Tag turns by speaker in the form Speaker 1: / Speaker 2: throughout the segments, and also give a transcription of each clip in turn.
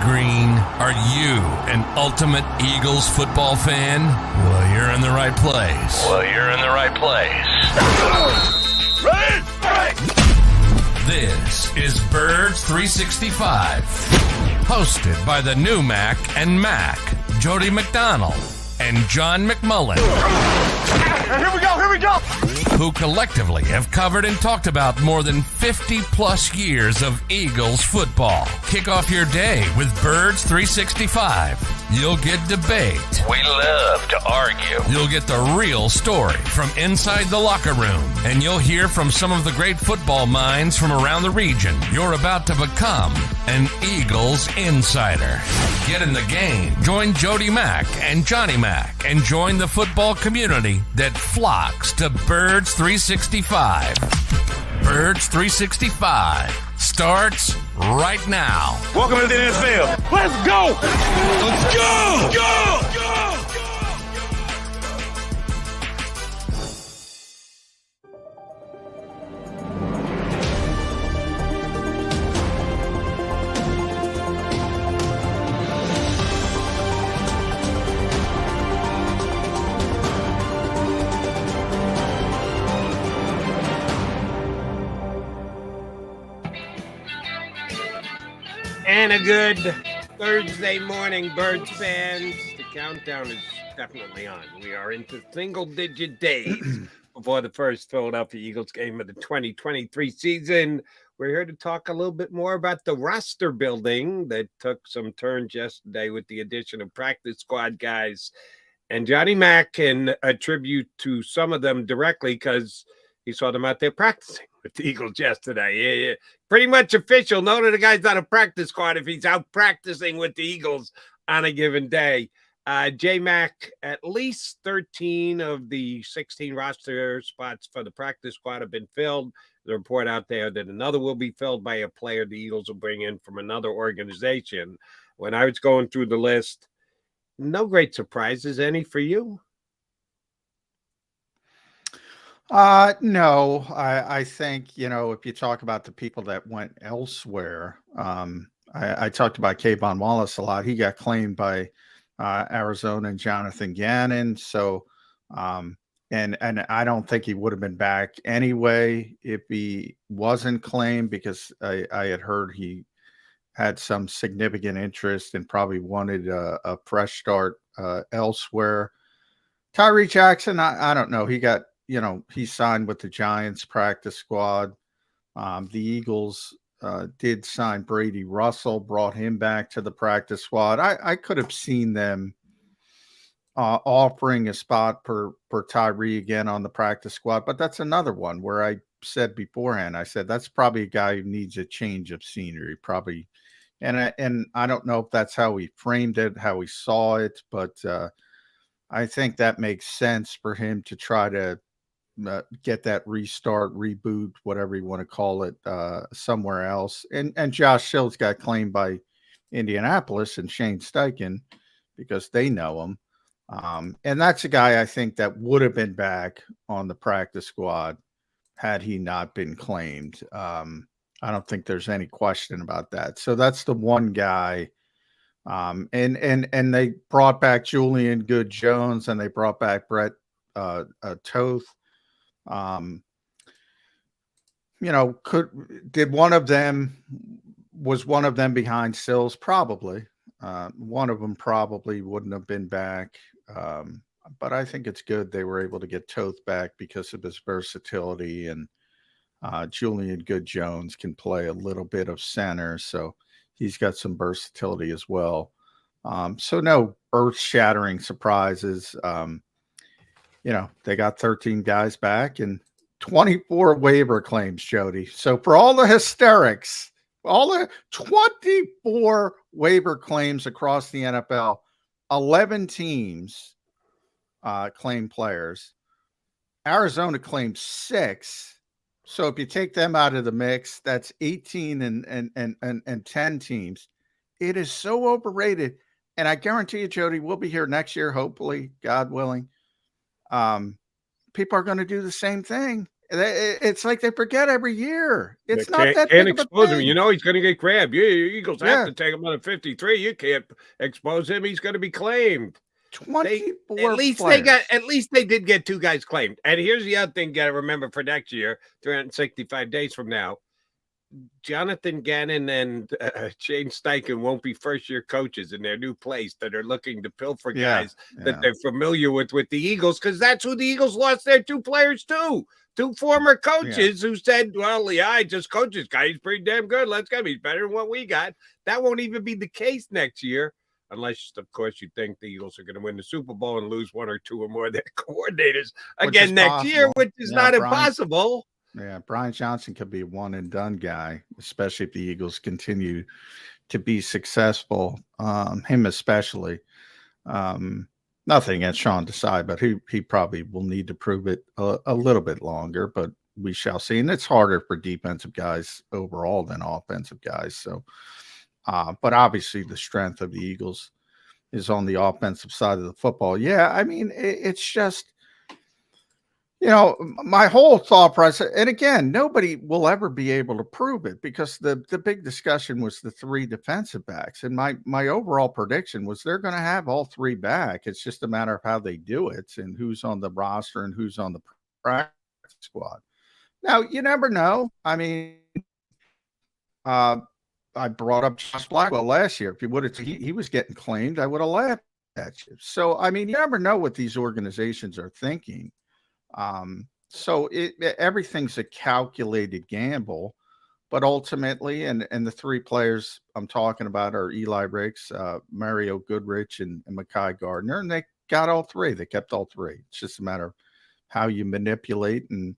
Speaker 1: green. Are you an ultimate Eagles football fan? Well, you're in the right place. Ready? This is Birds 365, hosted by the new Mac and Mac, Jody McDonald and John McMullen.
Speaker 2: Here we go!
Speaker 1: Who collectively have covered and talked about more than 50 plus years of Eagles football. Kick off your day with Birds 365. You'll get debate.
Speaker 3: We love to argue.
Speaker 1: You'll get the real story from inside the locker room. And you'll hear from some of the great football minds from around the region. You're about to become an Eagles insider. Get in the game. Join Jody Mack and Johnny Mack and join the football community that flocks to Birds 365. Birds 365 starts right now.
Speaker 2: Welcome to the NFL. Let's go! Let's go! Go!
Speaker 4: And a good Thursday morning, Birds fans. The countdown is definitely on. We are into single-digit days before the first Philadelphia Eagles game of the 2023 season. We're here to talk a little bit more about the roster building that took some turns yesterday with the addition of practice squad guys. And Johnny Mack can attribute to some of them directly because he saw them out there practicing with the Eagles yesterday. Yeah. Pretty much official. None of the guys on a practice squad if he's out practicing with the Eagles on a given day. J-Mac, at least 13 of the 16 roster spots for the practice squad have been filled. The report out there that another will be filled by a player the Eagles will bring in from another organization. When I was going through the list, no great surprises. Any for you?
Speaker 5: No, I think, if you talk about the people that went elsewhere, I talked about Kayvon Wallace a lot. He got claimed by Arizona and Jonathan Gannon. So, and I don't think he would have been back anyway if he wasn't claimed, because I had heard he had some significant interest and probably wanted a fresh start elsewhere. Tyree Jackson, I don't know. He got, he signed with the Giants practice squad. The Eagles did sign Brady Russell, brought him back to the practice squad. I could have seen them offering a spot for Tyree again on the practice squad, but that's another one where I said beforehand, I said, that's probably a guy who needs a change of scenery, probably. And I don't know if that's how he framed it, how he saw it, but I think that makes sense for him to try to get that restart, reboot, whatever you want to call it, somewhere else. And Josh Shields got claimed by Indianapolis and Shane Steichen because they know him. And that's a guy I think that would have been back on the practice squad had he not been claimed. I don't think there's any question about that. So that's the one guy. And they brought back Julian Good-Jones and they brought back Brett Toth. Was one of them behind Sills? Probably. One of them probably wouldn't have been back. But I think it's good they were able to get Toth back because of his versatility, and Julian Good-Jones can play a little bit of center, so he's got some versatility as well. So no earth-shattering surprises. They got 13 guys back and 24 waiver claims, Jody. So for all the hysterics, all the 24 waiver claims across the NFL, 11 teams claim players. Arizona claimed 6. So if you take them out of the mix, that's 18 and 10 teams. It is so overrated. And I guarantee you, Jody, we'll be here next year, hopefully, God willing. People are going to do the same thing. It's like they forget every year. It's
Speaker 4: You
Speaker 5: not that
Speaker 4: can't
Speaker 5: big of a
Speaker 4: expose him.
Speaker 5: thing.
Speaker 4: You know he's going to get grabbed. You Eagles have
Speaker 5: Yeah.
Speaker 4: to take him on a 53. You can't expose him. He's going to be claimed.
Speaker 5: 24
Speaker 4: at least they did get 2 guys claimed. And here's the other thing you got to remember for next year, 365 days from now. Jonathan Gannon and Shane Steichen won't be first-year coaches in their new place that are looking to pilfer guys that they're familiar with the Eagles, because that's who the Eagles lost their 2 players to. 2 former coaches who said, well, I just coach this guy. He's pretty damn good. Let's go. He's better than what we got. That won't even be the case next year, unless, of course, you think the Eagles are going to win the Super Bowl and lose 1 or 2 or more of their coordinators again next year, which is not impossible.
Speaker 5: Yeah, Brian Johnson could be a one-and-done guy, especially if the Eagles continue to be successful. Him especially. Nothing against Sean Desai, but he probably will need to prove it a little bit longer, but we shall see. And it's harder for defensive guys overall than offensive guys. So, but obviously the strength of the Eagles is on the offensive side of the football. Yeah, I mean, it's just, my whole thought process, and again, nobody will ever be able to prove it because the big discussion was the 3 defensive backs. And my overall prediction was they're going to have all 3 back. It's just a matter of how they do it and who's on the roster and who's on the practice squad. Now, you never know. I mean, I brought up Josh Blackwell last year. If you would have, he was getting claimed, I would have laughed at you. So, I mean, you never know what these organizations are thinking. So everything's a calculated gamble, but ultimately, and the 3 players I'm talking about are Eli Ricks, Mario Goodrich, and Mekhi Gardner, and they got all 3. They kept all 3. It's just a matter of how you manipulate and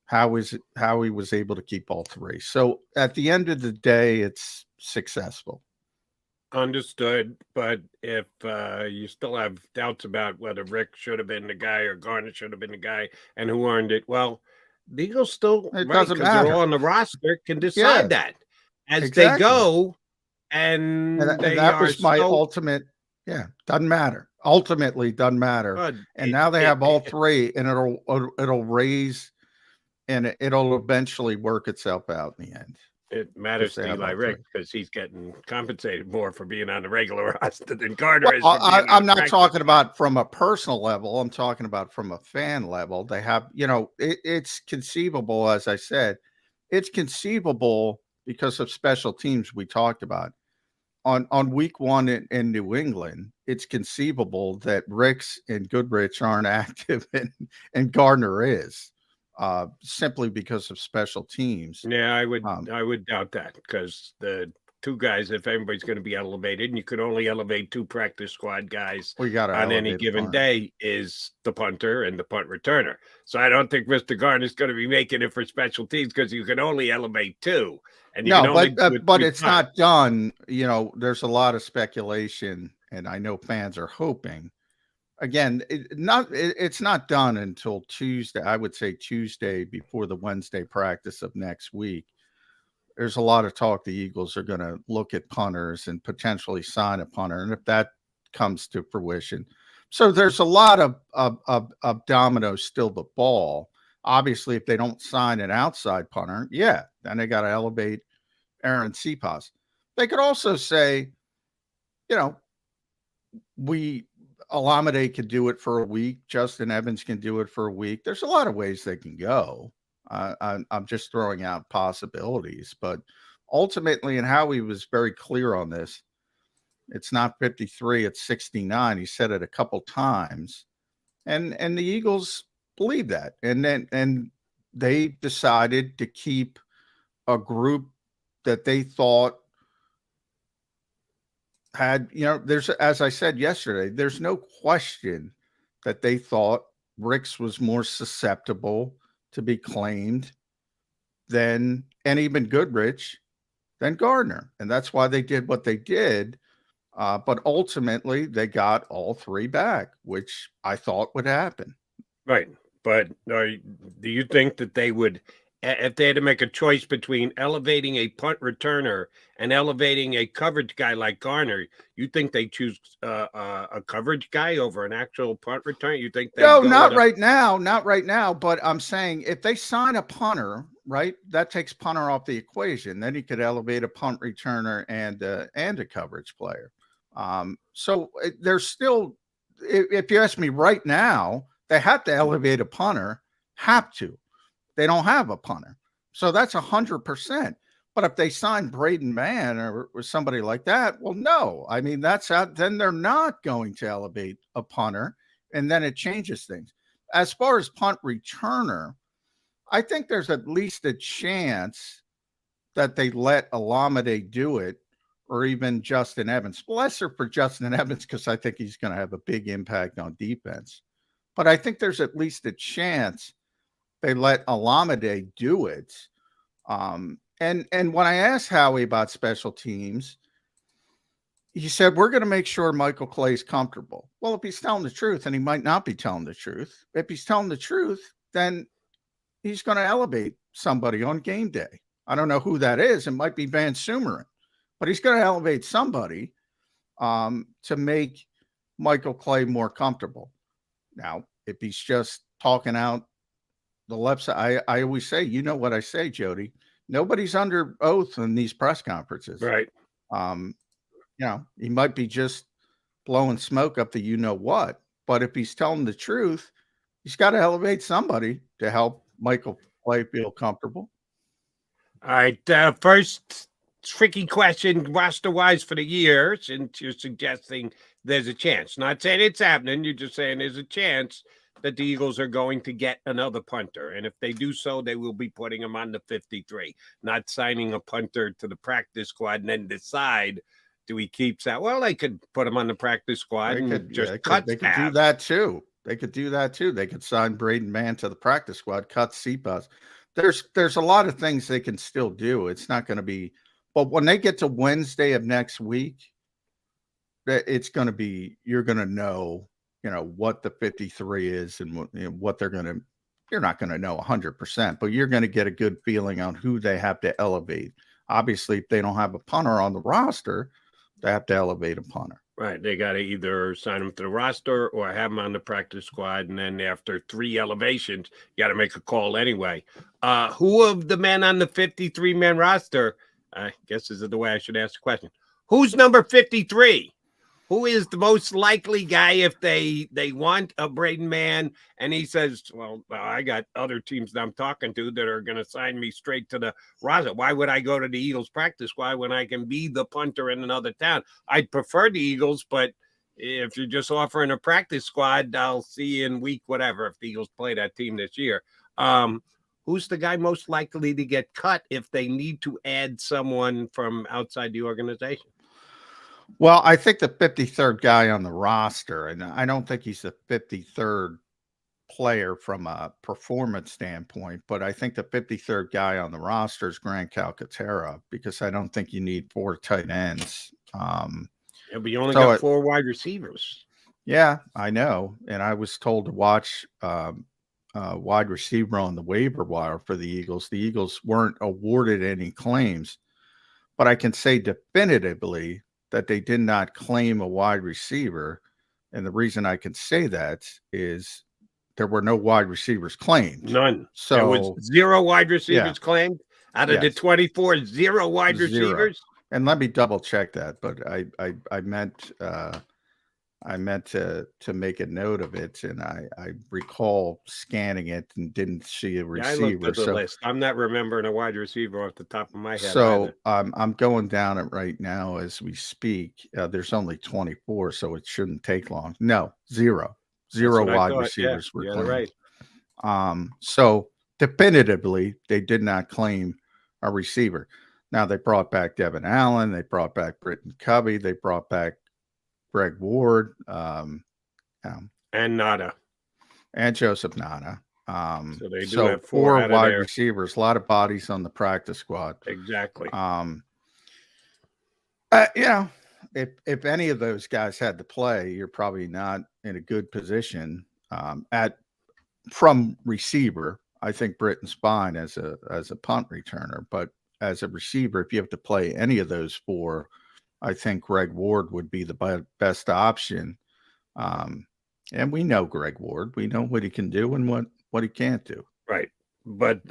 Speaker 5: how he was able to keep all 3. So at the end of the day, it's successful.
Speaker 4: Understood, but if you still have doubts about whether Rick should have been the guy or Garner should have been the guy and who earned it, well, the Eagles still,
Speaker 5: doesn't matter.
Speaker 4: they're all on the roster, can decide that as they go. And
Speaker 5: that was my ultimate. Yeah, doesn't matter. Ultimately, doesn't matter. And now they have all 3, and it'll raise, and it'll eventually work itself out in the end.
Speaker 4: It matters to Eli Rick because he's getting compensated more for being on the regular roster than Gardner is.
Speaker 5: I'm not talking about from a personal level. I'm talking about from a fan level. They have, it's conceivable, as I said, it's conceivable because of special teams we talked about. On week 1 in New England, it's conceivable that Ricks and Goodrich aren't active and Gardner is. Simply because of special teams.
Speaker 4: Yeah, I would doubt that because the 2 guys, if everybody's going to be elevated, and you could only elevate 2 practice squad guys on any given day, is the punter and the punt returner. So I don't think Mr. Garner is going to be making it for special teams because you can only elevate 2. And
Speaker 5: but it's not done. There's a lot of speculation, and I know fans are hoping. Again, it's not done until Tuesday. I would say Tuesday before the Wednesday practice of next week. There's a lot of talk the Eagles are going to look at punters and potentially sign a punter, and if that comes to fruition, so there's a lot of dominoes still to fall. Obviously, if they don't sign an outside punter, then they got to elevate Aaron Cepas. They could also say, Alameda could do it for a week. Justin Evans can do it for a week. There's a lot of ways they can go. I'm just throwing out possibilities, but ultimately, and Howie was very clear on this, it's not 53, it's 69. He said it a couple times, and the Eagles believe that. And they decided to keep a group that they thought had, there's, as I said yesterday, there's no question that they thought Ricks was more susceptible to be claimed than, and even Goodrich, than Gardner. And that's why they did what they did. But ultimately, they got all 3 back, which I thought would happen.
Speaker 4: Right. But do you think that they would if they had to make a choice between elevating a punt returner and elevating a coverage guy like Garner, you think they choose a coverage guy over an actual punt returner? You think they
Speaker 5: No,
Speaker 4: go
Speaker 5: not
Speaker 4: with
Speaker 5: right now. Not right now. But I'm saying if they sign a punter, right, that takes punter off the equation. Then you could elevate a punt returner and a coverage player. So there's still, if you ask me right now, they have to elevate a punter. Have to. They don't have a punter. So that's 100%. But if they sign Braden Mann or somebody like that, well, no. I mean, that's out. Then they're not going to elevate a punter, and then it changes things. As far as punt returner, I think there's at least a chance that they let Alameda do it, or even Justin Evans. Lesser for Justin Evans because I think he's going to have a big impact on defense. But I think there's at least a chance they let Alameda do it. And when I asked Howie about special teams, he said, we're going to make sure Michael Clay's comfortable. Well, if he's telling the truth, and he might not be telling the truth, if he's telling the truth, then he's going to elevate somebody on game day. I don't know who that is. It might be Van Sumeren, but he's going to elevate somebody to make Michael Clay more comfortable. Now, if he's just talking out the left side, I always say, you know what I say, Jody, nobody's under oath in these press conferences.
Speaker 4: Right.
Speaker 5: He might be just blowing smoke up the you know what, but if he's telling the truth, he's got to elevate somebody to help Michael Clay feel comfortable.
Speaker 4: All right. First tricky question, roster-wise for the year, since you're suggesting there's a chance. Not saying it's happening. You're just saying there's a chance that the Eagles are going to get another punter. And if they do so, they will be putting him on the 53, not signing a punter to the practice squad and then decide, do we keep that? Well, they could put him on the practice squad
Speaker 5: They
Speaker 4: and
Speaker 5: could
Speaker 4: cut
Speaker 5: do that too. They could do that too. They could sign Braden Mann to the practice squad, cut Cepas. There's a lot of things they can still do. It's not going to be, but when they get to Wednesday of next week, it's going to be, you're going to know, what the 53 is and what they're going to, you're not going to know 100%, but you're going to get a good feeling on who they have to elevate. Obviously, if they don't have a punter on the roster, they have to elevate a punter.
Speaker 4: Right. They got to either sign him to the roster or have him on the practice squad. And then after 3 elevations, you got to make a call anyway. Who of the men on the 53-man roster, I guess this is the way I should ask the question, who's number 53? Who is the most likely guy if they want a Braden Mann and he says, well, I got other teams that I'm talking to that are going to sign me straight to the roster. Why would I go to the Eagles practice squad when I can be the punter in another town? I'd prefer the Eagles, but if you're just offering a practice squad, I'll see you in week whatever if the Eagles play that team this year. Who's the guy most likely to get cut if they need to add someone from outside the organization?
Speaker 5: Well, I think the 53rd guy on the roster, and I don't think he's the 53rd player from a performance standpoint, but I think the 53rd guy on the roster is Grant Calcaterra, because I don't think you need 4 tight ends.
Speaker 4: Yeah, but you only got 4 wide receivers.
Speaker 5: Yeah, I know. And I was told to watch wide receiver on the waiver wire for the Eagles. The Eagles weren't awarded any claims, but I can say definitively that they did not claim a wide receiver. And the reason I can say that is there were no wide receivers claimed.
Speaker 4: None.
Speaker 5: So
Speaker 4: there was 0 wide receivers claimed out of the 24, 0 wide receivers.
Speaker 5: And let me double check that, but I meant to make a note of it, and I recall scanning it and didn't see a receiver.
Speaker 4: Yeah, I looked at the list. I'm not remembering a wide receiver off the top of my head.
Speaker 5: So I'm going down it right now as we speak. There's only 24, so it shouldn't take long. No, 0 wide receivers were claimed. Right. So definitively, they did not claim a receiver. Now they brought back Devin Allen, they brought back Britton Covey, they brought back Greg Ward,
Speaker 4: and Nada,
Speaker 5: and Joseph Nada.
Speaker 4: So they do have
Speaker 5: 4 wide receivers, a lot of bodies on the practice squad.
Speaker 4: Exactly.
Speaker 5: If any of those guys had to play, you're probably not in a good position from receiver. I think Britton's fine as a punt returner, but as a receiver, if you have to play any of those four, I think Greg Ward would be the best option. And we know Greg Ward. We know what he can do and what he can't do.
Speaker 4: Right. But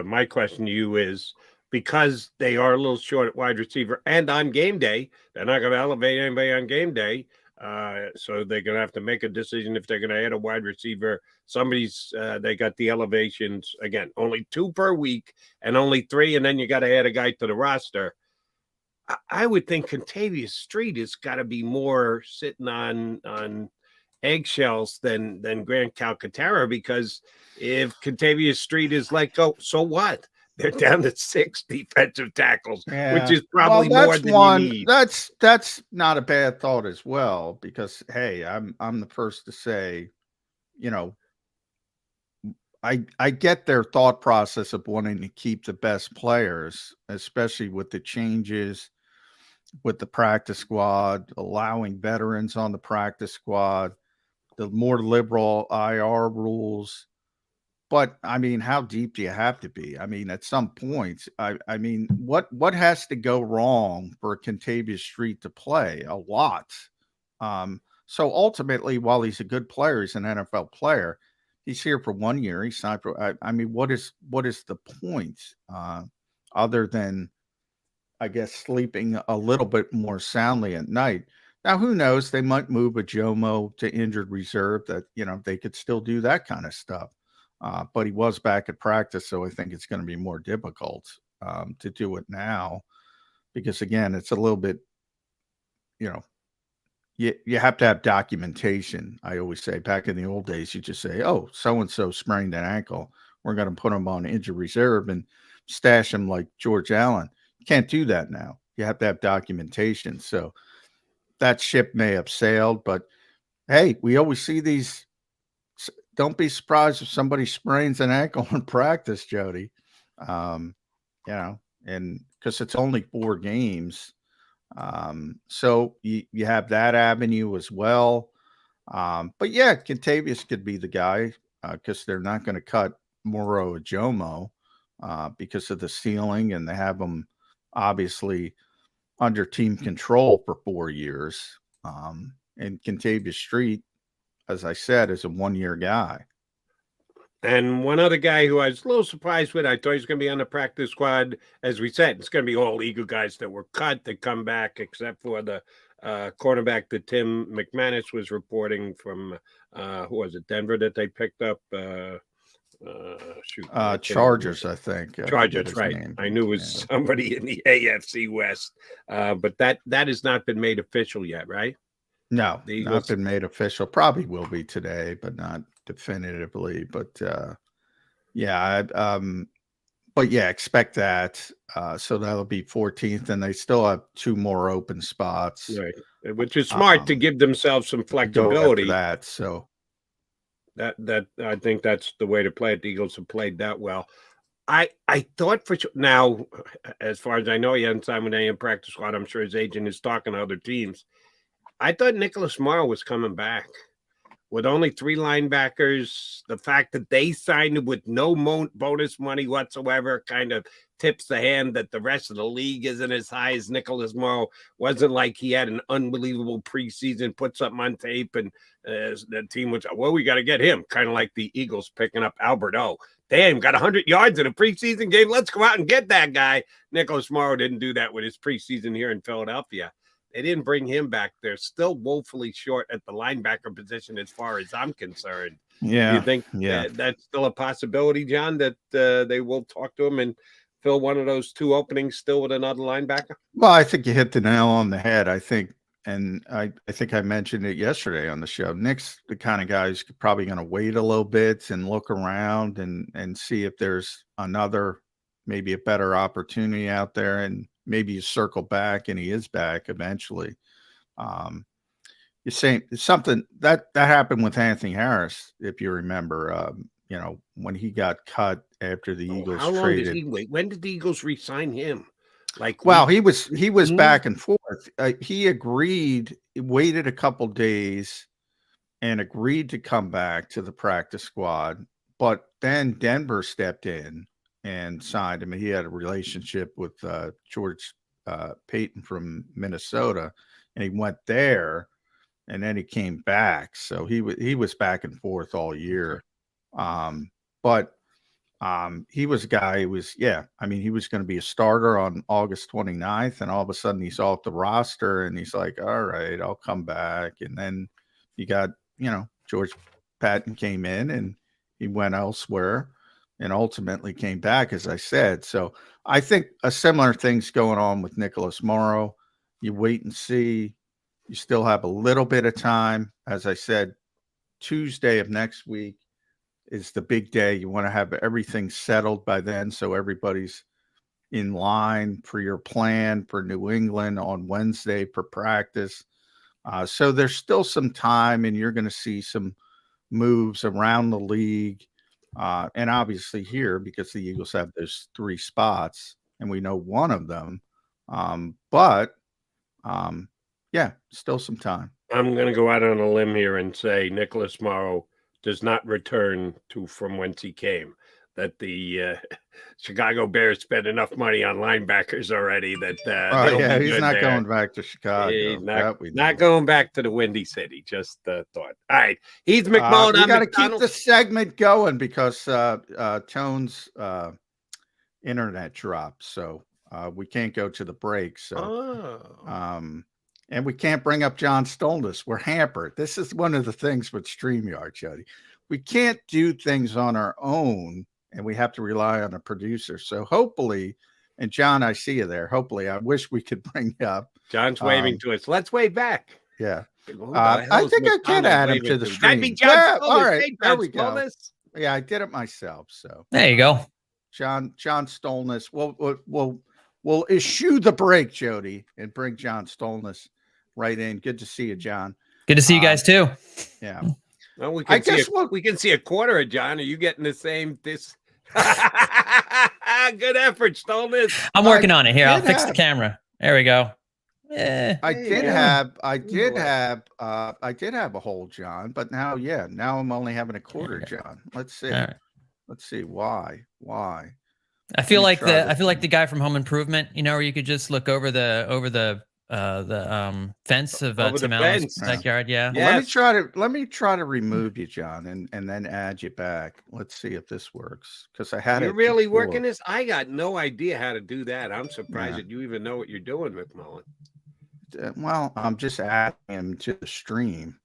Speaker 4: my question to you is, because they are a little short at wide receiver and on game day, they're not going to elevate anybody on game day. So they're going to have to make a decision if they're going to add a wide receiver. They got the elevations, again, only 2 per week and only 3, and then you got to add a guy to the roster. I would think Contavious Street has got to be more sitting on eggshells than Grant Calcaterra, because if Contavious Street is let go, so what? They're down to 6 defensive tackles, which is probably more than you need.
Speaker 5: That's not a bad thought as well, because hey, I'm the first to say, you know, I get their thought process of wanting to keep the best players, especially with the changes with the practice squad, allowing veterans on the practice squad, the more liberal IR rules. But I mean, how deep do you have to be? I mean, at some point, I mean, what has to go wrong for Contavious Street to play? A lot. So ultimately, while he's a good player, he's an NFL player. He's here for 1 year. He's signed for. I mean, what is the point other than, I guess, sleeping a little bit more soundly at night? Now, who knows? They might move a Jomo to injured reserve. That, you know, they could still do that kind of stuff. But he was back at practice, so I think it's going to be more difficult to do it now, because again, it's a little bit, you know, you have to have documentation. I always say, back in the old days, you just say, oh, so-and-so sprained an ankle. We're going to put him on injured reserve and stash him like George Allen. You can't do that now. You have to have documentation. So that ship may have sailed, but hey, we always see these. Don't be surprised if somebody sprains an ankle in practice, Jody. You know, and because it's only 4 games. So you have that avenue as well. But yeah, Contavious could be the guy, because they're not going to cut Moro or Jomo because of the ceiling, and they have them obviously under team control for 4 years. And Contavious Street, as I said, is a 1-year guy.
Speaker 4: And one other guy who I was a little surprised with, I thought he was going to be on the practice squad. As we said, it's going to be all Eagle guys that were cut that come back, except for the cornerback that Tim McManus was reporting from, who was it, Denver, that they picked up?
Speaker 5: Chargers, I think.
Speaker 4: Chargers, right. Name. I knew it was somebody in the AFC West. But that has not been made official yet, right?
Speaker 5: No, not been made official. Probably will be today, but not definitively. But yeah, but yeah, expect that. So that'll be 14th, and they still have 2 more open spots,
Speaker 4: right? Which is smart to give themselves some flexibility.
Speaker 5: That so
Speaker 4: that I think that's the way to play it. The Eagles have played that well. I thought for sure. Now, as far as I know, he hasn't signed with any practice squad. I'm sure his agent is talking to other teams. I thought Nicholas Morrow was coming back. With only 3 linebackers, the fact that they signed him with no bonus money whatsoever kind of tips the hand that the rest of the league isn't as high as Nicholas Morrow. Wasn't like he had an unbelievable preseason, put something on tape, and the team was, well, we got to get him. Kind of like the Eagles picking up Albert O. Damn, got 100 yards in a preseason game. Let's go out and get that guy. Nicholas Morrow didn't do that with his preseason here in Philadelphia. They didn't bring him back. They're still woefully short at the linebacker position as far as I'm concerned.
Speaker 5: Yeah.
Speaker 4: You think that's still a possibility, John, that they will talk to him and fill one of those 2 openings still with another linebacker?
Speaker 5: Well, I think you hit the nail on the head. I think, and I think I mentioned it yesterday on the show. Nick's the kind of guy who's probably going to wait a little bit and look around and see if there's another, maybe a better opportunity out there, and maybe you circle back, and he is back eventually. You're saying something that happened with Anthony Harris, if you remember, you know, when he got cut after the Eagles
Speaker 4: how long
Speaker 5: traded.
Speaker 4: did he wait? When did the Eagles re-sign him? Like,
Speaker 5: well, he was back and forth. He agreed, waited a couple days, and agreed to come back to the practice squad. But then Denver stepped in and signed him. He had a relationship with George Payton from Minnesota, and he went there, and then he came back. So he was back and forth all year. But he was a guy who was, he was going to be a starter on August 29th, and all of a sudden he's off the roster, and he's like, all right, I'll come back. And then you got, George Patton came in, and he went elsewhere and ultimately came back, as I said. So I think a similar thing's going on with Nicholas Morrow. You wait and see. You still have a little bit of time. As I said, Tuesday of next week is the big day. You want to have everything settled by then, so everybody's in line for your plan for New England on Wednesday for practice. So there's still some time, and you're going to see some moves around the league. And obviously here, because the Eagles have those 3 spots, and we know one of them. Still some time.
Speaker 4: I'm going to go out on a limb here and say Nicholas Morrow does not return from whence he came. That the Chicago Bears spent enough money on linebackers already that
Speaker 5: he's not going back to Chicago.
Speaker 4: He's not going back to the Windy City. Just thought. All right, he's McMullen.
Speaker 5: We got to keep the segment going because Tone's internet dropped, so we can't go to the break. So, and we can't bring up John Stolnis. We're hampered. This is one of the things with StreamYard, Jody. We can't do things on our own, and we have to rely on a producer. So hopefully, and John, I see you there. Hopefully, I wish we could bring up.
Speaker 4: John's waving to us. Let's wave back.
Speaker 5: Yeah. I think I can add him to the stream. All right.
Speaker 4: Hey,
Speaker 5: there we go. Yeah, I did it myself. So
Speaker 6: there you go.
Speaker 5: John Stolnis. We'll issue the break, Jody, and bring John Stolnis right in. Good to see you, John.
Speaker 6: Good to see you guys too.
Speaker 5: Yeah.
Speaker 4: Well, we can see a quarter of John. Are you getting the same? Good effort, Stolnis.
Speaker 6: I'm working on it here. I'll fix the camera. There we go.
Speaker 5: I did have a whole John, but now I'm only having a quarter John. Let's see.
Speaker 6: Right.
Speaker 5: Let's see why.
Speaker 6: I feel like the guy from Home Improvement, where you could just look over the fence of Tim Allen's backyard. Yeah.
Speaker 5: Yes. Let me try to remove you, John, and then add you back. Let's see if this works. Because I had
Speaker 4: You're really working this? I got no idea how to do that. I'm surprised that you even know what you're doing, McMullen.
Speaker 5: Well, I'm just adding him to the stream.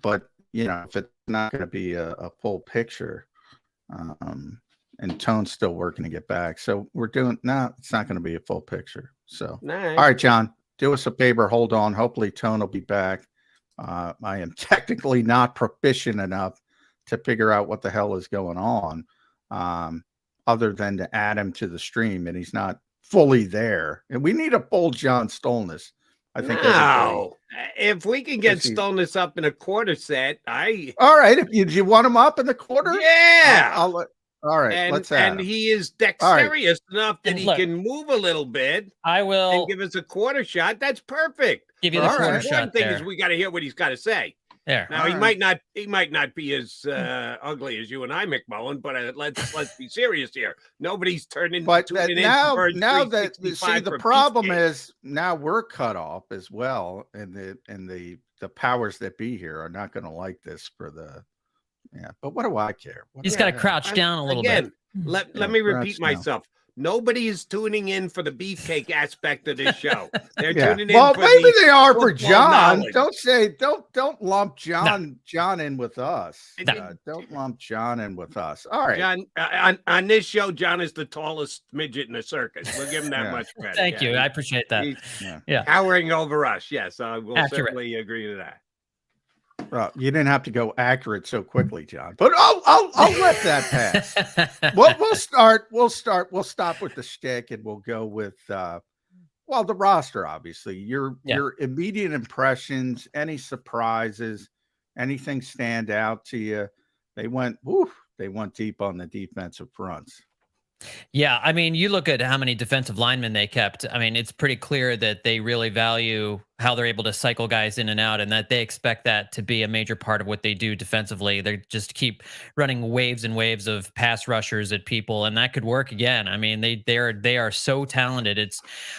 Speaker 5: But if it's not going to be a full picture, and Tone's still working to get back. So we're doing it's not going to be a full picture. So
Speaker 4: nice.
Speaker 5: All right, John, do us a favor. Hold on. Hopefully Tone will be back. I am technically not proficient enough to figure out what the hell is going on, other than to add him to the stream, and he's not fully there. And we need a full John Stolnis. I think.
Speaker 4: If we can get Stolnis up in a quarter set,
Speaker 5: all right. If you want him up in the quarter,
Speaker 4: yeah.
Speaker 5: All right, let's add him.
Speaker 4: He is dexterous enough that he can move a little bit.
Speaker 6: I will
Speaker 4: and give us a quarter shot. That's perfect.
Speaker 6: Give you the quarter shot.
Speaker 4: One thing is we got to hear what he's got to say.
Speaker 6: There.
Speaker 4: Now he might not be as ugly as you and I, McMullen, but let's be serious here. Nobody's turning.
Speaker 5: But now that see the problem is now we're cut off as well, and the powers that be here are not going to like this for the. Yeah, but what do I care?
Speaker 6: You just got to crouch down a little bit.
Speaker 4: Let me repeat myself. Nobody is tuning in for the beefcake aspect of this show. They're tuning in.
Speaker 5: Well,
Speaker 4: for
Speaker 5: maybe they are for John.
Speaker 4: Knowledge.
Speaker 5: Don't lump John in with us. Don't lump John in with us. All right,
Speaker 4: John. On this show, John is the tallest midget in the circus. We'll give him that much credit.
Speaker 6: Thank you. I appreciate that.
Speaker 4: He's towering over us. Yes, I will certainly agree to that.
Speaker 5: Well, you didn't have to go accurate so quickly, John, but I'll let that pass. We'll stop with the shtick and we'll go with the roster, obviously. Your immediate impressions, any surprises, anything stand out to you? They went deep on the defensive fronts.
Speaker 6: Yeah, I mean, you look at how many defensive linemen they kept. I mean, it's pretty clear that they really value how they're able to cycle guys in and out, and that they expect that to be a major part of what they do defensively. They just keep running waves and waves of pass rushers at people, and that could work again. I mean, they are so talented.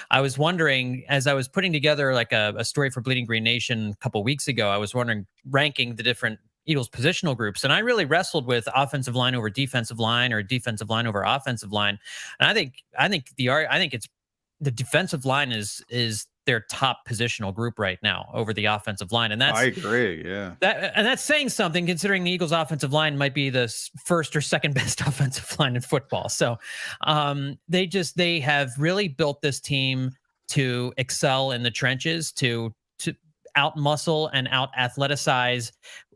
Speaker 6: I was wondering, as I was putting together like a story for Bleeding Green Nation a couple weeks ago, I was wondering, ranking the different Eagles positional groups, and I really wrestled with offensive line over defensive line or defensive line over offensive line. And I think it's the defensive line is their top positional group right now over the offensive line, and I
Speaker 5: agree. Yeah,
Speaker 6: that's saying something, considering the Eagles' offensive line might be the first or second best offensive line in football. So they have really built this team to excel in the trenches, to out muscle and out athleticize.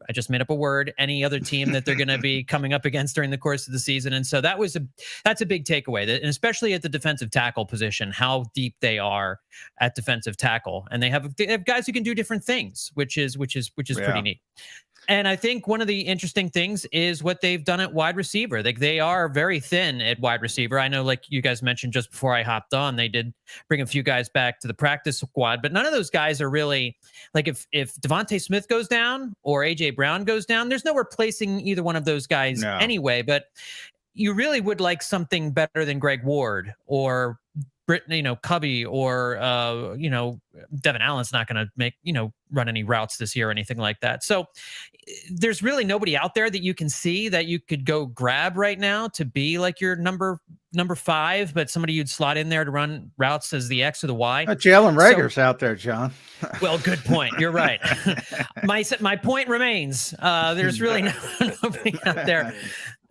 Speaker 6: I just made up a word, any other team that they're going to be coming up against during the course of the season. And so that's a big takeaway, and especially at the defensive tackle position, how deep they are at defensive tackle. And they have guys who can do different things, which is pretty neat. And I think one of the interesting things is what they've done at wide receiver. They are very thin at wide receiver. I know, like you guys mentioned just before I hopped on, they did bring a few guys back to the practice squad, but none of those guys are really, like, if Devontae Smith goes down or AJ Brown goes down, there's no replacing either one of those guys anyway. But you really would like something better than Greg Ward or Cubby or Devin Allen's not going to make, run any routes this year or anything like that. So there's really nobody out there that you can see that you could go grab right now to be like your number 5, but somebody you'd slot in there to run routes as the X or the Y.
Speaker 5: Jalen Reagor's out there, John.
Speaker 6: Well, good point. You're right. My point remains. There's really nobody out there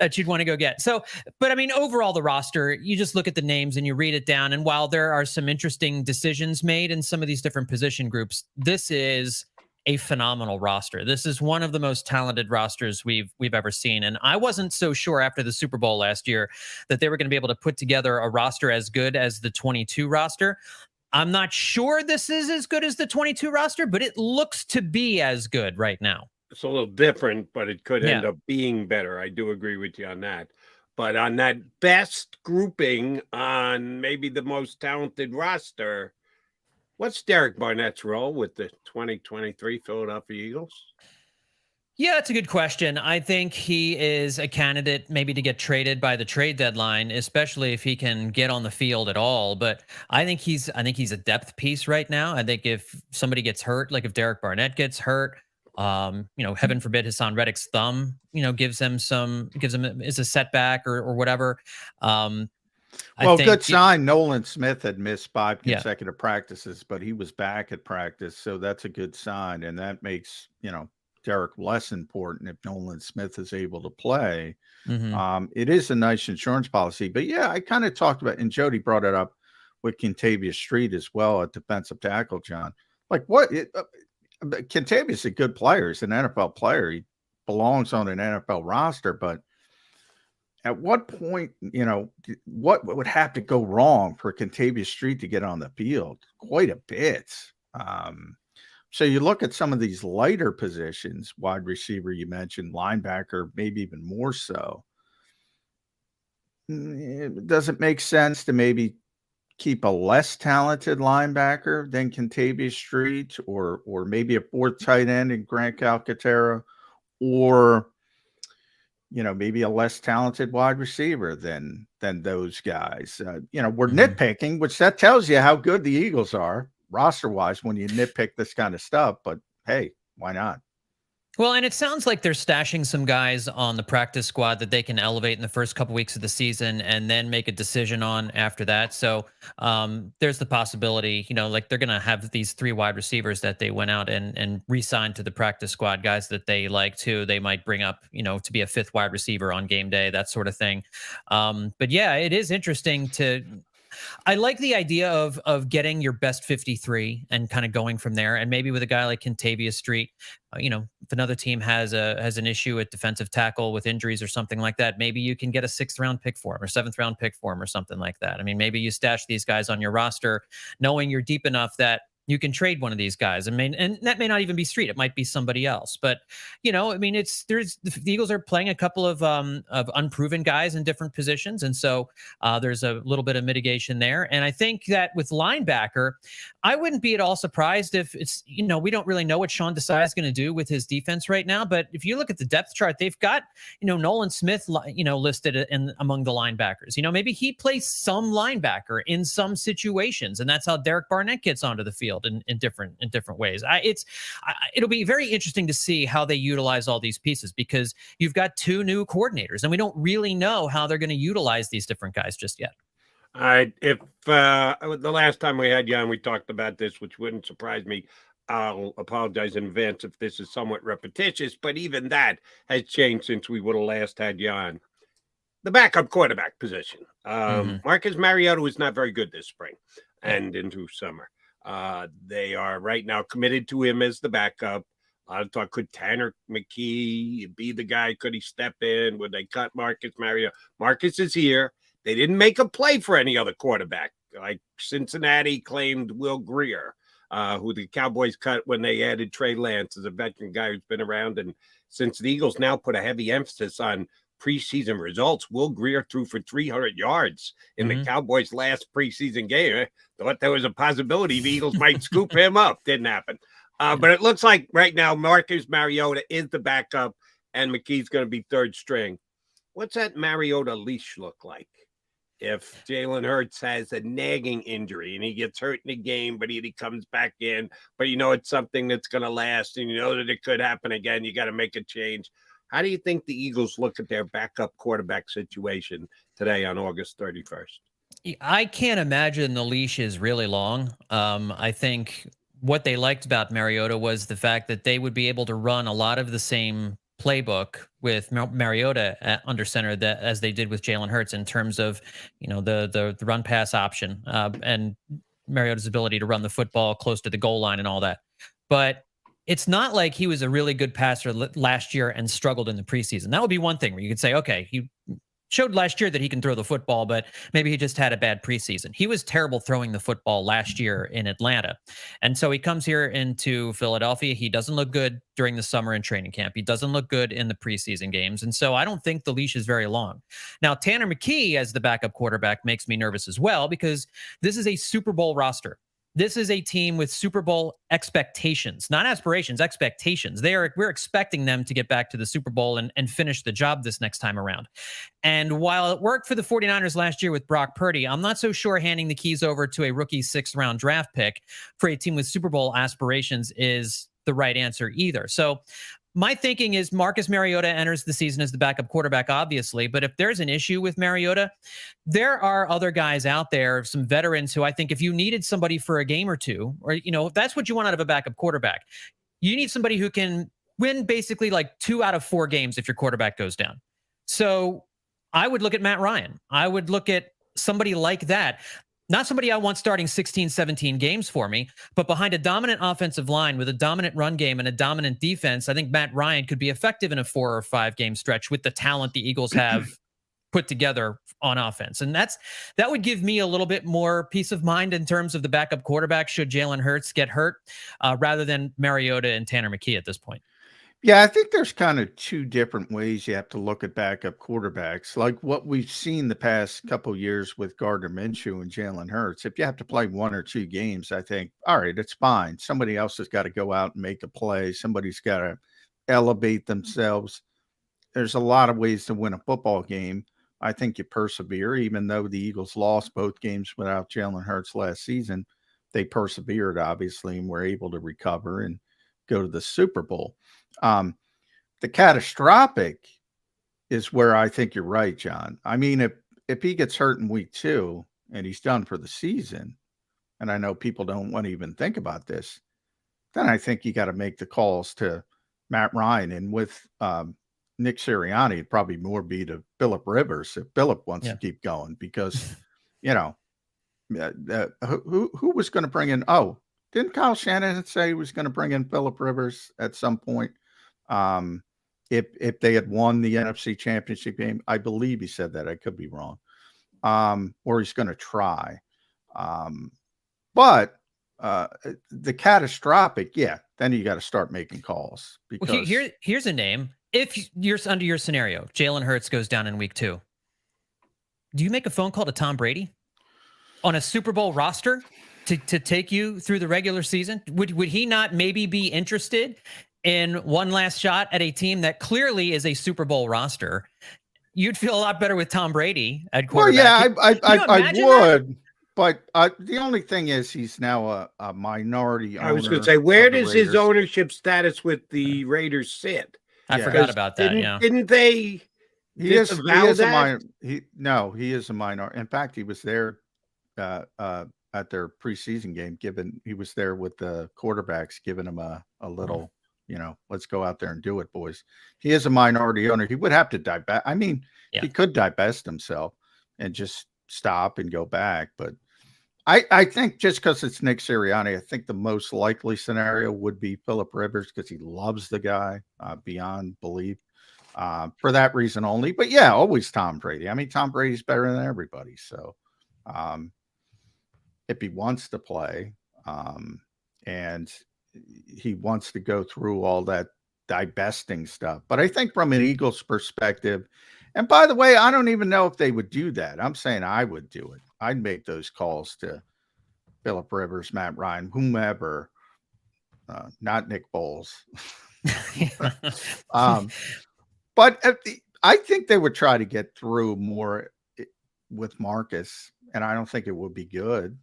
Speaker 6: that you'd want to go get. So, but I mean, overall, the roster, you just look at the names and you read it down. And while there are some interesting decisions made in some of these different position groups, this is a phenomenal roster. This is one of the most talented rosters we've ever seen. And I wasn't so sure after the Super Bowl last year that they were going to be able to put together a roster as good as the 22 roster. I'm not sure this is as good as the 22 roster, but it looks to be as good right now.
Speaker 4: It's a little different, but it could end up being better. I do agree with you on that. But on that best grouping on maybe the most talented roster, what's Derek Barnett's role with the 2023 Philadelphia Eagles?
Speaker 6: Yeah, that's a good question. I think he is a candidate maybe to get traded by the trade deadline, especially if he can get on the field at all. But I think he's a depth piece right now. I think if somebody gets hurt, like if Derek Barnett gets hurt, heaven forbid Hassan Reddick's thumb, gives him is a setback or whatever.
Speaker 5: Good sign. Nolan Smith had missed 5 consecutive practices, but he was back at practice. So that's a good sign. And that makes, Derek less important if Nolan Smith is able to play. Mm-hmm. It is a nice insurance policy. But I kind of talked about, and Jody brought it up with Kentavious Street as well at defensive tackle, John. Like Kentavious a good player. He's an NFL player. He belongs on an NFL roster, but at what point, what would have to go wrong for Kentavious Street to get on the field? Quite a bit. So you look at some of these lighter positions, wide receiver, you mentioned, linebacker, maybe even more so. Does it make sense to maybe keep a less talented linebacker than Kentavious Street, or maybe a 4th tight end in Grant Calcaterra, or maybe a less talented wide receiver than those guys? We're nitpicking, which that tells you how good the Eagles are roster-wise when you nitpick this kind of stuff. But hey, why not?
Speaker 6: Well, and it sounds like they're stashing some guys on the practice squad that they can elevate in the first couple weeks of the season and then make a decision on after that. So there's the possibility, like they're going to have these 3 wide receivers that they went out and re-signed to the practice squad, guys that they like too. They might bring up, to be a 5th wide receiver on game day, that sort of thing. But yeah, it is interesting I like the idea of getting your best 53 and kind of going from there. And maybe with a guy like Kentavious Street, if another team has an issue at defensive tackle with injuries or something like that, maybe you can get a 6th round pick for him or 7th round pick for him or something like that. I mean, maybe you stash these guys on your roster knowing you're deep enough that You can trade one of these guys. I mean, and that may not even be Street. It might be somebody else. But I mean, the Eagles are playing a couple of unproven guys in different positions, and so there's a little bit of mitigation there. And I think that with linebacker, I wouldn't be at all surprised if it's we don't really know what Sean Desai is going to do with his defense right now. But if you look at the depth chart, they've got Nolan Smith listed in among the linebackers. Maybe he plays some linebacker in some situations, and that's how Derek Barnett gets onto the field in different ways. It'll be very interesting to see how they utilize all these pieces, because you've got two new coordinators, and we don't really know how they're going to utilize these different guys just yet.
Speaker 4: All right. If the last time we had you on, we talked about this, which wouldn't surprise me. I'll apologize in advance if this is somewhat repetitious, but even that has changed since we would have last had you on. The backup quarterback position. Marcus Mariota was not very good this spring and into summer. They are right now committed to him as the backup. A lot of talk, could Tanner McKee be the guy? Could he step in? Would they cut Marcus Mariota? Marcus is here. They didn't make a play for any other quarterback. Like Cincinnati claimed Will Greer, who the Cowboys cut when they added Trey Lance as a veteran guy who's been around. And since the Eagles now put a heavy emphasis on preseason results, Will Greer threw for 300 yards in the Cowboys' last preseason game. I thought there was a possibility the Eagles might scoop him up. Didn't happen. But it looks like right now Marcus Mariota is the backup and McKee's going to be third string. What's that Mariota leash look like if Jalen Hurts has a nagging injury and he gets hurt in the game, but he comes back in, but it's something that's going to last, and that it could happen again? You got to make a change. How do you think the Eagles look at their backup quarterback situation today on August 31st?
Speaker 6: I can't imagine the leash is really long. I think what they liked about Mariota was the fact that they would be able to run a lot of the same playbook with Mariota under center as they did with Jalen Hurts, in terms of the run pass option and Mariota's ability to run the football close to the goal line and all that. But it's not like he was a really good passer last year and struggled in the preseason. That would be one thing where you could say, okay, he showed last year that he can throw the football, but maybe he just had a bad preseason. He was terrible throwing the football last year in Atlanta. And so he comes here into Philadelphia. He doesn't look good during the summer and training camp. He doesn't look good in the preseason games. And so I don't think the leash is very long. Now, Tanner McKee as the backup quarterback makes me nervous as well, because this is a Super Bowl roster. This is a team with Super Bowl expectations, not aspirations, expectations. We're expecting them to get back to the Super Bowl and finish the job this next time around. And while it worked for the 49ers last year with Brock Purdy, I'm not so sure handing the keys over to a rookie 6th round draft pick for a team with Super Bowl aspirations is the right answer either. So my thinking is Marcus Mariota enters the season as the backup quarterback, obviously. But if there's an issue with Mariota, there are other guys out there, some veterans who I think if you needed somebody for a game or two, or, if that's what you want out of a backup quarterback, you need somebody who can win basically like 2 out of 4 games if your quarterback goes down. So I would look at Matt Ryan. I would look at somebody like that. Not somebody I want starting 16, 17 games for me, but behind a dominant offensive line with a dominant run game and a dominant defense, I think Matt Ryan could be effective in a 4 or 5 game stretch with the talent the Eagles have put together on offense. And that would give me a little bit more peace of mind in terms of the backup quarterback should Jalen Hurts get hurt, rather than Mariota and Tanner McKee at this point.
Speaker 5: Yeah, I think there's kind of 2 different ways you have to look at backup quarterbacks. Like what we've seen the past couple of years with Gardner Minshew and Jalen Hurts. If you have to play 1 or 2 games, I think, all right, it's fine. Somebody else has got to go out and make a play. Somebody's got to elevate themselves. There's a lot of ways to win a football game. I think you persevere, even though the Eagles lost both games without Jalen Hurts last season. They persevered, obviously, and were able to recover and go to the Super Bowl. The catastrophic is where I think you're right, John. I mean, if he gets hurt in week 2 and he's done for the season, and I know people don't want to even think about this, then I think you got to make the calls to Matt Ryan. And with Nick Sirianni, it'd probably more be to Phillip Rivers if Phillip wants to keep going, because, who was going to bring in? Oh, didn't Kyle Shanahan say he was going to bring in Phillip Rivers at some point? If they had won the NFC Championship game, I believe he said that. I could be wrong. Or he's going to try. But the catastrophic, then you got to start making calls. Because
Speaker 6: well, here's a name. If you're under your scenario, Jalen Hurts goes down in week 2. Do you make a phone call to Tom Brady on a Super Bowl roster to take you through the regular season? Would he not maybe be interested in one last shot at a team that clearly is a Super Bowl roster? You'd feel a lot better with Tom Brady at quarterback.
Speaker 5: Well, I would. But the only thing is he's now a minority owner.
Speaker 4: I was going to say, where does his ownership status with the Raiders sit?
Speaker 6: I forgot about that.
Speaker 4: Didn't they?
Speaker 5: He is a minor. He is a minor. In fact, he was there at their preseason game. He was there with the quarterbacks, giving them a little, let's go out there and do it, boys. He is a minority owner. He would have to divest. I mean, he could divest himself and just stop and go back. But I think just because it's Nick Sirianni, I think the most likely scenario would be Phillip Rivers, because he loves the guy beyond belief. For that reason only. But always Tom Brady. I mean, Tom Brady's better than everybody. So if he wants to play and he wants to go through all that divesting stuff. But I think from an Eagles perspective, and by the way, I don't even know if they would do that. I'm saying I would do it. I'd make those calls to Phillip Rivers, Matt Ryan, whomever, not Nick Foles. But I think they would try to get through more with Marcus, and I don't think it would be good,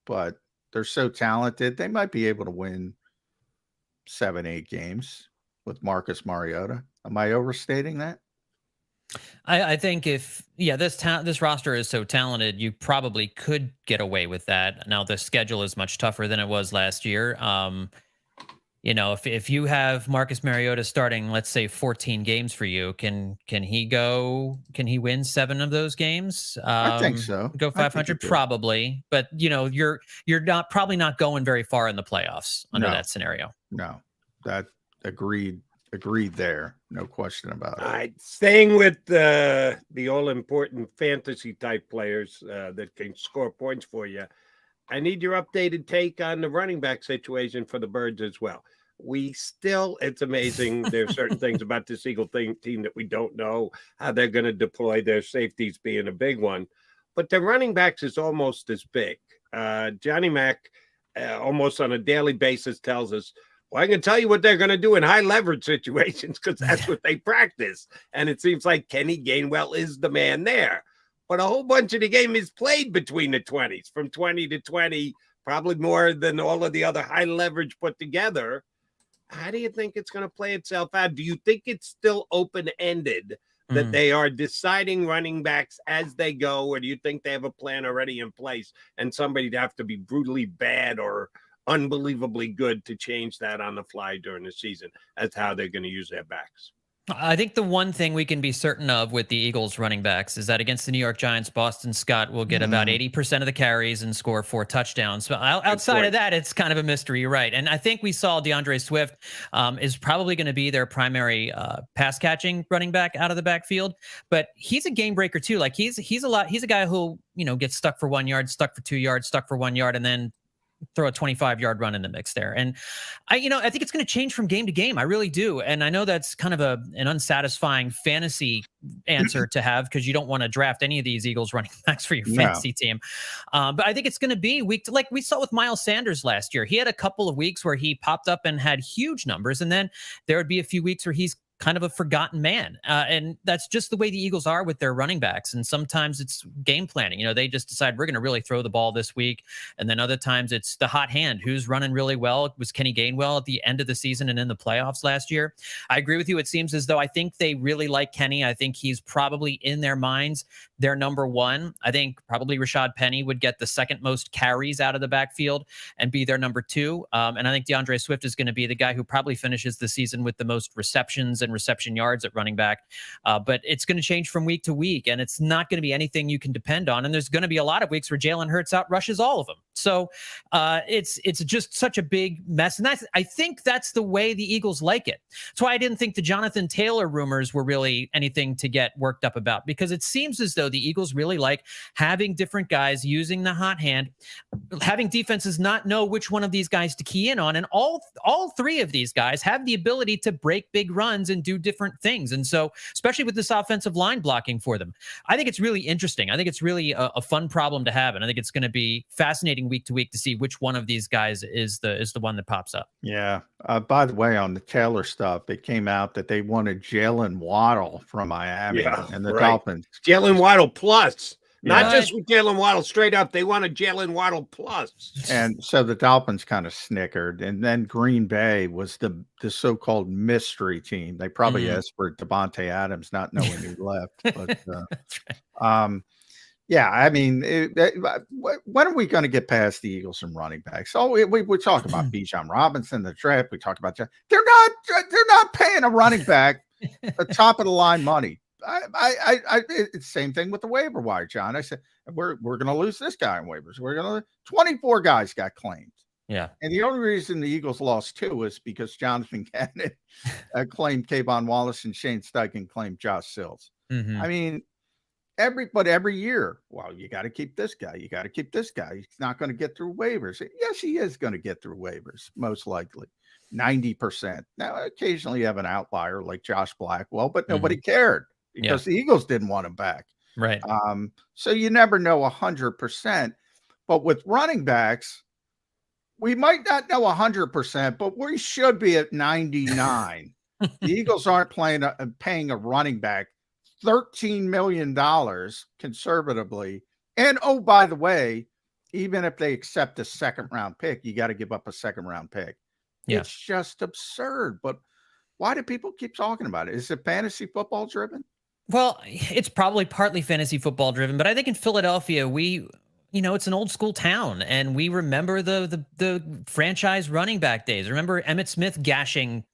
Speaker 5: but they're so talented. They might be able to win 7-8 games with Marcus Mariota. Am I overstating that?
Speaker 6: I think this roster is so talented, you probably could get away with that. Now the schedule is much tougher than it was last year. If you have Marcus Mariota starting, let's say 14 games for you, can he win 7 of those games?
Speaker 5: I think so.
Speaker 6: Go 500 probably, but you're probably not going very far in the playoffs under that scenario.
Speaker 5: No, that agreed there. No question about it.
Speaker 4: All right. Staying with the all important fantasy type players that can score points for you. I need your updated take on the running back situation for the Birds as well. It's amazing. There's certain things about this Eagle team that we don't know how they're going to deploy, their safeties being a big one. But the running backs is almost as big. Johnny Mack almost on a daily basis tells us, well, I can tell you what they're going to do in high leverage situations because that's what they practice. And it seems like Kenny Gainwell is the man there. But a whole bunch of the game is played between the 20s, from 20 to 20, probably more than all of the other high leverage put together. How do you think it's going to play itself out? Do you think it's still open-ended that they are deciding running backs as they go, or do you think they have a plan already in place and somebody'd have to be brutally bad or unbelievably good to change that on the fly during the season as how they're going to use their backs?
Speaker 6: I think the one thing we can be certain of with the Eagles running backs is that against the New York Giants, Boston Scott will get about 80% of the carries and score 4 touchdowns. But outside of that, it's kind of a mystery, right? And I think we saw DeAndre Swift is probably going to be their primary pass catching running back out of the backfield. But he's a game breaker too. Like he's a guy who gets stuck for 1 yard, stuck for 2 yards, stuck for 1 yard, and then throw a 25-yard run in the mix there. And I think it's going to change from game to game. I really do. And I know that's kind of an unsatisfying fantasy answer to have because you don't want to draft any of these Eagles running backs for your fantasy team. But I think it's going to be like we saw with Miles Sanders last year. He had a couple of weeks where he popped up and had huge numbers. And then there would be a few weeks where he's kind of a forgotten man. And that's just the way the Eagles are with their running backs. And sometimes it's game planning. They just decide we're going to really throw the ball this week. And then other times it's the hot hand. Who's running really well? It was Kenny Gainwell at the end of the season and in the playoffs last year. I agree with you. It seems as though I think they really like Kenny. I think he's probably in their minds their number one. I think probably Rashad Penny would get the second most carries out of the backfield and be their number 2. And I think DeAndre Swift is going to be the guy who probably finishes the season with the most receptions and reception yards at running back. But it's going to change from week to week, and it's not going to be anything you can depend on. And there's going to be a lot of weeks where Jalen Hurts outrushes all of them. So it's just such a big mess. And I think that's the way the Eagles like it. That's why I didn't think the Jonathan Taylor rumors were really anything to get worked up about, because it seems as though the Eagles really like having different guys using the hot hand, having defenses not know which one of these guys to key in on. And all three of these guys have the ability to break big runs and do different things. And so, especially with this offensive line blocking for them, I think it's really interesting. I think it's really a fun problem to have. And I think it's going to be fascinating week to week to see which one of these guys is the one that pops up.
Speaker 5: Yeah. By the way, on the Taylor stuff, it came out that they wanted Jalen Waddle from Miami and the Dolphins.
Speaker 4: Jalen Waddle plus. Not just with Jalen Waddle straight up. They wanted Jalen Waddle plus.
Speaker 5: And so the Dolphins kind of snickered. And then Green Bay was the so-called mystery team. They probably asked for Devontae Adams, not knowing he left. But yeah, I mean, when are we going to get past the Eagles and running backs? Oh, we talk about Bijan Robinson, the draft. We talk about they're not paying a running back the top of the line money. It's the same thing with the waiver wire, John. I said we're going to lose this guy in waivers. 24 guys got claimed.
Speaker 6: Yeah, and
Speaker 5: the only reason the Eagles lost 2 is because Jonathan Cannon claimed Kayvon Wallace and Shane Steichen claimed Josh Sills. I mean, every year, well, you got to keep this guy. You got to keep this guy. He's not going to get through waivers. Yes, he is going to get through waivers, most likely, 90%. Now, occasionally you have an outlier like Josh Blackwell, but nobody cared because the Eagles didn't want him back.
Speaker 6: Right.
Speaker 5: So you never know 100%. But with running backs, we might not know 100%, but we should be at 99. The Eagles aren't paying a running back $13 million conservatively. And oh, by the way, even if they accept a second round pick, you got to give up a second round pick. Yeah. It's just absurd. But why do people keep talking about it? Is it fantasy football driven?
Speaker 6: Well, it's probably partly fantasy football driven, but I think in Philadelphia, it's an old school town, and we remember the franchise running back days. Remember Emmitt Smith gashing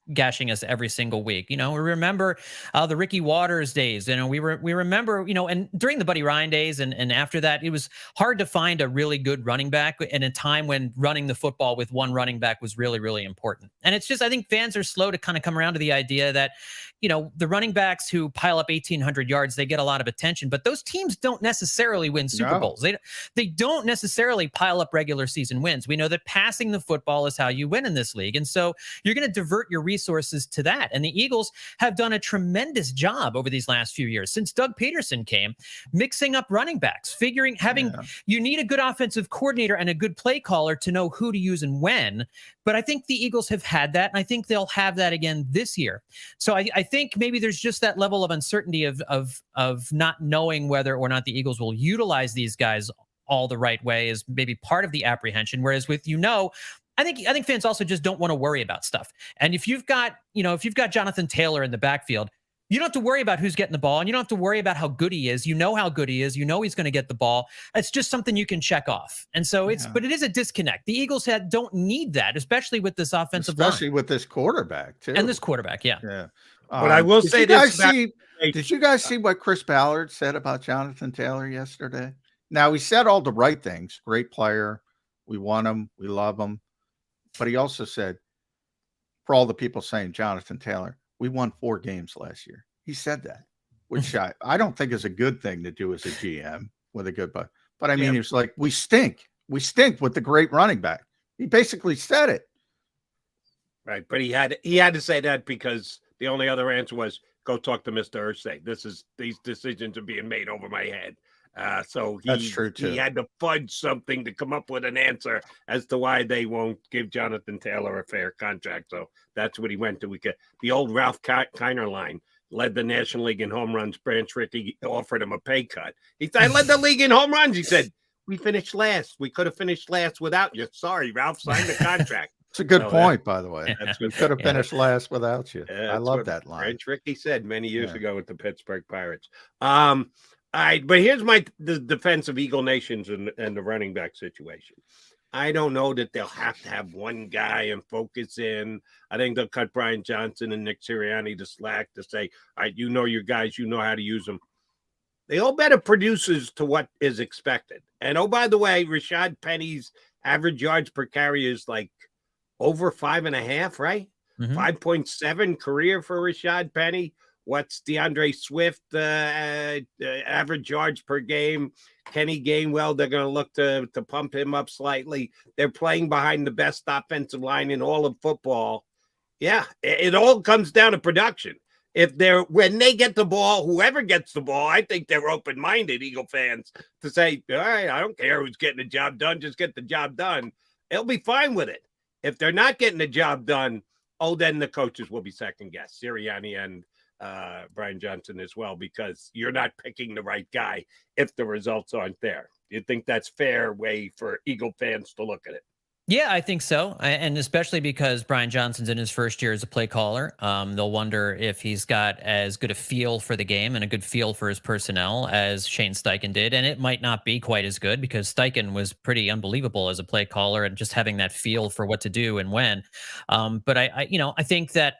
Speaker 6: us every single week. We remember the Ricky Waters days. We remember, and during the Buddy Ryan days and after that, it was hard to find a really good running back in a time when running the football with one running back was really, really important. And it's just, I think fans are slow to kind of come around to the idea that, the running backs who pile up 1,800 yards, they get a lot of attention, but those teams don't necessarily win Super Bowls. They don't necessarily pile up regular season wins. We know that passing the football is how you win in this league. And so you're going to divert your resources to that. And the Eagles have done a tremendous job over these last few years since Doug Peterson came, mixing up running backs, you need a good offensive coordinator and a good play caller to know who to use and when. But I think the Eagles have had that, and I think they'll have that again this year. So I think maybe there's just that level of uncertainty of not knowing whether or not the Eagles will utilize these guys all the right way is maybe part of the apprehension. Whereas with, I think fans also just don't want to worry about stuff. And if you've got Jonathan Taylor in the backfield, you don't have to worry about who's getting the ball, and you don't have to worry about how good he is. You know how good he is. You know he's going to get the ball. It's just something you can check off. And so but it is a disconnect. The Eagles don't need that, especially with this offensive line.
Speaker 5: Especially with this quarterback, too.
Speaker 6: And this quarterback, yeah.
Speaker 4: But I will say this.
Speaker 5: Did you guys see what Chris Ballard said about Jonathan Taylor yesterday? Now, he said all the right things. Great player. We want him. We love him. But he also said, for all the people saying Jonathan Taylor, we won 4 games last year. He said that, which I don't think is a good thing to do as a GM with a good but I mean, he was like, we stink. We stink with the great running back. He basically said it.
Speaker 4: Right. But he had to say that because the only other answer was go talk to Mr. Irsay. These decisions are being made over my head. So
Speaker 5: that's true too.
Speaker 4: He had to fudge something to come up with an answer as to why they won't give Jonathan Taylor a fair contract. So that's what he went to. The old Ralph Kiner line, led the National League in home runs. Branch Rickey offered him a pay cut. He said, I led the league in home runs. He said, we finished last. We could have finished last without you. Sorry, Ralph signed the contract.
Speaker 5: It's a good point, by the way. We could have finished last without you. I love that line.
Speaker 4: Branch Rickey said many years ago with the Pittsburgh Pirates. All right, but here's the defense of Eagle Nations and the running back situation. I don't know that they'll have to have one guy and focus in. I think they'll cut Brian Johnson and Nick Sirianni to slack to say, all right, your guys, you know how to use them. They all better produces to what is expected. And, oh, by the way, Rashad Penny's average yards per carry is like over 5.5, right? 5.7 career for Rashad Penny. What's DeAndre Swift average yards per game? Kenny Gainwell, they're going to look to pump him up slightly. They're playing behind the best offensive line in all of football. Yeah, it all comes down to production. When they get the ball, whoever gets the ball, I think they're open-minded, Eagle fans, to say, all right, I don't care who's getting the job done, just get the job done. They'll be fine with it. If they're not getting the job done, then the coaches will be second-guessed, Sirianni and Brian Johnson as well, because you're not picking the right guy if the results aren't there. You think that's fair way for Eagle fans to look at it?
Speaker 6: Yeah, I think so. And especially because Brian Johnson's in his first year as a play caller. They'll wonder if he's got as good a feel for the game and a good feel for his personnel as Shane Steichen did. And it might not be quite as good because Steichen was pretty unbelievable as a play caller and just having that feel for what to do and when. But I think that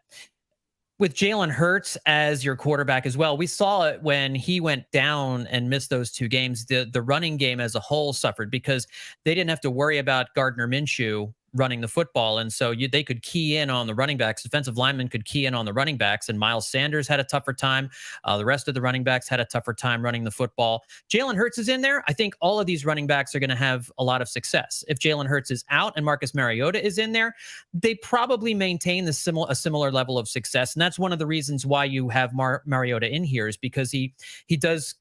Speaker 6: with Jalen Hurts as your quarterback as well, we saw it when he went down and missed those 2 games. The running game as a whole suffered because they didn't have to worry about Gardner Minshew running the football. And so they could key in on the running backs. Defensive linemen could key in on the running backs, and Miles Sanders had a tougher time. The rest of the running backs had a tougher time running the football. Jalen Hurts is in there. I think all of these running backs are going to have a lot of success. If Jalen Hurts is out and Marcus Mariota is in there, they probably maintain a similar level of success. And that's one of the reasons why you have Mariota in here, is because he does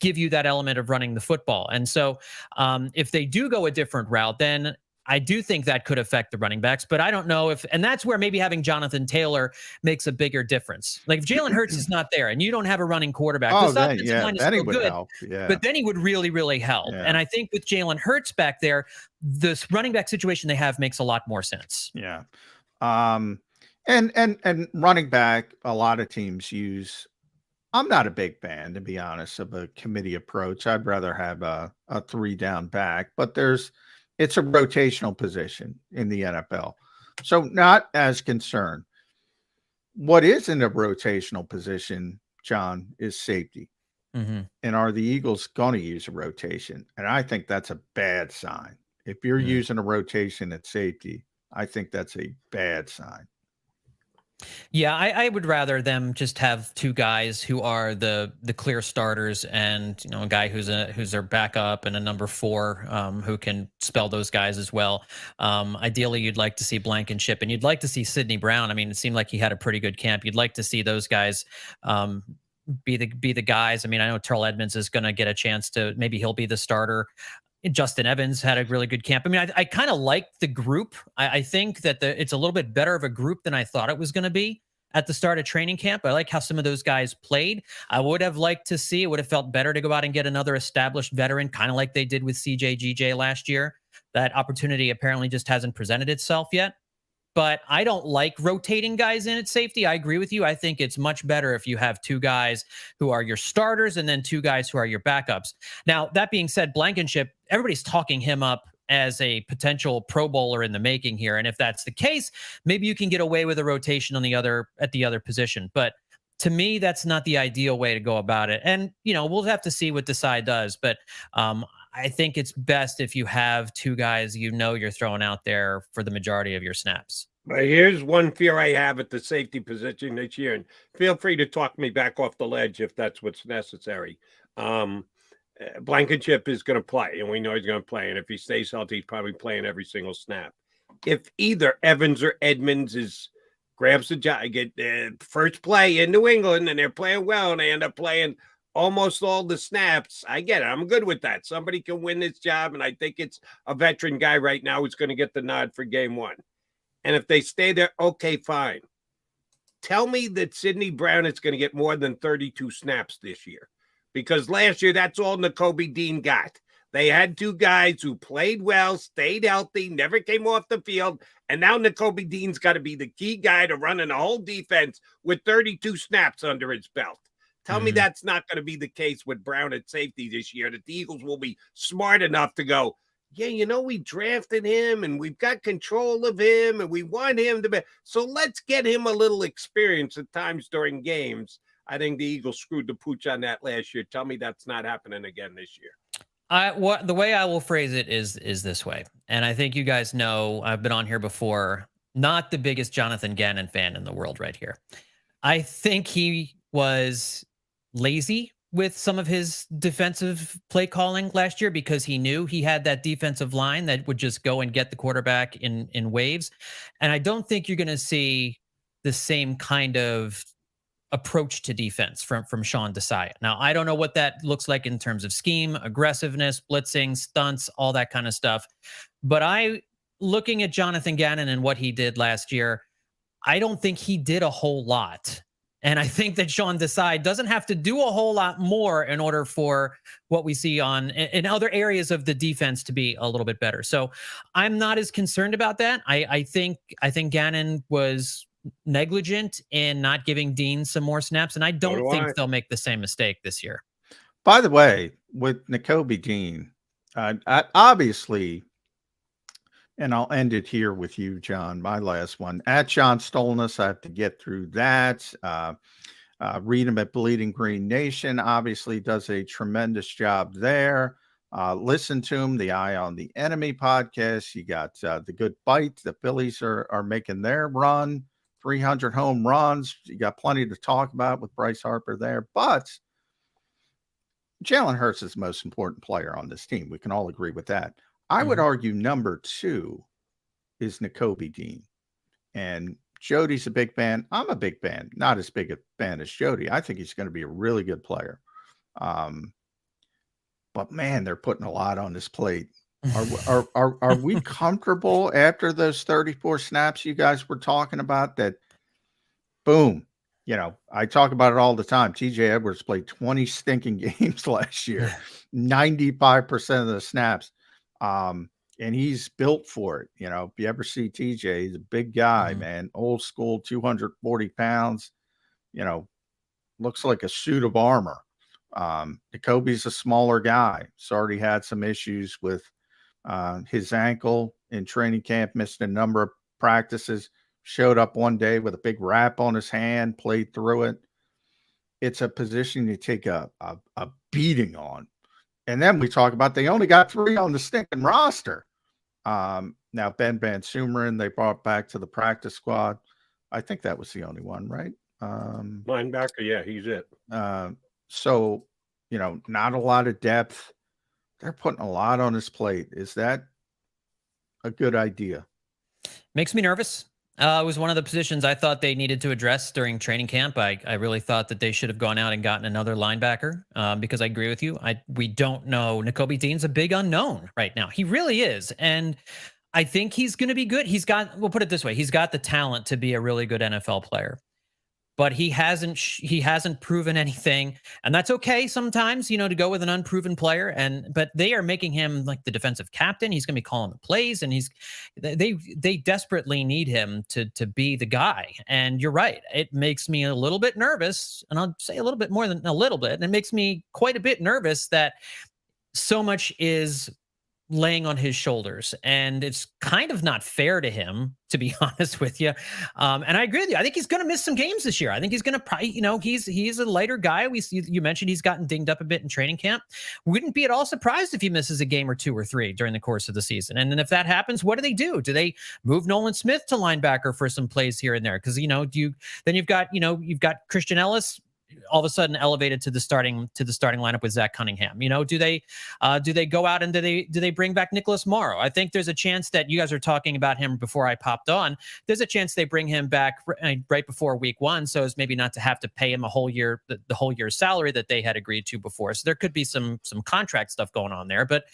Speaker 6: give you that element of running the football. And so if they do go a different route, then I do think that could affect the running backs, but I don't know and that's where maybe having Jonathan Taylor makes a bigger difference. Like if Jalen Hurts is not there and you don't have a running quarterback,
Speaker 5: then he would help. Yeah.
Speaker 6: But then he would really, really help. Yeah. And I think with Jalen Hurts back there, this running back situation they have makes a lot more sense.
Speaker 5: Yeah. And running back, a lot of teams use. I'm not a big fan, to be honest, of a committee approach. I'd rather have a 3-down back, but it's a rotational position in the NFL. So not as concerned. What isn't a rotational position, John, is safety. And are the Eagles going to use a rotation? And I think that's a bad sign. If you're using a rotation at safety, I think that's a bad sign.
Speaker 6: Yeah, I would rather them just have 2 guys who are the clear starters, and a guy who's their backup, and a number 4 who can spell those guys as well. Ideally, you'd like to see Blankenship, and you'd like to see Sidney Brown. I mean, it seemed like he had a pretty good camp. You'd like to see those guys be the guys. I mean, I know Terrell Edmonds is going to get a chance to, maybe he'll be the starter. Justin Evans had a really good camp. I mean, I kind of like the group. I think that it's a little bit better of a group than I thought it was going to be at the start of training camp. I like how some of those guys played. I would have liked to see, it would have felt better to go out and get another established veteran, kind of like they did with CJ last year. That opportunity apparently just hasn't presented itself yet. But I don't like rotating guys in at safety. I agree with you. I think it's much better if you have 2 guys who are your starters and then 2 guys who are your backups. Now, that being said, Blankenship, everybody's talking him up as a potential Pro Bowler in the making here. And if that's the case, maybe you can get away with a rotation at the other position. But to me, that's not the ideal way to go about it. And, we'll have to see what Desai does. But I think it's best if you have 2 guys you're throwing out there for the majority of your snaps.
Speaker 4: But here's one fear I have at the safety position this year, and feel free to talk me back off the ledge if that's what's necessary. Blankenship is going to play, and we know he's going to play. And if he stays healthy, he's probably playing every single snap. If either Evans or Edmonds grabs the job, get first play in New England, and they're playing well, and they end up playing almost all the snaps, I get it. I'm good with that. Somebody can win this job, and I think it's a veteran guy right now who's going to get the nod for game 1. And if they stay there, okay, fine. Tell me that Sidney Brown is going to get more than 32 snaps this year. Because last year, that's all Nakobe Dean got. They had 2 guys who played well, stayed healthy, never came off the field. And now Nakobe Dean's got to be the key guy to running the whole defense with 32 snaps under his belt. Tell me that's not going to be the case with Brown at safety this year, that the Eagles will be smart enough to go, yeah, we drafted him and we've got control of him and we want him to be. So let's get him a little experience at times during games. I think the Eagles screwed the pooch on that last year. Tell me that's not happening again this year.
Speaker 6: The way I will phrase it is this way, and I think you guys know I've been on here before. Not the biggest Jonathan Gannon fan in the world, right here. I think he was lazy with some of his defensive play calling last year because he knew he had that defensive line that would just go and get the quarterback in waves, and I don't think you're going to see the same kind of approach to defense from Sean Desai. Now, I don't know what that looks like in terms of scheme, aggressiveness, blitzing, stunts, all that kind of stuff. But looking at Jonathan Gannon and what he did last year, I don't think he did a whole lot. And I think that Sean Desai doesn't have to do a whole lot more in order for what we see in other areas of the defense to be a little bit better. So I'm not as concerned about that. I think Gannon was negligent in not giving Dean some more snaps, and I don't think they'll make the same mistake this year.
Speaker 5: By the way, with Nakobe Dean, obviously, and I'll end it here with you, John, my last one. At John Stolness, I have to get through that. Read him at Bleeding Green Nation, obviously does a tremendous job there. Listen to him, the Eye on the Enemy podcast. You got The Good Bite. The Phillies are making their run. 300 home runs. You got plenty to talk about with Bryce Harper there. But Jalen Hurts is the most important player on this team. We can all agree with that. I would argue number 2 is Nakobe Dean. And Jody's a big fan. I'm a big fan. Not as big a fan as Jody. I think he's going to be a really good player. But, man, they're putting a lot on this plate. Are we comfortable after those 34 snaps you guys were talking about that, boom, I talk about it all the time. TJ Edwards played 20 stinking games last year, 95% of the snaps. And he's built for it. If you ever see TJ, he's a big guy, man, old school, 240 pounds, looks like a suit of armor. Nakobe's a smaller guy. He's already had some issues with his ankle in training camp, missed a number of practices, showed up one day with a big wrap on his hand, played through it. It's a position you take a beating on. And then we talk about they only got 3 on the stinking roster. Now, Ben Van Sumeren, they brought back to the practice squad. I think that was the only one, right?
Speaker 4: Linebacker, yeah, he's it.
Speaker 5: So, not a lot of depth. They're putting a lot on his plate. Is that a good idea?
Speaker 6: Makes me nervous. It was one of the positions I thought they needed to address during training camp. I really thought that they should have gone out and gotten another linebacker because I agree with you. We don't know. Nakobe Dean's a big unknown right now. He really is. And I think he's going to be good. We'll put it this way. He's got the talent to be a really good NFL player. But he hasn't proven anything, and that's okay sometimes, to go with an unproven player. But they are making him like the defensive captain. He's going to be calling the plays, and they desperately need him to be the guy. And you're right, it makes me a little bit nervous, and I'll say a little bit more than a little bit. And it makes me quite a bit nervous that so much is laying on his shoulders, and it's kind of not fair to him, to be honest with you. And I agree with you. I think he's going to miss some games this year. I think he's going to probably, he's a lighter guy. You mentioned he's gotten dinged up a bit in training camp. Wouldn't be at all surprised if he misses a game or 2 or 3 during the course of the season. And then if that happens, what do? Do they move Nolan Smith to linebacker for some plays here and there? Because you've got Christian Ellis all of a sudden elevated to the starting lineup with Zach Cunningham. Do they go out and do they bring back Nicholas Morrow? I think there's a chance that you guys are talking about him before I popped on. There's a chance they bring him back right before week 1, so as maybe not to have to pay him a whole year, the whole year's salary that they had agreed to before. So there could be some contract stuff going on there, but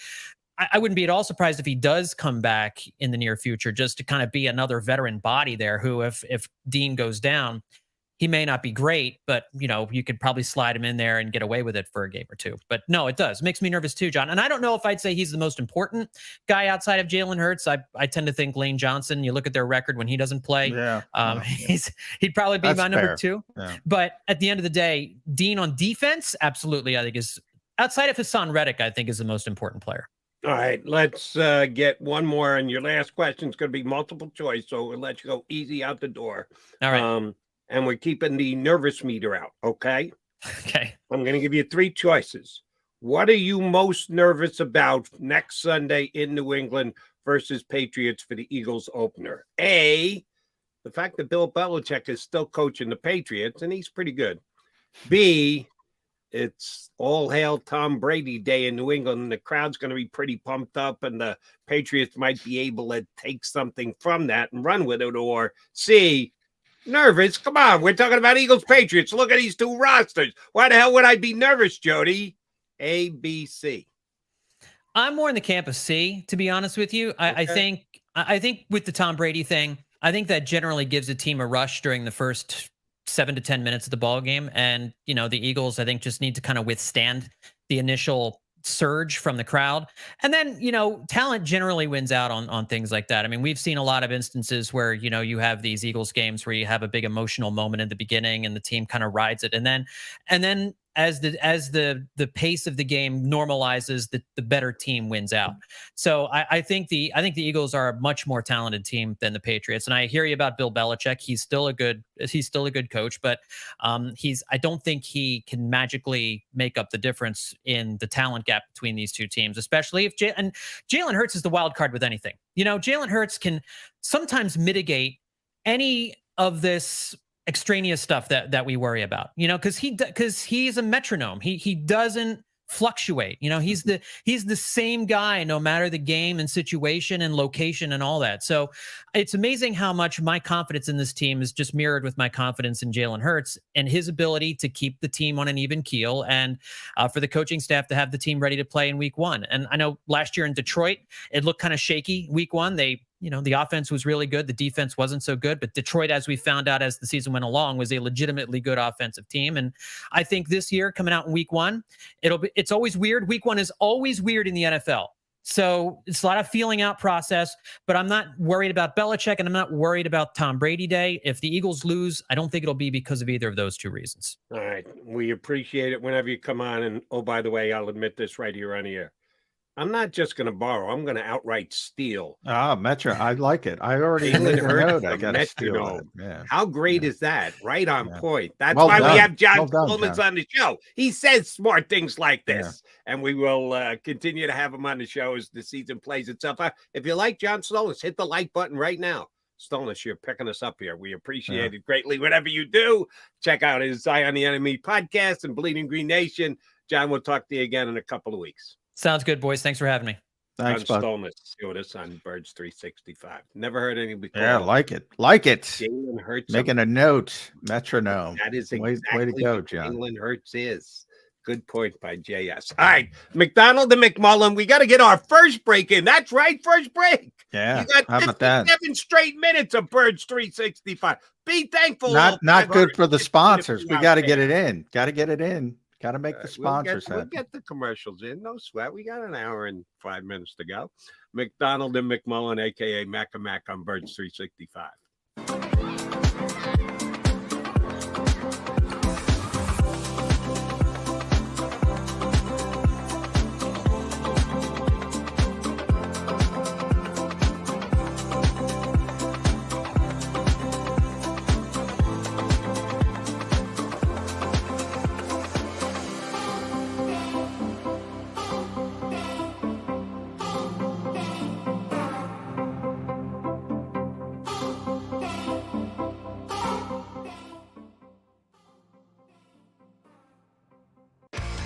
Speaker 6: I wouldn't be at all surprised if he does come back in the near future, just to kind of be another veteran body there who, if Dean goes down, he may not be great, but you could probably slide him in there and get away with it for a game or 2. But no, it does. It makes me nervous too, John. And I don't know if I'd say he's the most important guy outside of Jalen Hurts. I tend to think Lane Johnson, you look at their record when he doesn't play. He'd probably be my number 2. Yeah. But at the end of the day, Dean on defense, absolutely, I think is, outside of Hassan Reddick, I think is the most important player.
Speaker 4: All right, let's get one more. And your last question is going to be multiple choice, so we'll let you go easy out the door.
Speaker 6: All right.
Speaker 4: And we're keeping the nervous meter out, okay?
Speaker 6: Okay.
Speaker 4: I'm going to give you 3 choices. What are you most nervous about next Sunday in New England versus Patriots for the Eagles opener? A, the fact that Bill Belichick is still coaching the Patriots, and he's pretty good. B, it's all hail Tom Brady day in New England, and the crowd's going to be pretty pumped up, and the Patriots might be able to take something from that and run with it. Or C, nervous? Come on, we're talking about Eagles Patriots. Look at these two rosters. Why the hell would I be nervous, Jody? A, B, C.
Speaker 6: I'm more in the camp of C, to be honest with you. I think with the Tom Brady thing, I think that generally gives a team a rush during the first 7 to 10 minutes of the ball game. And, the Eagles, I think, just need to kind of withstand the initial surge from the crowd. And then, talent generally wins out on things like that. I mean, we've seen a lot of instances where, you have these Eagles games where you have a big emotional moment in the beginning and the team kind of rides it. And then as the pace of the game normalizes, the better team wins out. So I think the Eagles are a much more talented team than the Patriots. And I hear you about Bill Belichick. He's still a good coach, but I don't think he can magically make up the difference in the talent gap between these two teams, especially if Jalen Hurts is the wild card with anything. Jalen Hurts can sometimes mitigate any of this extraneous stuff that we worry about, because he's a metronome. He doesn't fluctuate. He's the same guy no matter the game and situation and location and all that. So it's amazing how much my confidence in this team is just mirrored with my confidence in Jalen Hurts and his ability to keep the team on an even keel, and for the coaching staff to have the team ready to play in week 1. And I know last year in Detroit, it looked kind of shaky week 1. The offense was really good. The defense wasn't so good, but Detroit, as we found out as the season went along, was a legitimately good offensive team. And I think this year, coming out in week 1, it's always weird. Week 1 is always weird in the NFL. So it's a lot of feeling out process, but I'm not worried about Belichick and I'm not worried about Tom Brady Day. If the Eagles lose, I don't think it'll be because of either of those two reasons.
Speaker 4: All right. We appreciate it whenever you come on. And oh, by the way, I'll admit this right here on the air. I'm not just going to borrow. I'm going to outright steal.
Speaker 5: Metro. I like it. I already made a note. I got to steal it. Yeah.
Speaker 4: How great is that? Right on point. That's why we have John Coleman on the show. He says smart things like this, and we will continue to have him on the show as the season plays itself out. If you like John Stolnis, hit the like button right now. Stolnis, you're picking us up here. We appreciate it greatly. Whatever you do, check out his Eye on the Enemy podcast and Bleeding Green Nation. John, we'll talk to you again in a couple of weeks.
Speaker 6: Sounds good, boys. Thanks for having me.
Speaker 5: Thanks, bud.
Speaker 4: Stolnis. See what it's on Birds 365. Never heard anybody call
Speaker 5: Yeah, like it. Like it.
Speaker 4: Jalen Hurts.
Speaker 5: Making a note. Metronome.
Speaker 4: That is exactly
Speaker 5: way to go,
Speaker 4: what
Speaker 5: John.
Speaker 4: Jalen Hurts is. Good point by JS. All right, McDonald and McMullen, we got to get our first break in. That's right, first break.
Speaker 5: Yeah,
Speaker 4: you got
Speaker 5: how about that?
Speaker 4: 7 straight minutes of Birds 365. Be thankful.
Speaker 5: Not good for the sponsors. We got to get it in. Got to get it in. Got to make the sponsors happy.
Speaker 4: We'll get the commercials in. No sweat. We got an hour and 5 minutes to go. McDonald and McMullen, a.k.a. Mac and Mac on Birds 365.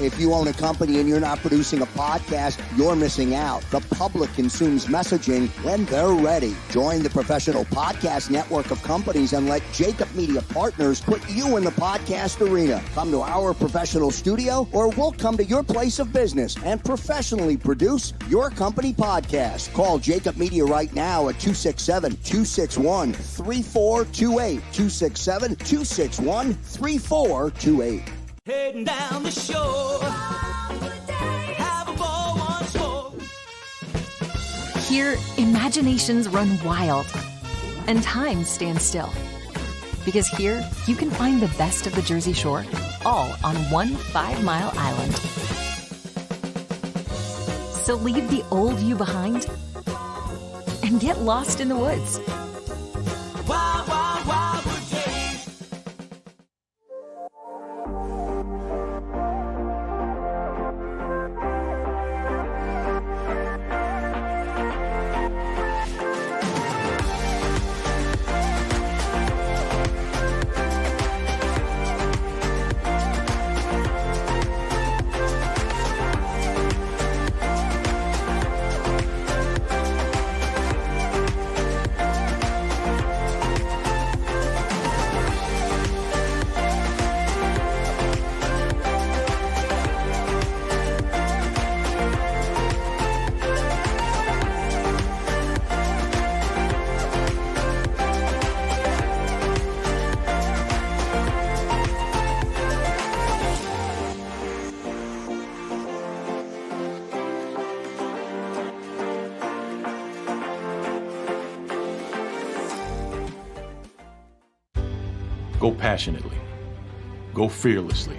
Speaker 7: If you own a company and you're not producing a podcast, you're missing out. The public consumes messaging when they're ready. Join the professional podcast network of companies and let JAKIB Media Partners put you in the podcast arena. Come to our professional studio or we'll come to your place of business and professionally produce your company podcast. Call JAKIB Media right now at 267-261-3428. 267-261-3428.
Speaker 8: Heading down the shore, have a ball once more.
Speaker 9: Here, imaginations run wild and time stands still. Because here, you can find the best of the Jersey Shore, all on one 5-mile island. So leave the old you behind and get lost in the woods.
Speaker 8: Wild, wild, wild wood days.
Speaker 10: Go passionately. Go fearlessly.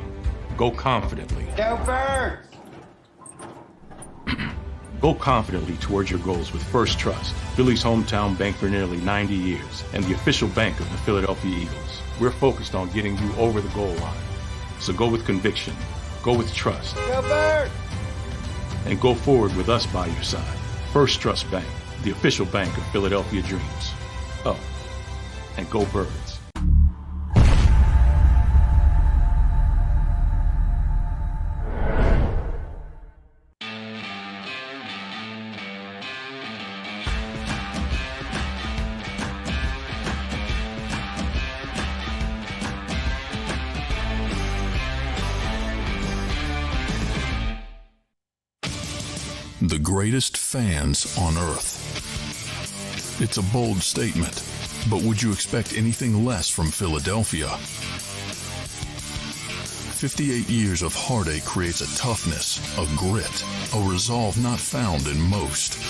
Speaker 10: Go confidently.
Speaker 2: Go Birds!
Speaker 10: Go confidently towards your goals with First Trust, Philly's hometown bank for nearly 90 years, and the official bank of the Philadelphia Eagles. We're focused on getting you over the goal line. So go with conviction, go with trust,
Speaker 2: Go Birds!
Speaker 10: and go forward with us by your side. First Trust Bank, the official bank of Philadelphia dreams. Oh, and go Birds.
Speaker 11: The greatest fans on earth. It's a bold statement, but would you expect anything less from Philadelphia? 58 years of heartache creates a toughness, a grit, a resolve not found in most.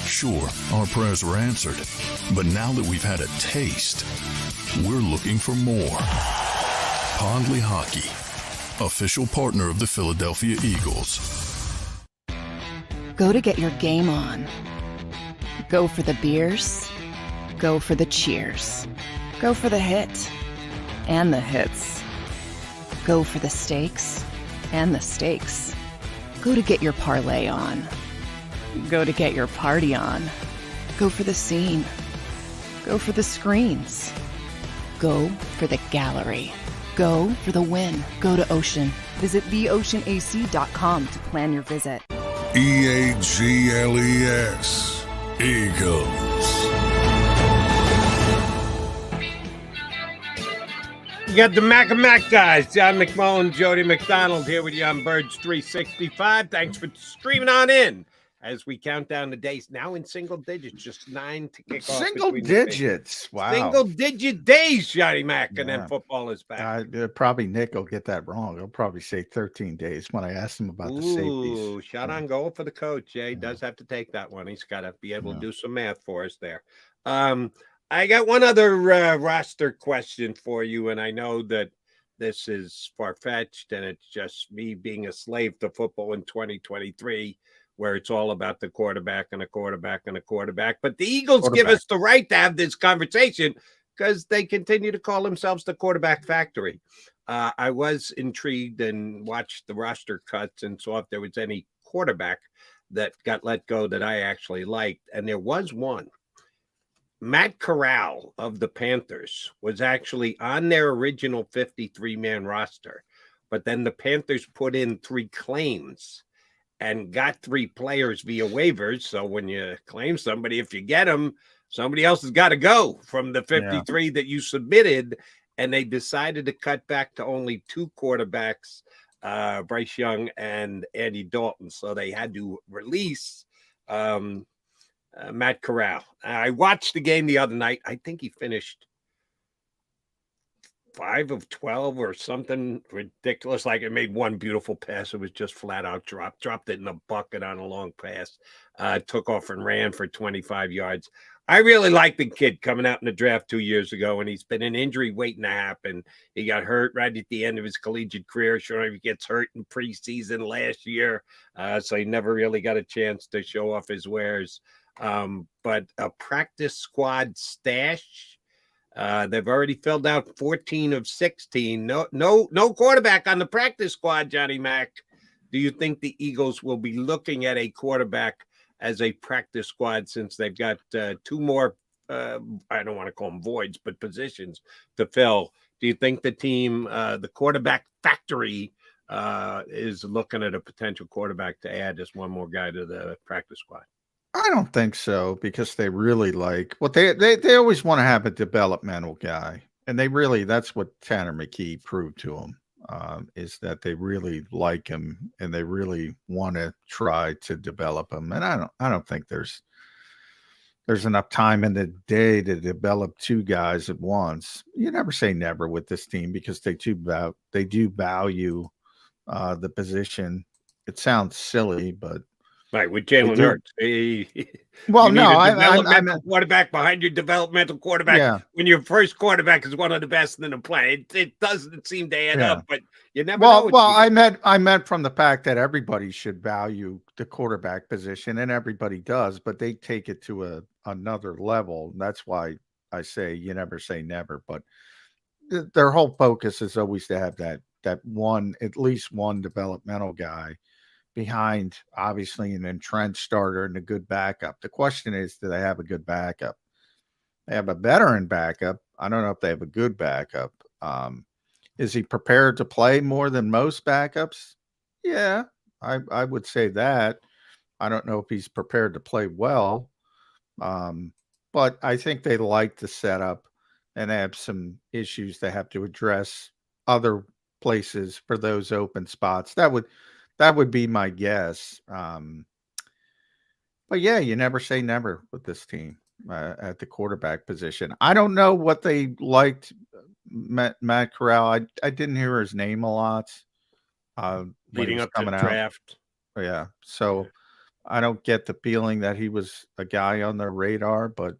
Speaker 11: Sure, our prayers were answered, but now that we've had a taste, we're looking for more. Pondley Hockey, official partner of the Philadelphia Eagles.
Speaker 12: Go to get your game on. Go for the beers. Go for the cheers. Go for the hit and the hits. Go for the stakes and the stakes. Go to get your parlay on. Go to get your party on. Go for the scene. Go for the screens. Go for the gallery. Go for the win. Go to Ocean. Visit theoceanac.com to plan your visit.
Speaker 11: EAGLES, Eagles.
Speaker 4: You got the Mac and Mac guys, John McMullen, Jody McDonald here with you on Birds 365. Thanks for streaming on in as we count down the days. Now in single digits, just 9 to kick off.
Speaker 5: Single digits. Wow.
Speaker 4: Single digit days, Johnny Mac, and then football is back.
Speaker 5: Probably Nick will get that wrong. He'll probably say 13 days when I asked him about the safeties.
Speaker 4: Shot on goal for the coach. Jay does have to take that one. He's got to be able to do some math for us there. I got one other roster question for you, and I know that this is far-fetched, and it's just me being a slave to football in 2023, where it's all about the quarterback and a quarterback and a quarterback. But the Eagles give us the right to have this conversation because they continue to call themselves the quarterback factory. I was intrigued and watched the roster cuts and saw if there was any quarterback that got let go that I actually liked, and there was one. Matt Corral of the Panthers was actually on their original 53-man roster, but then the Panthers put in 3 claims and got 3 players via waivers. So when you claim somebody, if you get them, somebody else has got to go from the 53 that you submitted. And they decided to cut back to only 2 quarterbacks, Bryce Young and Andy Dalton. So they had to release Matt Corral. I watched the game the other night. I think he finished 5 of 12 or something ridiculous. Like, it made one beautiful pass. It was just flat out dropped it in the bucket on a long pass. Took off and ran for 25 yards. I really like the kid coming out in the draft 2 years ago, and he's been an injury waiting to happen. He got hurt right at the end of his collegiate career. Sure, he gets hurt in preseason last year, so he never really got a chance to show off his wares. But a practice squad stash. They've already filled out 14 of 16. No quarterback on the practice squad, Johnny Mac. Do you think the Eagles will be looking at a quarterback as a practice squad since they've got 2 more, I don't want to call them voids, but positions to fill? Do you think the team, the quarterback factory, is looking at a potential quarterback to add as one more guy to the practice squad?
Speaker 5: I don't think so, because they really like they always want to have a developmental guy, and that's what Tanner McKee proved to them, is that they really like him and they really want to try to develop him. And I don't think there's enough time in the day to develop 2 guys at once. You never say never with this team, because they do value the position. It sounds silly, but
Speaker 4: Right, with Jalen Hurts.
Speaker 5: Well,
Speaker 4: You
Speaker 5: no,
Speaker 4: need a
Speaker 5: I
Speaker 4: developmental quarterback behind your developmental quarterback
Speaker 5: yeah,
Speaker 4: when your first quarterback is one of the best in the play. It doesn't seem to add
Speaker 5: yeah.
Speaker 4: up, but you never know.
Speaker 5: Well, I meant from the fact that everybody should value the quarterback position, and everybody does, but they take it to another level. That's why I say you never say never. But their whole focus is always to have that one, at least one developmental guy behind, obviously, an entrenched starter and a good backup. The question is, do they have a good backup? They have a veteran backup. I don't know if they have a good backup. Is he prepared to play more than most backups? Yeah, I would say that. I don't know if he's prepared to play well, but I think they like the setup and they have some issues they have to address other places for those open spots. That would be my guess. But yeah, you never say never with this team at the quarterback position. I don't know what they liked Matt Corral. I didn't hear his name a lot
Speaker 4: leading up to the draft.
Speaker 5: Yeah, so I don't get the feeling that he was a guy on their radar, but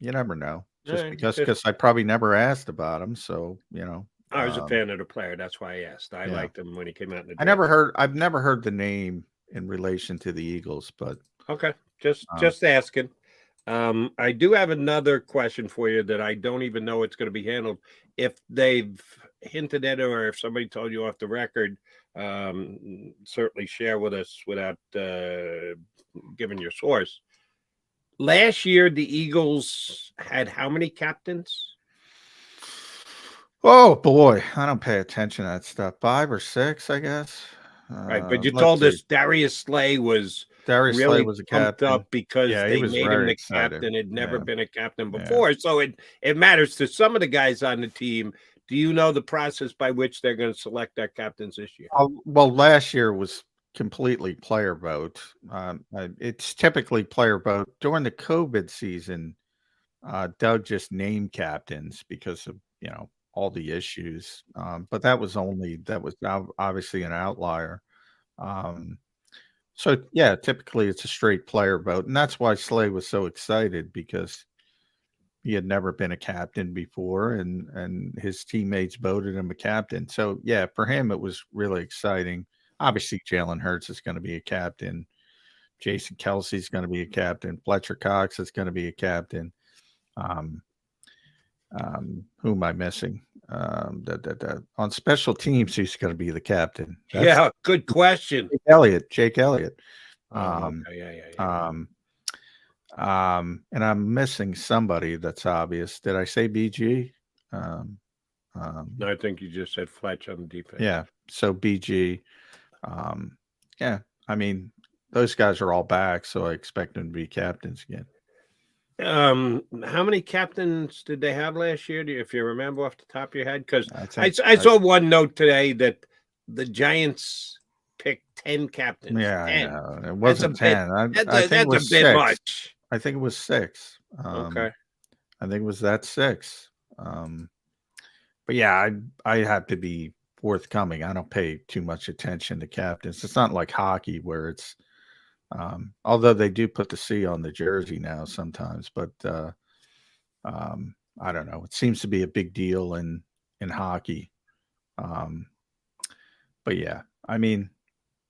Speaker 5: you never know. Just because I probably never asked about him, so
Speaker 4: I was a fan of the player. That's why I asked. I liked him when he came out in the draft.
Speaker 5: I've never heard the name in relation to the Eagles, but
Speaker 4: okay, just asking. I do have another question for you that I don't even know it's going to be handled. If they've hinted at it or if somebody told you off the record, certainly share with us without giving your source. Last year, the Eagles had how many captains?
Speaker 5: Oh boy, I don't pay attention to that stuff. 5 or 6, I guess.
Speaker 4: Right, but you told us Darius Slay was really
Speaker 5: was a
Speaker 4: pumped
Speaker 5: captain
Speaker 4: up because they made him the captain. Had never been a captain before, so it matters to some of the guys on the team. Do you know the process by which they're going to select their captains this year?
Speaker 5: Well, last year was completely player vote. It's typically player vote. During the COVID season, Doug just named captains because of all the issues. But that was obviously an outlier. So yeah, typically it's a straight player vote, and that's why Slay was so excited because he had never been a captain before, and his teammates voted him a captain. So yeah, for him it was really exciting. Obviously, Jalen Hurts is going to be a captain. Jason Kelsey is going to be a captain. Fletcher Cox is going to be a captain. Who am I missing? On special teams, who's going to be the captain?
Speaker 4: Good question.
Speaker 5: Jake Elliott.
Speaker 4: Okay.
Speaker 5: And I'm missing somebody that's obvious. Did I say BG?
Speaker 4: No, I think you just said Fletch on the defense.
Speaker 5: Yeah. So BG. Yeah. I mean, those guys are all back, so I expect them to be captains again.
Speaker 4: How many captains did they have last year? If you remember off the top of your head? Because I saw one note today that the Giants picked 10 captains.
Speaker 5: Yeah,
Speaker 4: 10.
Speaker 5: It wasn't 10. I think it was 6.
Speaker 4: Much.
Speaker 5: I think it was 6.
Speaker 4: Okay.
Speaker 5: I think it was that 6. But yeah, I have to be forthcoming. I don't pay too much attention to captains. It's not like hockey where it's although they do put the C on the jersey now sometimes, but I don't know. It seems to be a big deal in hockey. But yeah, I mean,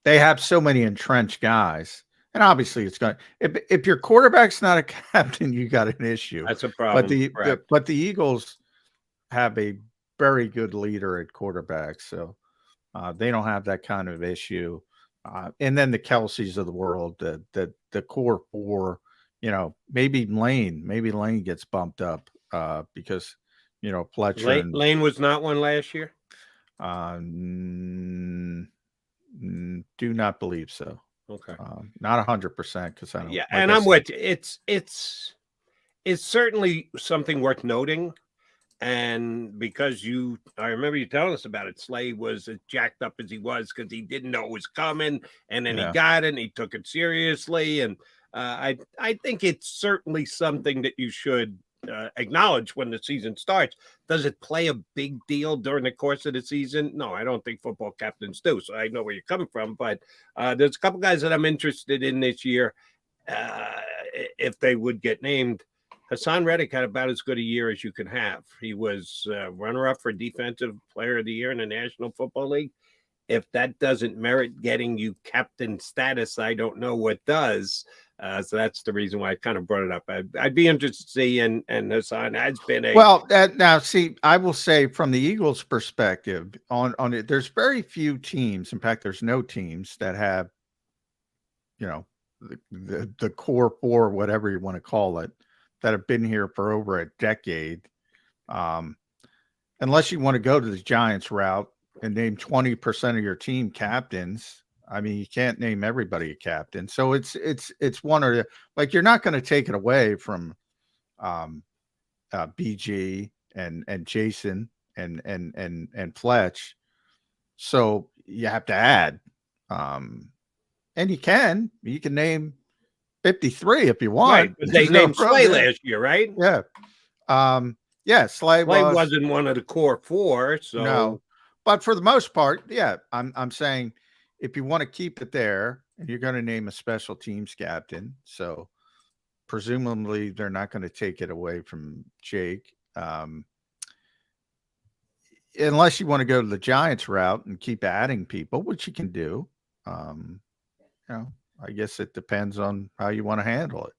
Speaker 5: they have so many entrenched guys, and obviously it's going. If your quarterback's not a captain, you got an issue.
Speaker 4: That's a problem.
Speaker 5: But the Eagles have a very good leader at quarterback, so they don't have that kind of issue. And then the Kelseys of the world, the core 4, maybe Lane gets bumped up because Fletcher.
Speaker 4: Lane was not one last year.
Speaker 5: Do not believe so.
Speaker 4: Okay,
Speaker 5: not 100% because I don't.
Speaker 4: Yeah, and I'm with you. It's certainly something worth noting. And because I remember you telling us about it, Slay was as jacked up as he was because he didn't know it was coming, and then he got it and he took it seriously. And I think it's certainly something that you should acknowledge when the season starts. Does it play a big deal during the course of the season? No, I don't think football captains do. So I know where you're coming from, but there's a couple guys that I'm interested in this year. If they would get named. Hassan Reddick had about as good a year as you can have. He was runner-up for Defensive Player of the Year in the National Football League. If that doesn't merit getting you captain status, I don't know what does. So that's the reason why I kind of brought it up. I'd be interested to see, and Hassan has been a
Speaker 5: well. Now, see, I will say from the Eagles' perspective, on it, there's very few teams. In fact, there's no teams that have, the core four, whatever you want to call it, that have been here for over a decade. Unless you want to go to the Giants route and name 20% of your team captains. I mean, you can't name everybody a captain. So it's one or the, like, you're not going to take it away from BG and Jason and Fletch. So you have to add, and you can name 53 if you want.
Speaker 4: Right, they named Slay last year, right?
Speaker 5: Yeah. Slay
Speaker 4: wasn't one of the core four. So
Speaker 5: no, but for the most part, yeah, I'm saying if you want to keep it there and you're going to name a special teams captain, so presumably they're not going to take it away from Jake. Unless you want to go to the Giants route and keep adding people, which you can do. I guess it depends on how you want to handle it.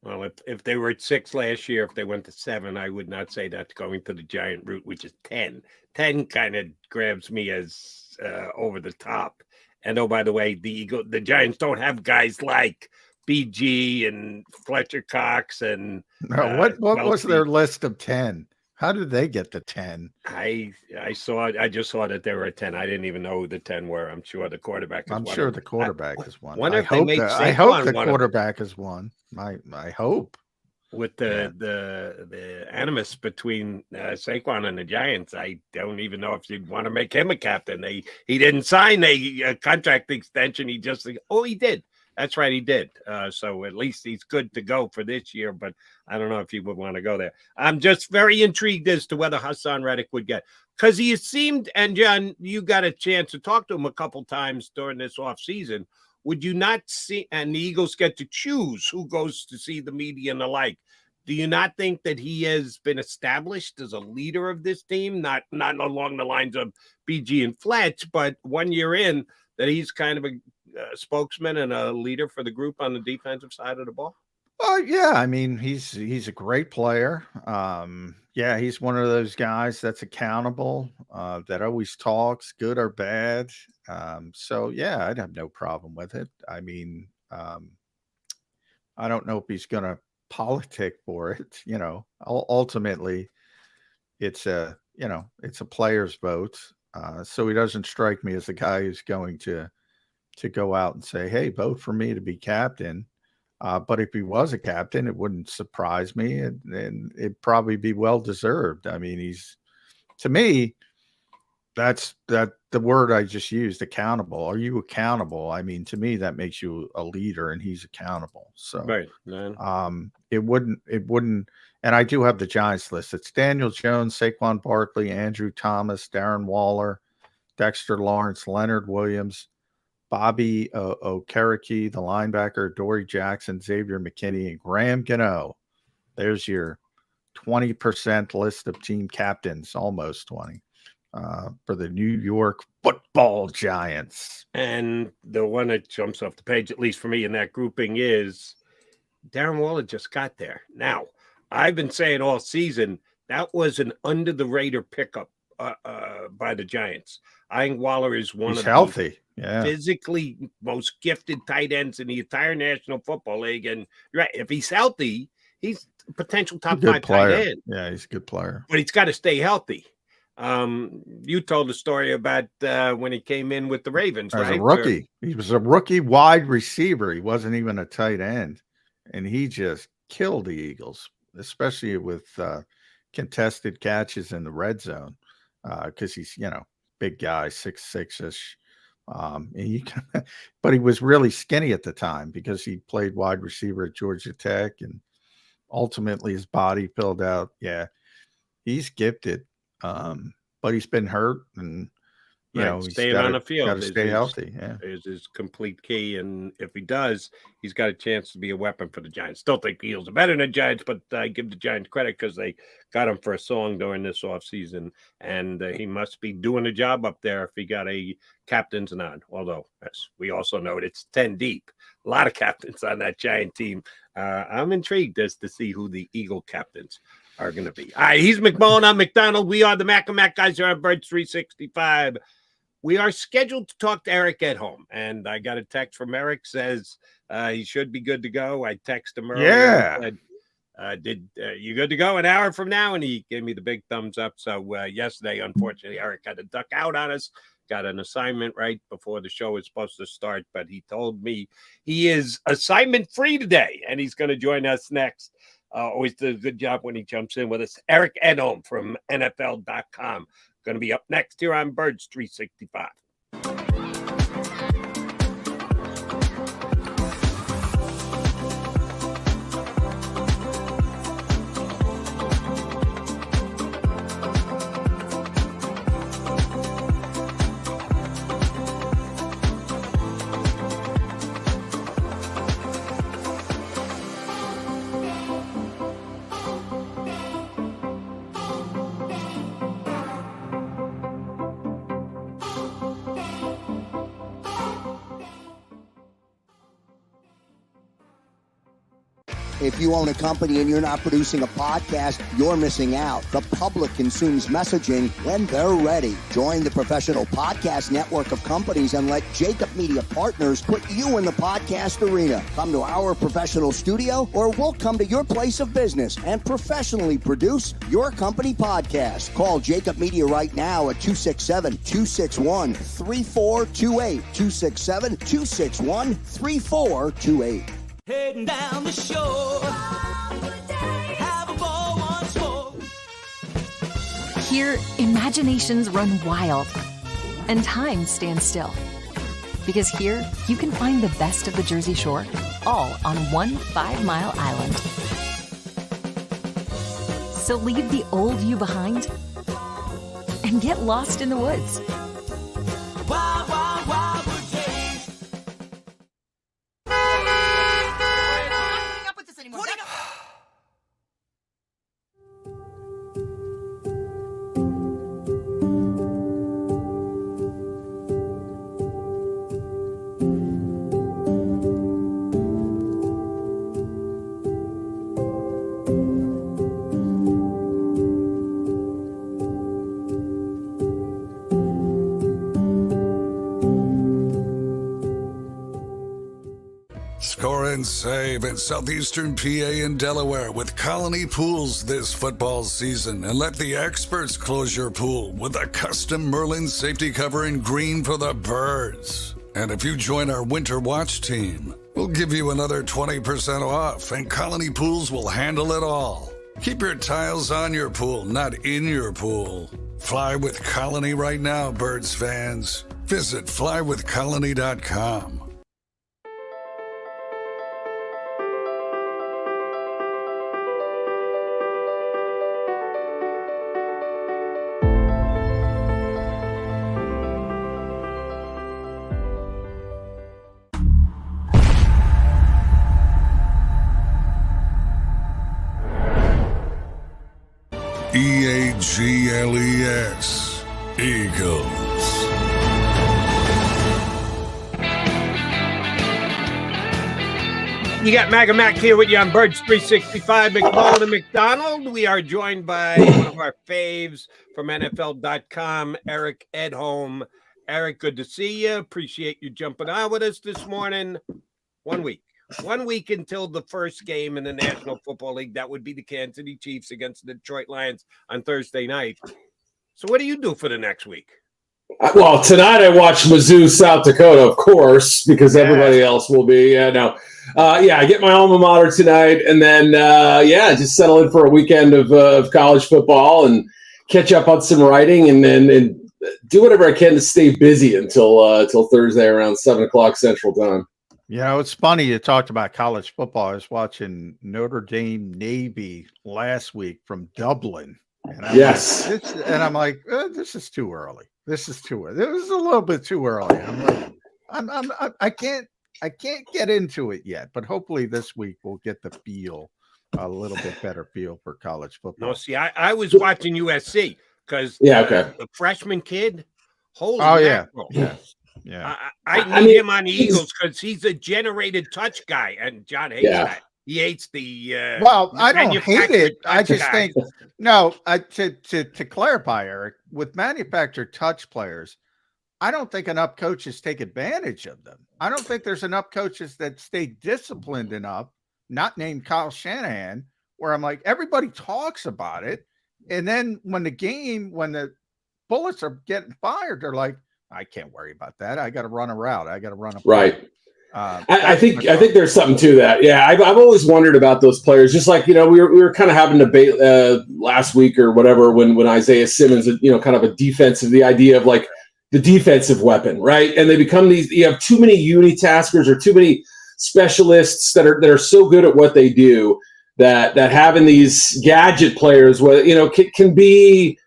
Speaker 4: Well, if they were at 6 last year, if they went to 7, I would not say that's going to the Giant route, which is 10. 10 kind of grabs me as over the top. And oh, by the way, the Giants don't have guys like BG and Fletcher Cox and
Speaker 5: no. What was their list of 10? How did they get to 10?
Speaker 4: I just saw that they were at 10. I didn't even know who the 10 were. I'm sure the quarterback is one.
Speaker 5: I'm sure the quarterback is one.
Speaker 4: I
Speaker 5: hope the quarterback is one. I hope.
Speaker 4: With the animus between Saquon and the Giants, I don't even know if you'd want to make him a captain. He didn't sign a contract extension. He did. That's right, he did. So at least he's good to go for this year, but I don't know if he would want to go there. I'm just very intrigued as to whether Hassan Reddick would get, because he seemed, and John, you got a chance to talk to him a couple times during this offseason. Would you not see, and the Eagles get to choose who goes to see the media and the like. Do you not think that he has been established as a leader of this team? Not along the lines of BG and Fletch, but 1 year in, that he's kind of a spokesman and a leader for the group on the defensive side of the ball?
Speaker 5: Yeah, I mean, he's a great player. Yeah, he's one of those guys that's accountable, that always talks, good or bad. So yeah, I'd have no problem with it. I mean, I don't know if he's going to politic for it. Ultimately, it's a player's vote. So he doesn't strike me as a guy who's going to go out and say, hey, vote for me to be captain. But if he was a captain, it wouldn't surprise me, and it'd probably be well-deserved. I mean, to me, that's the word I just used, accountable. Are you accountable? I mean, to me, that makes you a leader, and he's accountable. So,
Speaker 4: right.
Speaker 5: It wouldn't, and I do have the Giants list. It's Daniel Jones, Saquon Barkley, Andrew Thomas, Darren Waller, Dexter Lawrence, Leonard Williams, Bobby Okereke, the linebacker, Dory Jackson, Xavier McKinney, and Graham Gano. There's your 20% list of team captains, almost 20, for the New York Football Giants.
Speaker 4: And the one that jumps off the page, at least for me in that grouping, is Darren Waller just got there. Now, I've been saying all season that was an under-the-radar pickup by the Giants. I think Waller is one of
Speaker 5: healthy.
Speaker 4: The physically most gifted tight ends in the entire National Football League. And right, if he's healthy, he's a potential top 5 tight end.
Speaker 5: Yeah, he's a good player.
Speaker 4: But he's got to stay healthy. You told the story about when he came in with the Ravens,
Speaker 5: as
Speaker 4: right?
Speaker 5: a rookie. He was a rookie wide receiver. He wasn't even a tight end. And he just killed the Eagles, especially with contested catches in the red zone, because he's, big guy, 6'6"ish. But he was really skinny at the time because he played wide receiver at Georgia Tech, ultimately his body filled out. Yeah, he's gifted, but he's been hurt, and you know, he's
Speaker 4: staying on the field,
Speaker 5: got to stay healthy. Yeah,
Speaker 4: is his complete key, and if he does, he's got a chance to be a weapon for the Giants. Still think the Eagles are better than the Giants, but I give the Giants credit because they got him for a song during this offseason, and he must be doing a job up there if he got a captain's nod. Although, as we also know, it's 10 deep. A lot of captains on that Giant team. I'm intrigued as to see who the Eagle captains are going to be. All right, he's McMullen. I'm McDonald. We are the Mac and Mac guys here on Birds 365. We are scheduled to talk to Eric Edholm, and I got a text from Eric, says he should be good to go. I texted him earlier.
Speaker 5: Yeah.
Speaker 4: Said, you good to go an hour from now? And he gave me the big thumbs up. So yesterday, unfortunately, Eric had to duck out on us. Got an assignment right before the show was supposed to start, but he told me he is assignment free today, and he's going to join us next. Always does a good job when he jumps in with us. Eric Edholm from NFL.com. Going to be up next here on Birds 365.
Speaker 7: If you own a company and you're not producing a podcast, you're missing out. The public consumes messaging when they're ready. Join the professional podcast network of companies and let JAKIB Media Partners put you in the podcast arena. Come to our professional studio, or we'll come to your place of business and professionally produce your company podcast. Call JAKIB Media right now at 267-261-3428. 267-261-3428.
Speaker 8: Heading down the shore, have a ball once more.
Speaker 9: Here, imaginations run wild and time stands still. Because here, you can find the best of the Jersey Shore, all on one 5-mile island. So leave the old you behind and get lost in the woods.
Speaker 8: Wild, wild, wild wood days.
Speaker 13: Score and save in southeastern PA and Delaware with Colony Pools this football season, and let the experts close your pool with a custom Merlin safety cover in green for the birds. And if you join our Winter Watch team, we'll give you another 20% off, and Colony Pools will handle it all. Keep your tiles on your pool, not in your pool. Fly with Colony right now, Birds fans. Visit flywithcolony.com. EAGLES, Eagles.
Speaker 4: You got Mac and Mac here with you on Birds 365, McMullen and McDonald. We are joined by one of our faves from NFL.com, Eric Edholm. Eric, good to see you. Appreciate you jumping on with us this morning. 1 week. 1 week until the first game in the National Football League. That would be the Kansas City Chiefs against the Detroit Lions on Thursday night. So what do you do for the next week?
Speaker 14: Well, tonight I watch Mizzou, South Dakota, of course, because everybody else will be. I get my alma mater tonight, and then just settle in for a weekend of college football and catch up on some writing, and then do whatever I can to stay busy until Thursday around 7:00 Central Time.
Speaker 5: It's funny you talked about college football. I was watching Notre Dame Navy last week from Dublin. And I'm like, this is too early. This is too early. This is a little bit too early. I'm like, I can't get into it yet, but hopefully this week we'll get the feel, a little bit better feel for college football.
Speaker 4: No, see, I was watching USC because the freshman kid, mackerel.
Speaker 5: Yeah.
Speaker 4: I need him on the Eagles because he's a generated touch guy, and John hates that. He hates the
Speaker 5: I don't hate it. I just think to clarify, Eric, with manufactured touch players, I don't think enough coaches take advantage of them. I don't think there's enough coaches that stay disciplined enough, not named Kyle Shanahan, where I'm like, everybody talks about it. And then when the bullets are getting fired, they're like, I can't worry about that. I got to run a route. I got to run a play.
Speaker 14: Right. I think there's something to that. Yeah, I've always wondered about those players. Just like we were kind of having a debate last week or whatever when Isaiah Simmons, kind of the idea of like the defensive weapon, right? And they become these. You have too many unitaskers or too many specialists that are so good at what they do that having these gadget players, can be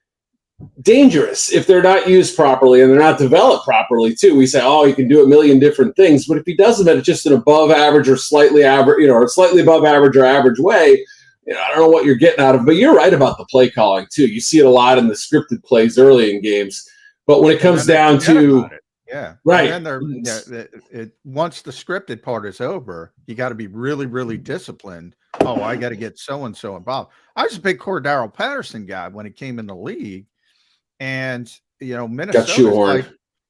Speaker 14: dangerous if they're not used properly and they're not developed properly too. We say, he can do a million different things, but if he does them at just an above average or slightly average, or slightly above average or average way, I don't know what you're getting out of. But you're right about the play calling too. You see it a lot in the scripted plays early in games, but when it comes down to right,
Speaker 5: and then once the scripted part is over, you got to be really, really disciplined. I got to get so and so involved. I was a big Cordero Patterson guy when he came in the league. And, Minnesota, like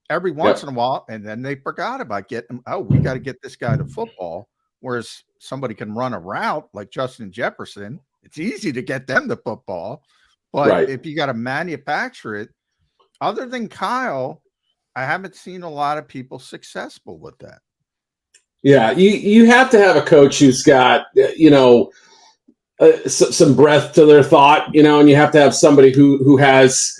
Speaker 5: every once in a while, and then they forgot about getting, we got to get this guy to football. Whereas somebody can run a route like Justin Jefferson. It's easy to get them to football. But if you got to manufacture it, other than Kyle, I haven't seen a lot of people successful with that.
Speaker 14: Yeah, you have to have a coach who's got, some breadth to their thought, and you have to have somebody who has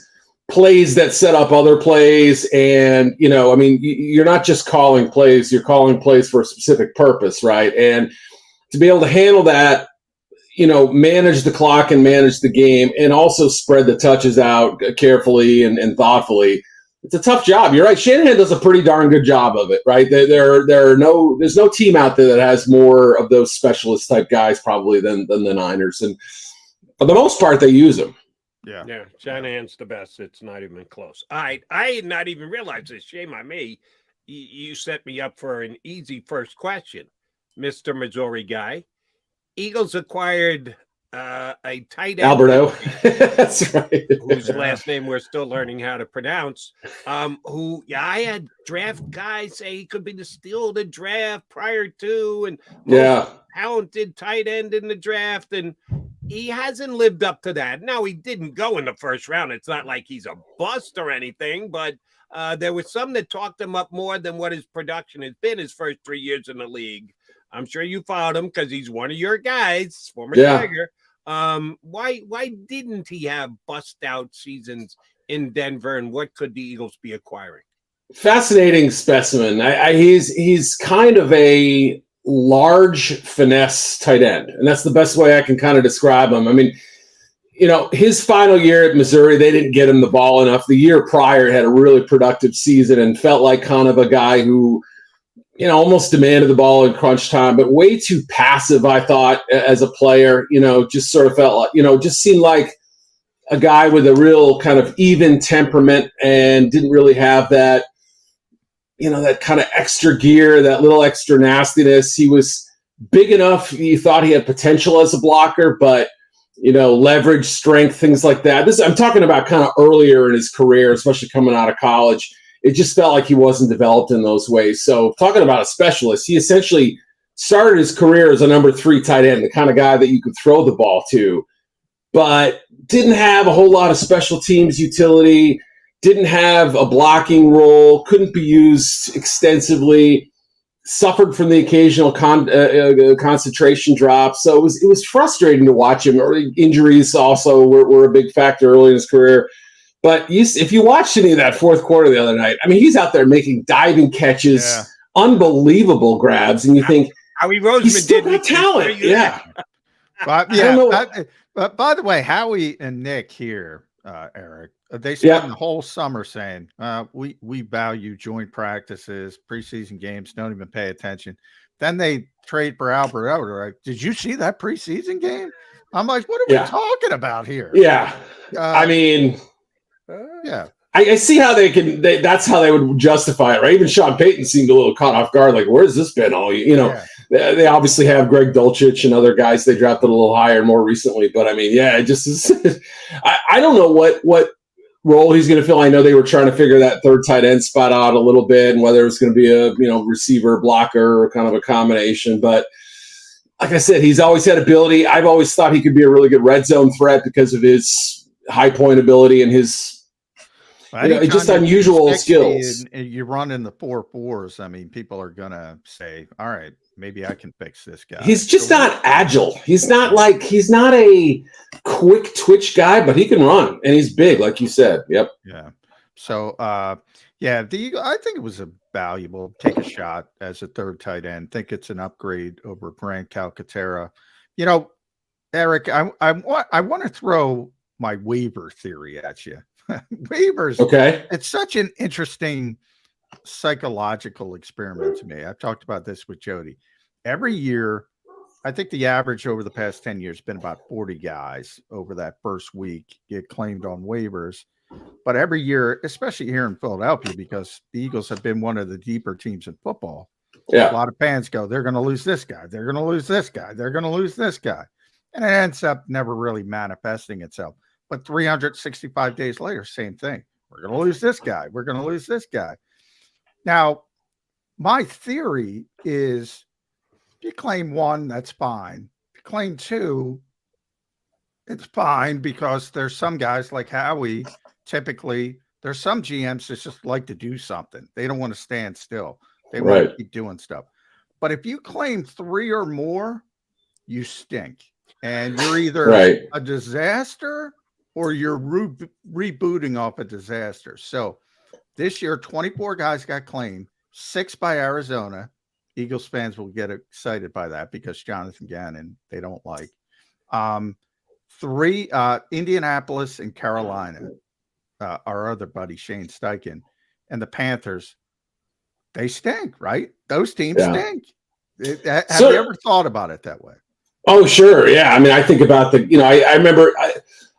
Speaker 14: plays that set up other plays. And, you're not just calling plays, you're calling plays for a specific purpose, right? And to be able to handle that, manage the clock and manage the game and also spread the touches out carefully and thoughtfully. It's a tough job. You're right. Shanahan does a pretty darn good job of it, right? There's no team out there that has more of those specialist type guys probably than the Niners. And for the most part, they use them.
Speaker 4: Yeah. Shanahan's the best. It's not even close. I had not even realized this. Shame on me. You set me up for an easy first question, Mr. Missouri guy. Eagles acquired a tight end,
Speaker 14: Alberto. That's right.
Speaker 4: Whose last name we're still learning how to pronounce. I had draft guys say he could be the steal of the draft prior to, and most talented tight end in the draft, and he hasn't lived up to that. Now, he didn't go in the first round. It's not like he's a bust or anything, but there was some that talked him up more than what his production has been his first 3 years in the league. I'm sure you followed him because he's one of your guys, former Tiger. Why didn't he have bust out seasons in Denver, and what could the Eagles be acquiring?
Speaker 14: Fascinating specimen. He's kind of a large finesse tight end, and that's the best way I can kind of describe him. I mean, his final year at Missouri, they didn't get him the ball enough. The year prior had a really productive season and felt like kind of a guy who, almost demanded the ball in crunch time, but way too passive, I thought, as a player. Just sort of felt like, just seemed like a guy with a real kind of even temperament and didn't really have that, that kind of extra gear, that little extra nastiness. He was big enough. You thought he had potential as a blocker, but, leverage, strength, things like that. I'm talking about kind of earlier in his career, especially coming out of college. It just felt like he wasn't developed in those ways. So talking about a specialist, he essentially started his career as a number 3 tight end, the kind of guy that you could throw the ball to, but didn't have a whole lot of special teams utility, didn't have a blocking role, couldn't be used extensively, suffered from the occasional concentration drop. So it was frustrating to watch him. Injuries also were a big factor early in his career. But if you watched any of that fourth quarter the other night, I mean, he's out there making diving catches unbelievable grabs, and you think
Speaker 4: Howie Roseman
Speaker 14: he's still
Speaker 4: did
Speaker 14: got talent. Yeah.
Speaker 5: But yeah, but by the way, Howie and Nick here, Eric, they spend the whole summer saying, we value joint practices, preseason games, don't even pay attention. Then they trade for Albert Elder. Like, did you see that preseason game? I'm like, what are we talking about here?
Speaker 14: Yeah. I mean,
Speaker 5: yeah.
Speaker 14: I see how that's how they would justify it, right? Even Sean Payton seemed a little caught off guard. Like, where's this been all, they obviously have Greg Dulcich and other guys they drafted a little higher more recently. But I mean, it just is, I don't know what role he's going to fill. I know they were trying to figure that third tight end spot out a little bit and whether it was going to be a, receiver blocker or kind of a combination. But like I said, he's always had ability. I've always thought he could be a really good red zone threat because of his high point ability and his, just unusual skills.
Speaker 5: And you run in the 4.4s. I mean, people are going to say, all right, maybe I can fix this guy.
Speaker 14: He's just not agile. He's not a quick twitch guy, but he can run and he's big, like you said. Yep.
Speaker 5: Yeah. So, I think it was a valuable take a shot as a third tight end. Think it's an upgrade over Grant Calcaterra. Eric, I want to throw my waiver theory at you. Waivers.
Speaker 14: Okay.
Speaker 5: It's such an interesting psychological experiment to me. I've talked about this with Jody. Every year, I think the average over the past 10 years has been about 40 guys over that first week get claimed on waivers. But every year, especially here in Philadelphia, because the Eagles have been one of the deeper teams in football, a lot of fans go, they're going to lose this guy. They're going to lose this guy. They're going to lose this guy. And it ends up never really manifesting itself. But 365 days later, same thing. We're going to lose this guy. We're going to lose this guy. Now, my theory is if you claim one, that's fine. If you claim two, it's fine because there's some guys like Howie. Typically, there's some GMs that just like to do something. They don't want to stand still. They want to keep doing stuff. But if you claim three or more, you stink. And you're either a disaster or you're rebooting off a disaster. So this year, 24 guys got claimed, 6 by Arizona. Eagles fans will get excited by that because Jonathan Gannon, they don't like. 3, Indianapolis and Carolina, our other buddy, Shane Steichen, and the Panthers, they stink, right? Those teams stink. Have you ever thought about it that way?
Speaker 14: Oh, sure. Yeah. I mean, I think about I remember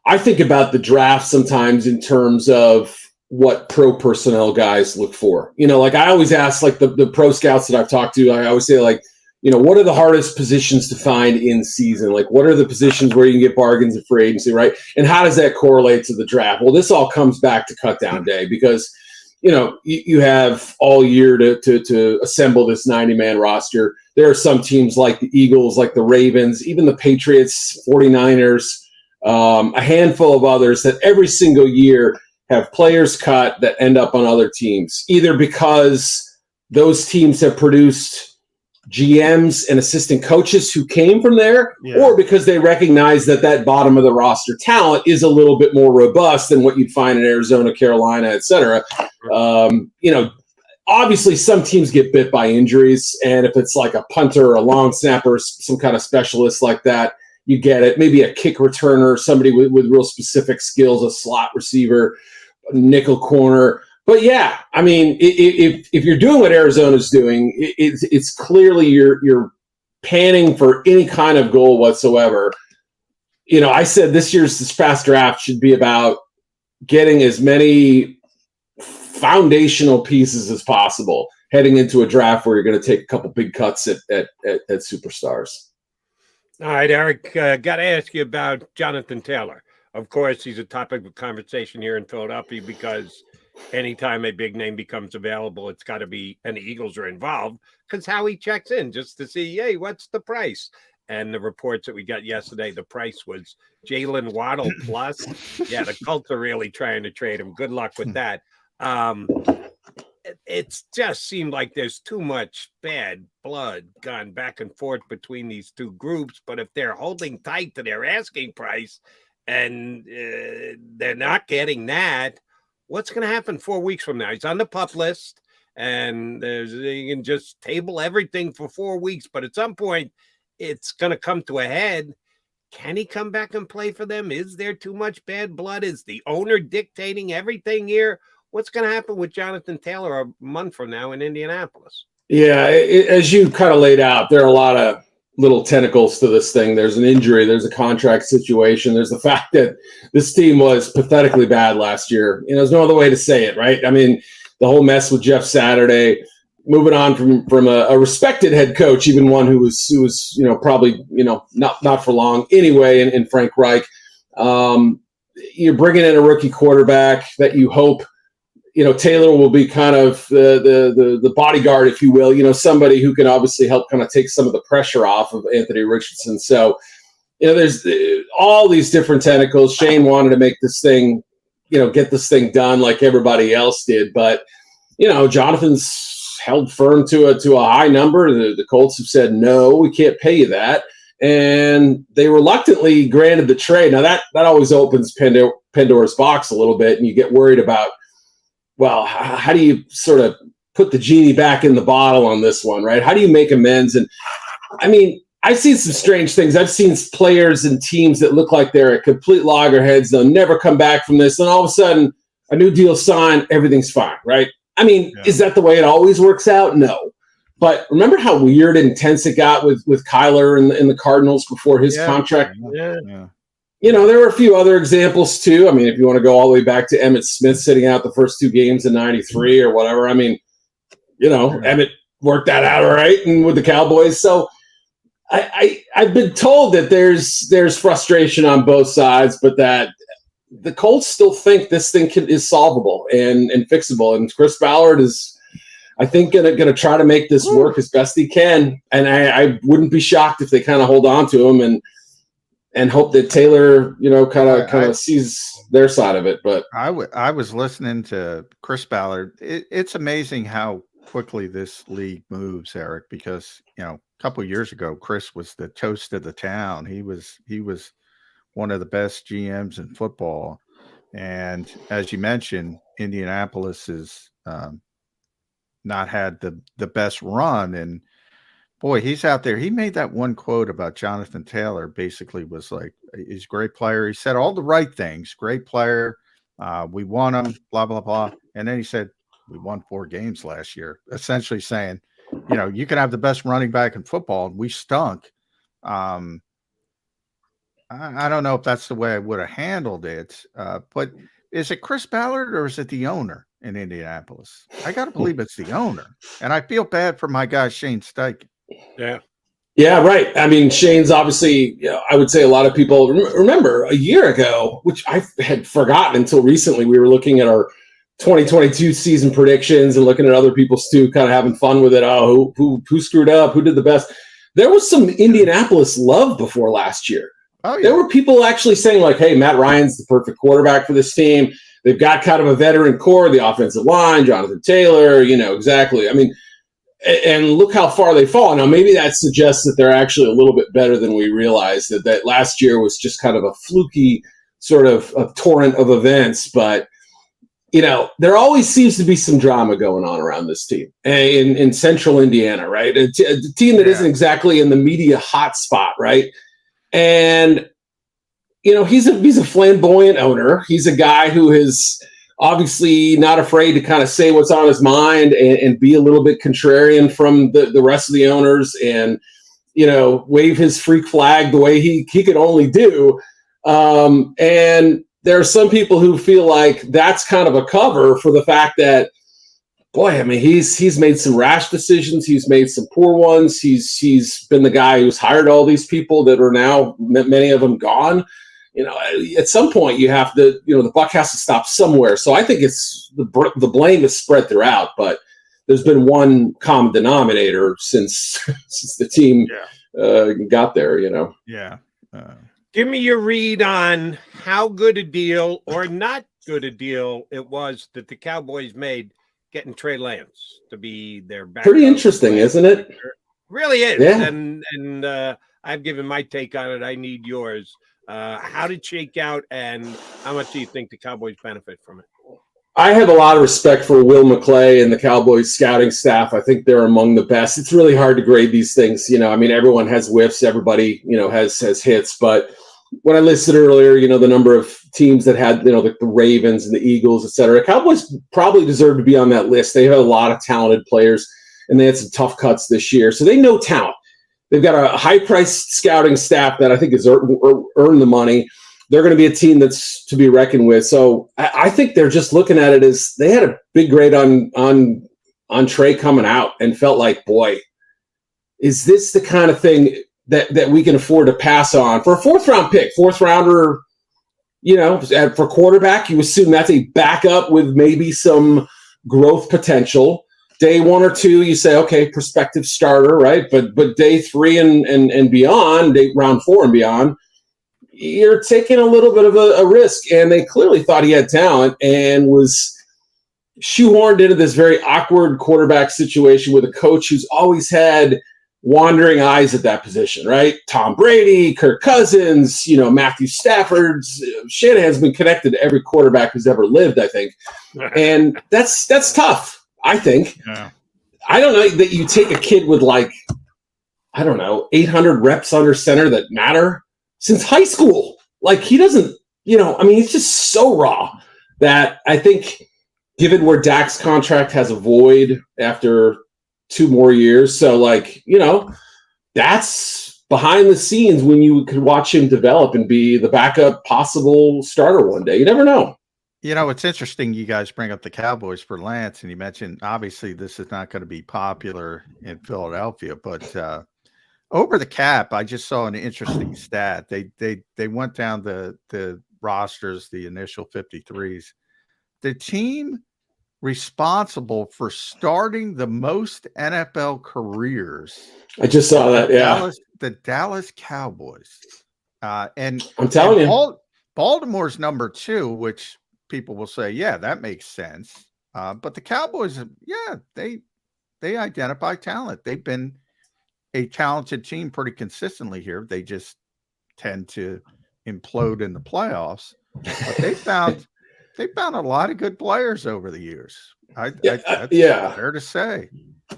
Speaker 14: I think about the draft sometimes in terms of what pro personnel guys look for. Like I always ask like the pro scouts that I've talked to, I always say like, what are the hardest positions to find in season? Like what are the positions where you can get bargains at free agency, right? And how does that correlate to the draft? Well, this all comes back to cut down day because, you have all year to assemble this 90-man roster. There are some teams like the Eagles, like the Ravens, even the Patriots, 49ers, a handful of others that every single year have players cut that end up on other teams, either because those teams have produced GMs and assistant coaches who came from there, or because they recognize that bottom of the roster talent is a little bit more robust than what you'd find in Arizona, Carolina, et cetera. Obviously some teams get bit by injuries, and if it's like a punter or a long snapper, some kind of specialist like that, you get it. Maybe a kick returner, somebody with real specific skills, a slot receiver, a nickel corner. But yeah, I mean, if you're doing what Arizona's doing, it's clearly you're panning for any kind of goal whatsoever. I said this past draft should be about getting as many foundational pieces as possible heading into a draft where you're going to take a couple big cuts at superstars.
Speaker 4: All right, Eric, got to ask you about Jonathan Taylor. Of course, he's a topic of conversation here in Philadelphia because anytime a big name becomes available, it's got to be, and the Eagles are involved, because Howie checks in just to see, hey, what's the price? And the reports that we got yesterday, the price was Jalen Waddle plus. Yeah, the Colts are really trying to trade him. Good luck with that. It's just seemed like there's too much bad blood gone back and forth between these two groups. But if they're holding tight to their asking price and they're not getting that, what's going to happen 4 weeks from now? He's on the PUP list. and you can just table everything for 4 weeks. But at some point, it's going to come to a head. Can he come back and play for them? Is there too much bad blood? Is the owner dictating everything here? What's going to happen with Jonathan Taylor a month from now in Indianapolis?
Speaker 14: Yeah, as you kind of laid out, there are a lot of little tentacles to this thing. There's an injury, there's a contract situation, there's the fact that this team was pathetically bad last year. There's no other way to say it, right? I mean, the whole mess with Jeff Saturday, moving on from a respected head coach, even one who was probably not for long anyway, and Frank Reich. You're bringing in a rookie quarterback that you hope Taylor will be kind of the bodyguard, if you will, somebody who can obviously help kind of take some of the pressure off of Anthony Richardson. So, there's all these different tentacles. Shane wanted to make this thing, get this thing done like everybody else did. But, Jonathan's held firm to a high number. The Colts have said, no, we can't pay you that. And they reluctantly granted the trade. Now that always opens Pandora's box a little bit, and you get worried about, well, how do you sort of put the genie back in the bottle on this one, right? How do you make amends? And I mean, I've seen some strange things. I've seen players and teams that look like they're at complete loggerheads. They'll never come back from this. And all of a sudden, a new deal signed, everything's fine, right? I mean, Is that the way it always works out? No. But remember how weird and intense it got with Kyler and the Cardinals before his contract?
Speaker 5: Yeah.
Speaker 14: There were a few other examples too. I mean, if you want to go all the way back to Emmitt Smith sitting out the first 2 games in '93 or whatever, I mean, Emmitt worked that out all right, and with the Cowboys. So I've been told that there's frustration on both sides, but that the Colts still think this thing is solvable and fixable. And Chris Ballard is, I think, going to try to make this work as best he can. And I wouldn't be shocked if they kind of hold on to him and hope that Taylor, kind of sees their side of it. But
Speaker 5: I was listening to Chris Ballard. It's amazing how quickly this league moves, Eric, because, a couple of years ago, Chris was the toast of the town. He was one of the best GMs in football. And as you mentioned, Indianapolis has not had the best run. And boy, he's out there. He made that one quote about Jonathan Taylor, basically was like, he's a great player. He said all the right things, great player. We won him, blah, blah, blah. And then he said, we won 4 games last year, essentially saying, you can have the best running back in football, and we stunk. I don't know if that's the way I would have handled it, but is it Chris Ballard or is it the owner in Indianapolis? I got to believe it's the owner. And I feel bad for my guy, Shane Steichen.
Speaker 4: Yeah.
Speaker 14: Yeah, right. I mean, Shane's obviously, I would say a lot of people remember a year ago, which I had forgotten until recently, we were looking at our 2022 season predictions and looking at other people's too, kind of having fun with it. Oh, who screwed up? Who did the best? There was some Indianapolis love before last year.
Speaker 5: Oh, yeah.
Speaker 14: There were people actually saying like, hey, Matt Ryan's the perfect quarterback for this team. They've got kind of a veteran core, the offensive line, Jonathan Taylor, exactly. I mean, and look how far they fall. Now, maybe that suggests that they're actually a little bit better than we realized, that last year was just kind of a fluky sort of a torrent of events. But, there always seems to be some drama going on around this team in central Indiana, right? A team that isn't exactly in the media hotspot, right? And, he's a flamboyant owner. He's a guy who is obviously not afraid to kind of say what's on his mind and be a little bit contrarian from the rest of the owners and, wave his freak flag the way he could only do. And there are some people who feel like that's kind of a cover for the fact that, boy, I mean, he's made some rash decisions. He's made some poor ones. He's been the guy who's hired all these people that are now, many of them gone. At some point you have to, the buck has to stop somewhere. So I think it's the blame is spread throughout, but there's been one common denominator since the team got there,
Speaker 5: Yeah.
Speaker 4: Give me your read on how good a deal or not good a deal it was that the Cowboys made getting Trey Lance to be their backup.
Speaker 14: Pretty interesting, isn't it?
Speaker 4: Really is.
Speaker 14: Yeah.
Speaker 4: And I've given my take on it. I need yours. How did it shake out, and how much do you think the Cowboys benefit from it?
Speaker 14: I have a lot of respect for Will McClay and the Cowboys scouting staff. I think they're among the best. It's really hard to grade these things. I mean, everyone has whiffs. Everybody, has hits. But when I listed earlier, the number of teams that had, the Ravens and the Eagles, et cetera, Cowboys probably deserve to be on that list. They have a lot of talented players, and they had some tough cuts this year. So they know talent. They've got a high-priced scouting staff that I think has earned the money. They're going to be a team that's to be reckoned with. So I think they're just looking at it as they had a big grade on Trey coming out and felt like, boy, is this the kind of thing that we can afford to pass on for a fourth-round pick, fourth-rounder, for quarterback? You assume that's a backup with maybe some growth potential. Day 1 or 2, you say, okay, prospective starter, right? But day 3 and beyond, round 4 and beyond, you're taking a little bit of a risk. And they clearly thought he had talent and was shoehorned into this very awkward quarterback situation with a coach who's always had wandering eyes at that position, right? Tom Brady, Kirk Cousins, Matthew Stafford. Shanahan's been connected to every quarterback who's ever lived, I think. And that's tough, I think.
Speaker 5: Yeah.
Speaker 14: I don't know that you take a kid with 800 reps under center that matter since high school. He doesn't, he's just so raw that I think given where Dak's contract has a void after 2 more years. So that's behind the scenes when you could watch him develop and be the backup possible starter one day. You never know.
Speaker 5: It's interesting you guys bring up the Cowboys for Lance, and you mentioned obviously this is not going to be popular in Philadelphia, but over the cap, I just saw an interesting stat. They went down the rosters, the initial 53s. The team responsible for starting the most NFL careers.
Speaker 14: I just saw that. Yeah,
Speaker 5: the Dallas Cowboys. And
Speaker 14: I'm telling you,
Speaker 5: Baltimore's number 2, which people will say, yeah, that makes sense. But the Cowboys, they identify talent. They've been a talented team pretty consistently here. They just tend to implode in the playoffs. But they found a lot of good players over the years. That's fair to say.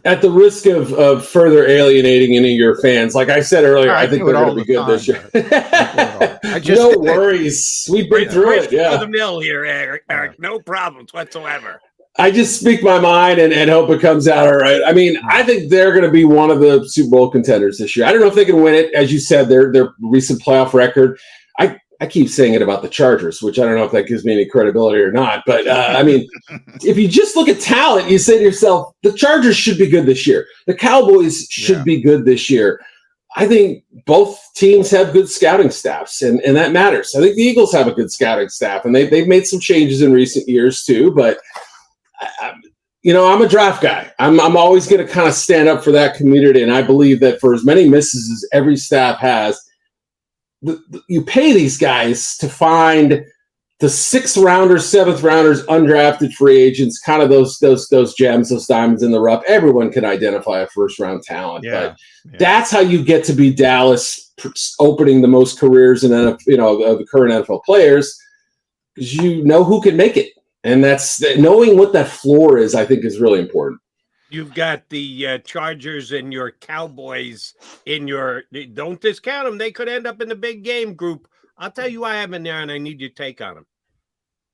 Speaker 14: At the risk of further alienating any of your fans, like I said earlier, I think they're going to be good this year. No worries. We break through it.
Speaker 4: For the mill here, Eric. No problems whatsoever.
Speaker 14: I just speak my mind and hope it comes out all right. I mean, I think they're going to be one of the Super Bowl contenders this year. I don't know if they can win it. As you said, their recent playoff record. I keep saying it about the Chargers, which I don't know if that gives me any credibility or not. But, if you just look at talent, you say to yourself, the Chargers should be good this year. The Cowboys should be good this year. I think both teams have good scouting staffs, and that matters. I think the Eagles have a good scouting staff, and they've made some changes in recent years too. But, I'm a draft guy. I'm always going to kind of stand up for that community, and I believe that for as many misses as every staff has, you pay these guys to find the 6th rounders, 7th rounders, undrafted free agents, kind of those gems, those diamonds in the rough. Everyone can identify a first-round talent, but that's how you get to be Dallas, opening the most careers in of the current NFL players, because you know who can make it, and that's knowing what that floor is. I think is really important.
Speaker 4: You've got the Chargers and your Cowboys in your – don't discount them. They could end up in the big game group. I'll tell you who I have in there, and I need your take on them.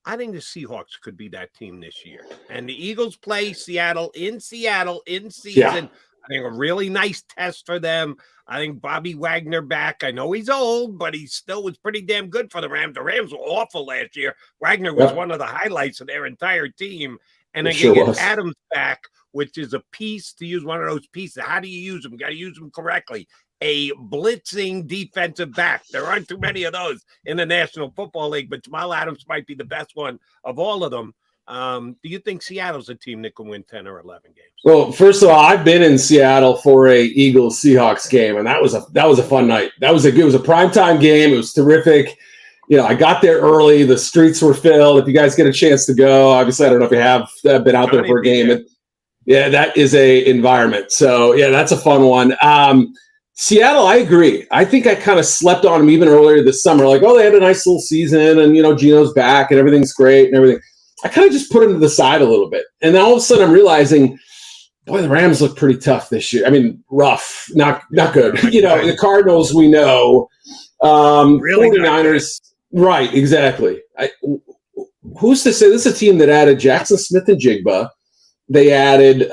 Speaker 4: I think the Seahawks could be that team this year. And the Eagles play Seattle in season. Yeah. I think a really nice test for them. I think Bobby Wagner back. I know he's old, but he still was pretty damn good for the Rams. The Rams were awful last year. Wagner was one of the highlights of their entire team. And then you get Adams back, which is a piece, to use one of those pieces. How do you use them? You got to use them correctly. A blitzing defensive back. There aren't too many of those in the National Football League, but Jamal Adams might be the best one of all of them. Do you think Seattle's a team that can win 10 or 11 games?
Speaker 14: Well, first of all, I've been in Seattle for a Eagles-Seahawks game, and that was a fun night. It was a primetime game. It was terrific. I got there early. The streets were filled. If you guys get a chance to go, obviously, I don't know if you have been out there for a game. That is a environment. So, that's a fun one. Seattle, I agree. I think I kind of slept on them even earlier this summer. Like, they had a nice little season, and, Gino's back, and everything's great and everything. I kind of just put them to the side a little bit. And then all of a sudden I'm realizing, boy, the Rams look pretty tough this year. I mean, rough, not good. The Cardinals, we know.
Speaker 4: Really
Speaker 14: 49ers, right, exactly. Who's to say this is a team that added Jackson Smith and Jigba? They added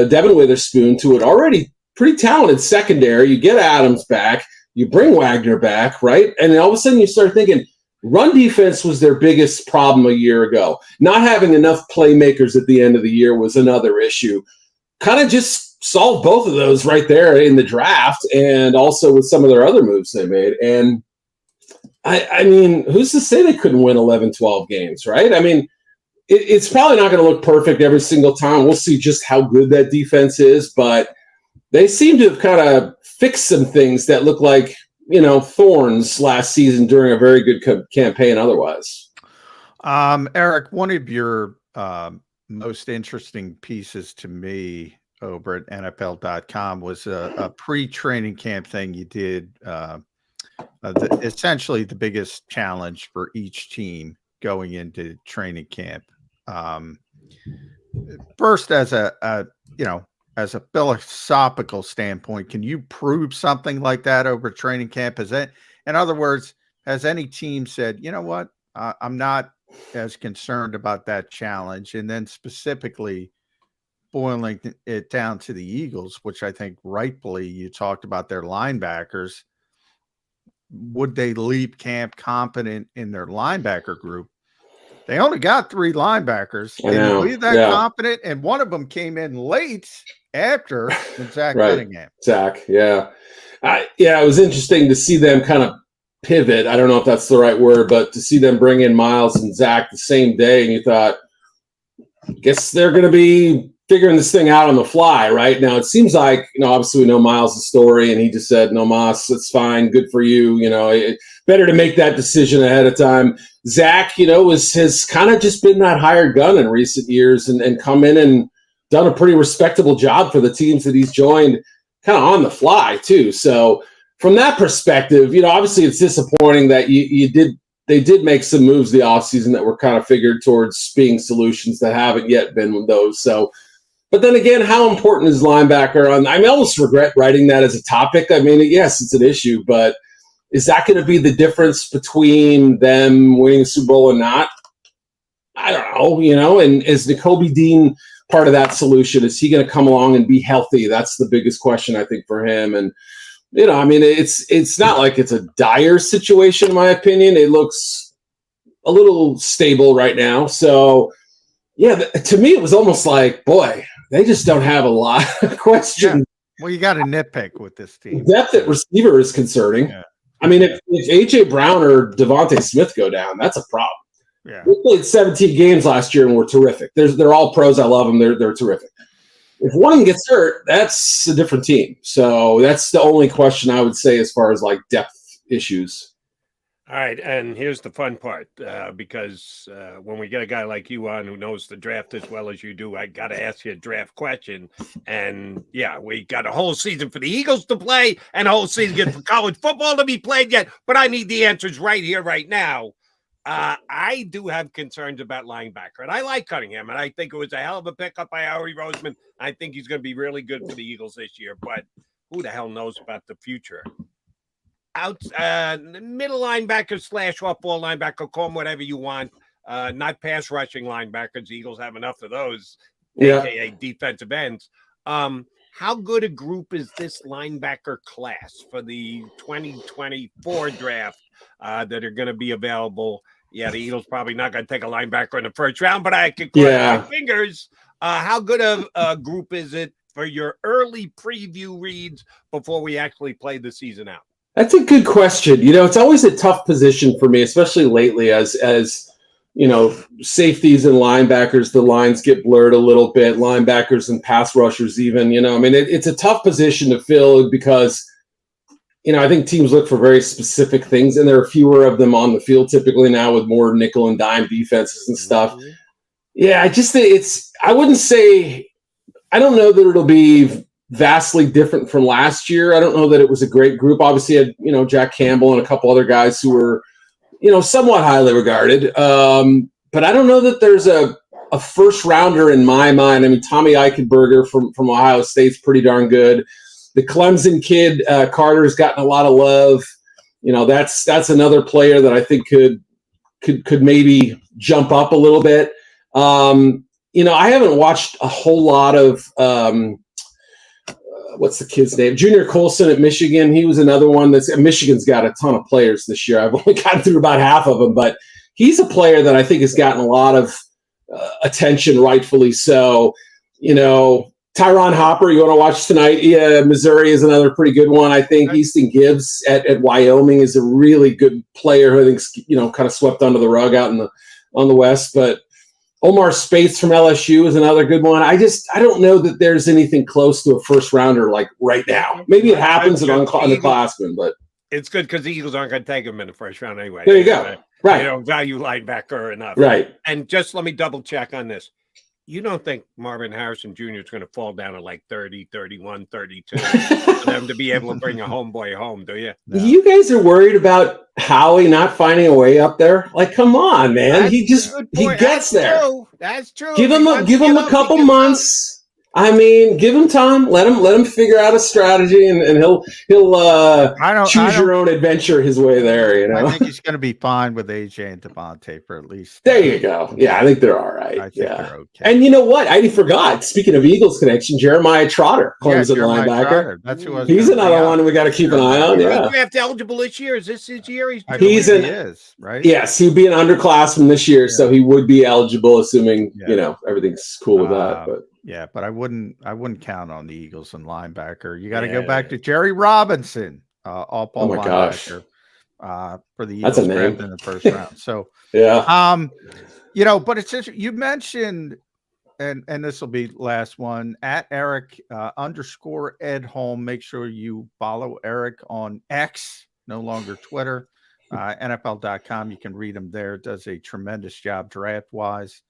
Speaker 14: Devin Witherspoon to an already pretty talented secondary. You get Adams back. You bring Wagner back, right? And then all of a sudden you start thinking, run defense was their biggest problem a year ago. Not having enough playmakers at the end of the year was another issue. Kind of just solved both of those right there in the draft and also with some of their other moves they made. And I mean, who's to say they couldn't win 11, 12 games, right? I mean, it's probably not going to look perfect every single time. We'll see just how good that defense is, but they seem to have kind of fixed some things that look like, thorns last season during a very good campaign otherwise.
Speaker 5: Eric, one of your most interesting pieces to me over at NFL.com was a pre-training camp thing you did. Essentially the biggest challenge for each team going into training camp. First, as a philosophical standpoint, can you prove something like that over training camp? In other words, has any team said, you know what, I'm not as concerned about that challenge? And then specifically boiling it down to the Eagles, which I think rightfully you talked about their linebackers. Would they leave camp confident in their linebacker group? They only got 3 linebackers. Can you believe that confident? And one of them came in late after Zach Cunningham.
Speaker 14: Zach, yeah. It was interesting to see them kind of pivot. I don't know if that's the right word, but to see them bring in Miles and Zach the same day, and you thought, I guess they're going to be figuring this thing out on the fly, right? Now, it seems like, obviously we know Miles' story, and he just said, no, Moss, it's fine, good for you. Better to make that decision ahead of time. Zach, has kind of just been that hired gun in recent years and come in and done a pretty respectable job for the teams that he's joined kind of on the fly too. So from that perspective, obviously it's disappointing that they did make some moves the offseason that were kind of figured towards being solutions that haven't yet been those. So, but then again, how important is linebacker? I almost regret writing that as a topic. I mean, yes, it's an issue, but is that going to be the difference between them winning a Super Bowl and not? I don't know, and is Nakobe Dean part of that solution? Is he going to come along and be healthy? That's the biggest question, I think, for him. And, it's not like it's a dire situation, in my opinion. It looks a little stable right now. So, to me, it was almost like, boy, they just don't have a lot of questions.
Speaker 5: Yeah. Well, you got to nitpick with this team.
Speaker 14: Depth at receiver is concerning. Yeah. I mean, if A.J. Brown or Devontae Smith go down, that's a problem.
Speaker 5: Yeah.
Speaker 14: We played 17 games last year and we're terrific. They're all pros. I love them. They're terrific. If one of them gets hurt, that's a different team. So that's the only question I would say as far as like depth issues.
Speaker 4: All right, and here's the fun part, because when we get a guy like you on who knows the draft as well as you do, I got to ask you a draft question. And, we got a whole season for the Eagles to play and a whole season for college football to be played yet, but I need the answers right here, right now. I do have concerns about linebacker, and I like Cunningham, and I think it was a hell of a pickup by Howie Roseman. I think he's going to be really good for the Eagles this year, but who the hell knows about the future? Middle linebacker / off-ball linebacker, call them whatever you want. Not pass rushing linebackers. The Eagles have enough of those, aka defensive ends. How good a group is this linebacker class for the 2024 draft that are going to be available? The Eagles probably not going to take a linebacker in the first round, but I could cross my fingers. How good of a group is it for your early preview reads before we actually play the season out?
Speaker 14: That's a good question. It's always a tough position for me, especially lately as safeties and linebackers, the lines get blurred a little bit, linebackers and pass rushers even, it's a tough position to fill because, I think teams look for very specific things, and there are fewer of them on the field typically now with more nickel and dime defenses and stuff. Mm-hmm. Yeah, I just think I don't know that it'll be vastly different from last year. I don't know that it was a great group. Obviously, you had, Jack Campbell and a couple other guys who were, somewhat highly regarded. but I don't know that there's a first rounder in my mind. I mean, Tommy Eichenberger from Ohio State's pretty darn good. The Clemson kid, Carter's gotten a lot of love. You know, that's another player that I think could maybe jump up a little bit. You know, I haven't watched a whole lot of what's the kid's name? Junior Colson at Michigan. He was another one Michigan's got a ton of players this year. I've only gotten through about half of them, but he's a player that I think has gotten a lot of attention, rightfully so. You know, Tyron Hopper, you want to watch tonight? Yeah, Missouri is another pretty good one. I think Easton Gibbs at Wyoming is a really good player who I think's, you know, kind of swept under the rug out on the West. But Omar Spates from LSU is another good one. I don't know that there's anything close to a first rounder like right now. Maybe it happens in underclassmen, but
Speaker 4: it's good because the Eagles aren't going to take him in the first round anyway.
Speaker 14: There you go. Right.
Speaker 4: They don't value linebacker enough.
Speaker 14: Right.
Speaker 4: And just let me double check on this. You don't think Marvin Harrison Jr. is going to fall down at like 30, 31, 32 for them to be able to bring a homeboy home, do you?
Speaker 14: No. You guys are worried about Howie not finding a way up there? Like, come on, man. He gets there.
Speaker 4: True. That's true.
Speaker 14: Give him a couple months. I mean, give him time. Let him figure out a strategy, and he'll choose your own adventure his way there. You know,
Speaker 5: I think he's going to be fine with AJ and Devontae for at least.
Speaker 14: There you go. Yeah, I think they're all right.
Speaker 5: I think they're okay.
Speaker 14: And you know what? I forgot. Speaking of Eagles connection, Jeremiah Trotter, Clemson linebacker.
Speaker 5: Trotter. That's who
Speaker 14: he's another one we got to keep an eye on. Yeah,
Speaker 4: draft eligible this year. Is this his year?
Speaker 5: He is right.
Speaker 14: Yes, he'd be an underclassman this year, so he would be eligible, assuming you know everything's cool with that. But
Speaker 5: yeah, but I wouldn't count on the Eagles and linebacker. You got to go back to Jerry Robinson, all-ball linebacker for the Eagles draft in the first round. So
Speaker 14: yeah,
Speaker 5: you know, but it's interesting. You mentioned, and this will be last one at Eric _ Edholm. Make sure you follow Eric on X, no longer Twitter, NFL.com. You can read him there. Does a tremendous job draft-wise.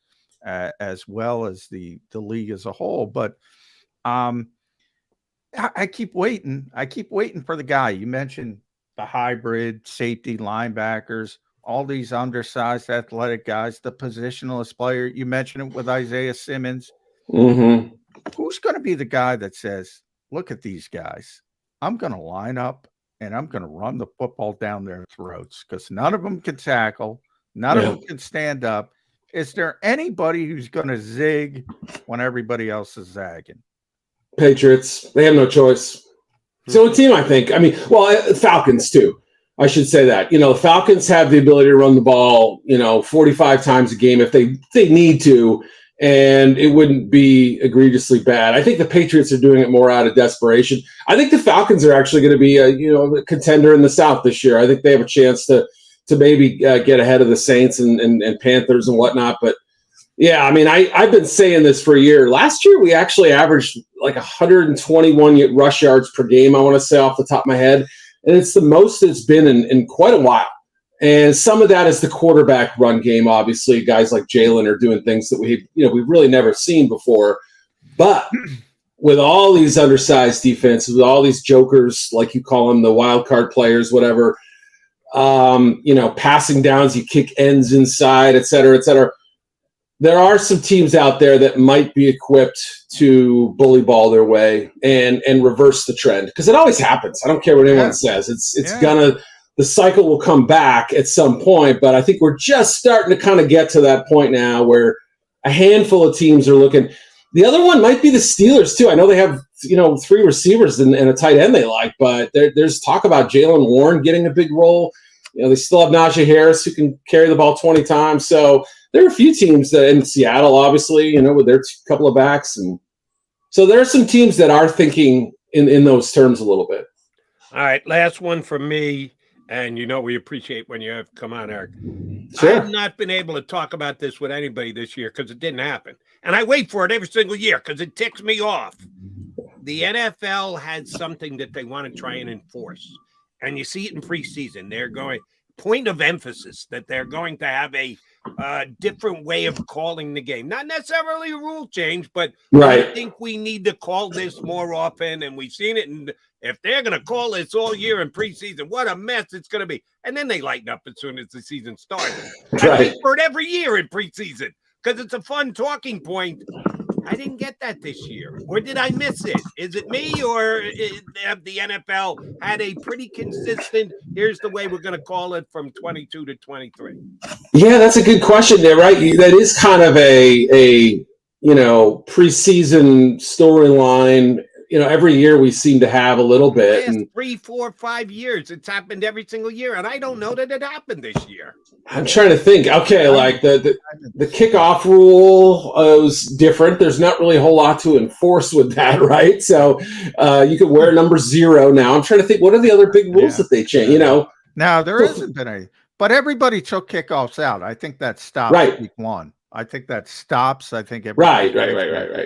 Speaker 5: As well as the league as a whole, but I keep waiting. I keep waiting for the guy. You mentioned the hybrid safety linebackers, all these undersized athletic guys, the positionalist player. You mentioned it with Isaiah Simmons.
Speaker 14: Mm-hmm.
Speaker 5: Who's going to be the guy that says, "Look at these guys. I'm going to line up and I'm going to run the football down their throats," because none of them can tackle, none of them can stand up. Is there anybody who's going to zig when everybody else is zagging?
Speaker 14: Patriots. They have no choice. It's the only team, I think. I mean, Falcons too. I should say that. You know, the Falcons have the ability to run the ball, 45 times a game if they need to, and it wouldn't be egregiously bad. I think the Patriots are doing it more out of desperation. I think the Falcons are actually going to be a contender in the South this year. I think they have a chance to maybe get ahead of the Saints and Panthers and whatnot. But yeah, I mean, I've been saying this for a year. Last year, we actually averaged like 121 rush yards per game, I want to say off the top of my head. And it's the most it's been in quite a while. And some of that is the quarterback run game. Obviously, guys like Jalen are doing things that we've really never seen before. But with all these undersized defenses, with all these jokers, like you call them, the wild card players, whatever, passing downs, you kick ends inside, et cetera, et cetera. There are some teams out there that might be equipped to bully ball their way and reverse the trend, because it always happens. I don't care what anyone says. The cycle will come back at some point, but I think we're just starting to kind of get to that point now where a handful of teams are looking. The other one might be the Steelers too. I know they have, 3 receivers and a tight end they like, but there's talk about Jalen Warren getting a big role. They still have Najee Harris who can carry the ball 20 times. So there are a few teams that in Seattle, obviously, with their couple of backs. And so there are some teams that are thinking in those terms a little bit.
Speaker 4: All right. Last one from me. And we appreciate when you have come on, Eric.
Speaker 14: Sure.
Speaker 4: I've not been able to talk about this with anybody this year because it didn't happen. And I wait for it every single year because it ticks me off. The NFL has something that they want to try and enforce. And you see it in preseason. They're going, point of emphasis, that they're going to have a different way of calling the game. Not necessarily a rule change, but
Speaker 14: Right.
Speaker 4: I think we need to call this more often, and we've seen it. And if they're going to call this all year in preseason, what a mess it's going to be. And then they lighten up as soon as the season starts. I
Speaker 14: Right.
Speaker 4: wait for it every year in preseason because it's a fun talking point. I didn't get that this year. Or did I miss it? Is it me, or have the NFL had a pretty consistent, here's the way we're going to call it from 22 to 23?
Speaker 14: Yeah, that's a good question there, right? That is kind of a preseason storyline. Every year we seem to have a little bit.
Speaker 4: Last
Speaker 14: And
Speaker 4: 3, 4, 5 years, it's happened every single year, and I don't know that it happened this year.
Speaker 14: I'm trying to think. Okay, like the kickoff rule was different. There's not really a whole lot to enforce with that, right? So you could wear number 0 now. I'm trying to think, what are the other big rules that they change?
Speaker 5: Now there hasn't been any, but everybody took kickoffs out. I think that stops week 1. I think that stops. I think
Speaker 14: Right.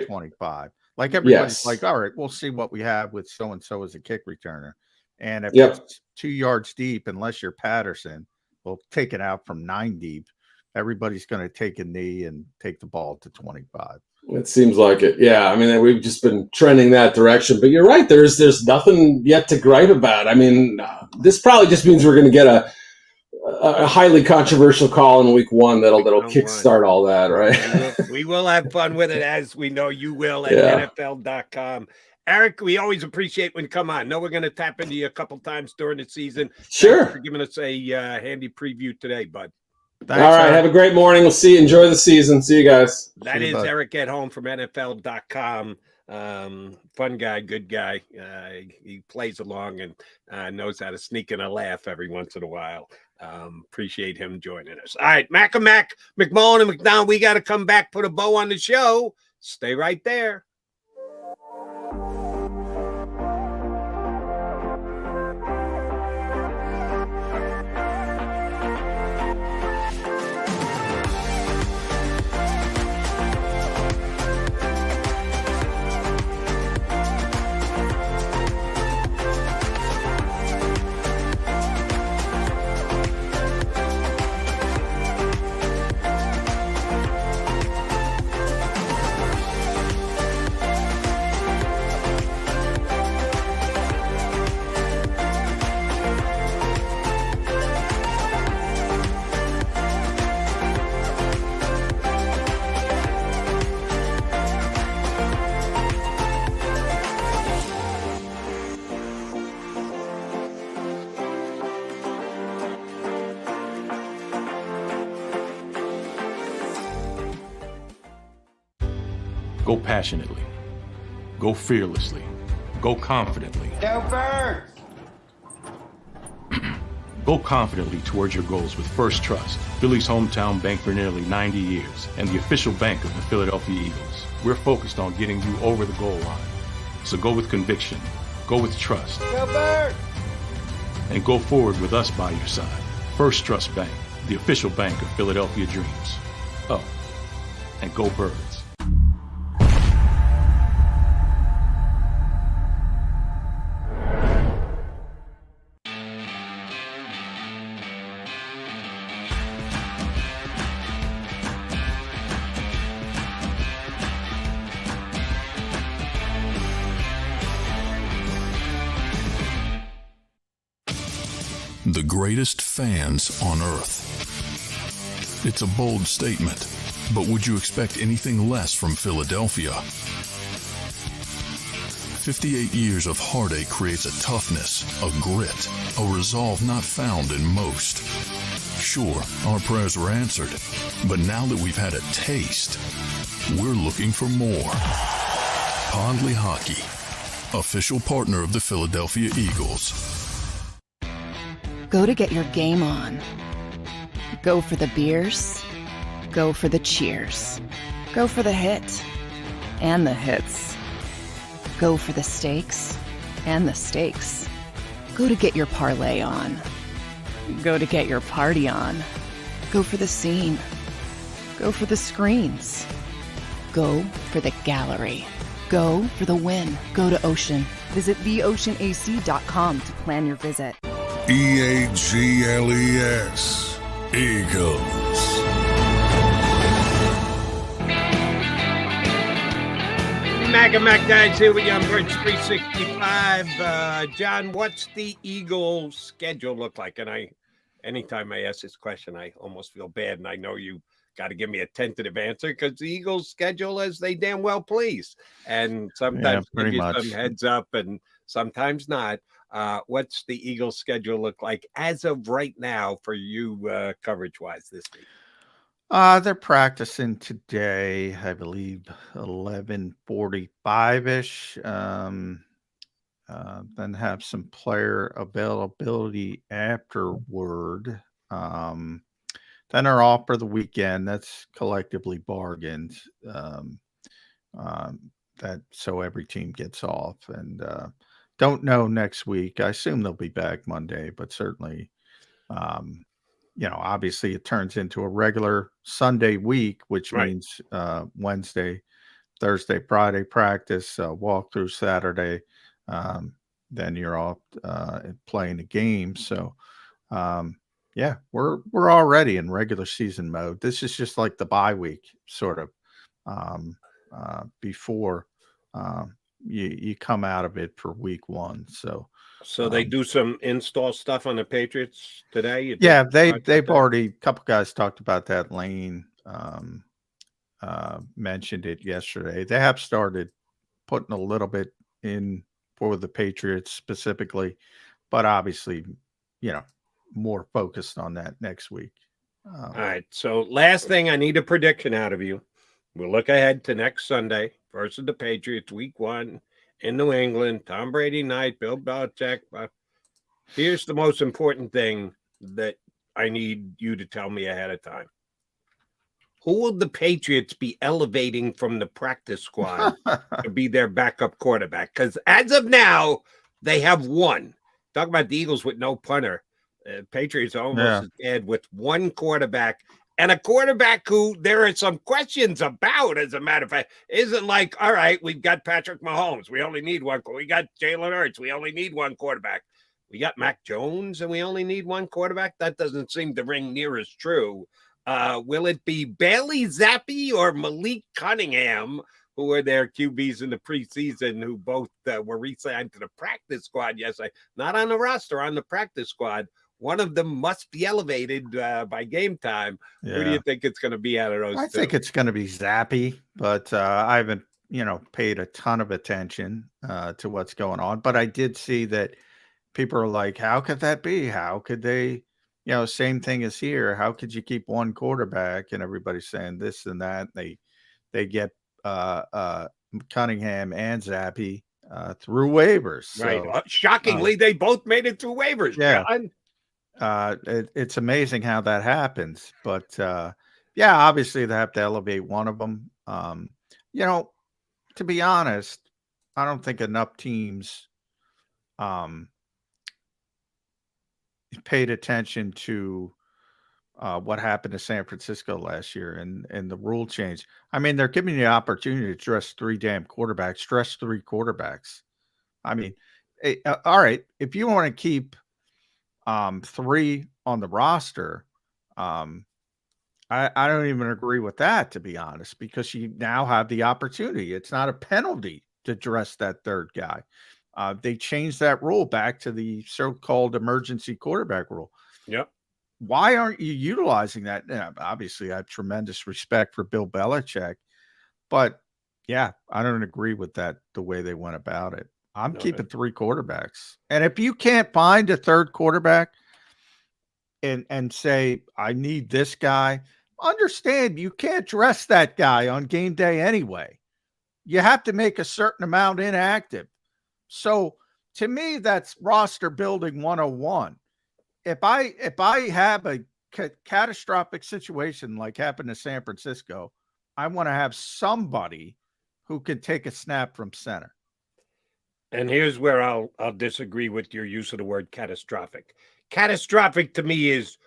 Speaker 5: 25. Like everybody's like, all right, we'll see what we have with so and so as a kick returner, and if it's 2 yards deep, unless you're Patterson, we'll take it out from 9 deep. Everybody's going to take a knee and take the ball to 25.
Speaker 14: It seems like it. Yeah, I mean, we've just been trending that direction. But you're right. There's nothing yet to gripe about. I mean, this probably just means we're going to get a highly controversial call in week 1 that'll kickstart all that, right?
Speaker 4: We will have fun with it, as we know you will at NFL.com. Eric, we always appreciate when you come on. Know we're going to tap into you a couple times during the season.
Speaker 14: Sure.
Speaker 4: Thanks for giving us a handy preview today, bud.
Speaker 14: Thanks, all right. Have a great morning. We'll see you. Enjoy the season. See you guys.
Speaker 4: That is Eric Edholm from NFL.com. Fun guy, good guy. He plays along and knows how to sneak in a laugh every once in a while. Appreciate him joining us. All right, Mac, McMullen, and McDonald, we got to come back, put a bow on the show. Stay right there.
Speaker 10: Go passionately. Go fearlessly. Go confidently.
Speaker 2: Go Birds!
Speaker 10: Go confidently towards your goals with First Trust, Philly's hometown bank for nearly 90 years, and the official bank of the Philadelphia Eagles. We're focused on getting you over the goal line. So go with conviction. Go with trust.
Speaker 2: Go Birds!
Speaker 10: And go forward with us by your side. First Trust Bank, the official bank of Philadelphia dreams. Oh, and go Birds.
Speaker 11: The greatest fans on earth. It's a bold statement, but would you expect anything less from Philadelphia? 58 years of heartache creates a toughness, a grit, a resolve not found in most. Sure, our prayers were answered, but now that we've had a taste, we're looking for more. Pondley Hockey, official partner of the Philadelphia Eagles.
Speaker 12: Go to get your game on. Go for the beers. Go for the cheers. Go for the hit and the hits. Go for the stakes and the stakes. Go to get your parlay on. Go to get your party on. Go for the scene. Go for the screens. Go for the gallery. Go for the win. Go to Ocean. Visit theoceanac.com to plan your visit.
Speaker 13: EAGLES, Eagles.
Speaker 4: and Mac guys here with you on Birds 365. John, what's the Eagles schedule look like? And anytime I ask this question, I almost feel bad, and I know you got to give me a tentative answer because the Eagles schedule as they damn well please, and sometimes give you some heads up, and sometimes not. What's the Eagles schedule look like as of right now for you, coverage-wise this week?
Speaker 5: They're practicing today, I believe, 11:45-ish. Then have some player availability afterward. Then are off for the weekend. That's collectively bargained. That so every team gets off, and don't know next week. I assume they'll be back Monday, but certainly. Obviously it turns into a regular Sunday week, which means Wednesday, Thursday, Friday practice, walk through Saturday. Then you're off playing a game. So, we're already in regular season mode. This is just like the bye week, sort of, before you come out of it for week one. So
Speaker 4: they do some install stuff on the Patriots today?
Speaker 5: They've already, a couple guys talked about that. Lane mentioned it yesterday. They have started putting a little bit in for the Patriots specifically, but obviously, more focused on that next week.
Speaker 4: All right. So last thing, I need a prediction out of you. We'll look ahead to next Sunday versus the Patriots, week 1. In New England, Tom Brady night, Bill Belichick. Here's the most important thing that I need you to tell me ahead of time. Who will the Patriots be elevating from the practice squad to be their backup quarterback? Because as of now, they have one. Talk about the Eagles with no punter. Patriots are almost as bad with one quarterback. And a quarterback who there are some questions about, as a matter of fact, isn't like, all right, we've got Patrick Mahomes. We only need one. We got Jalen Hurts. We only need one quarterback. We got Mac Jones, and we only need one quarterback. That doesn't seem to ring near as true. Will it be Bailey Zappi or Malik Cunningham, who were their QBs in the preseason, who both were re-signed to the practice squad yesterday? Not on the roster, on the practice squad. One of them must be elevated by game time. Who do you think it's going to be out of those two?
Speaker 5: I think it's going to be Zappi, but I haven't, paid a ton of attention to what's going on. But I did see that people are like, how could that be? How could they, same thing as here. How could you keep one quarterback? And everybody's saying this and that. They get Cunningham and Zappi through waivers.
Speaker 4: Right. So, shockingly, they both made it through waivers.
Speaker 5: Yeah. John. It's amazing how that happens, but obviously they have to elevate one of them. To be honest, I don't think enough teams paid attention to what happened to San Francisco last year and the rule change. I mean, they're giving you the opportunity to dress 3 damn quarterbacks, dress 3 quarterbacks. I mean, all right, if you want to keep 3 on the roster, I don't even agree with that, to be honest, because you now have the opportunity. It's not a penalty to dress that 3rd guy. They changed that rule back to the so-called emergency quarterback rule.
Speaker 4: Yep.
Speaker 5: Why aren't you utilizing that? Now, obviously, I have tremendous respect for Bill Belichick, but I don't agree with that, the way they went about it. I'm keeping 3 quarterbacks. And if you can't find a 3rd quarterback and say, I need this guy, understand you can't dress that guy on game day anyway. You have to make a certain amount inactive. So to me, that's roster building 101. If I have a catastrophic situation like happened to San Francisco, I want to have somebody who can take a snap from center.
Speaker 4: And here's where I'll disagree with your use of the word catastrophic. Catastrophic to me is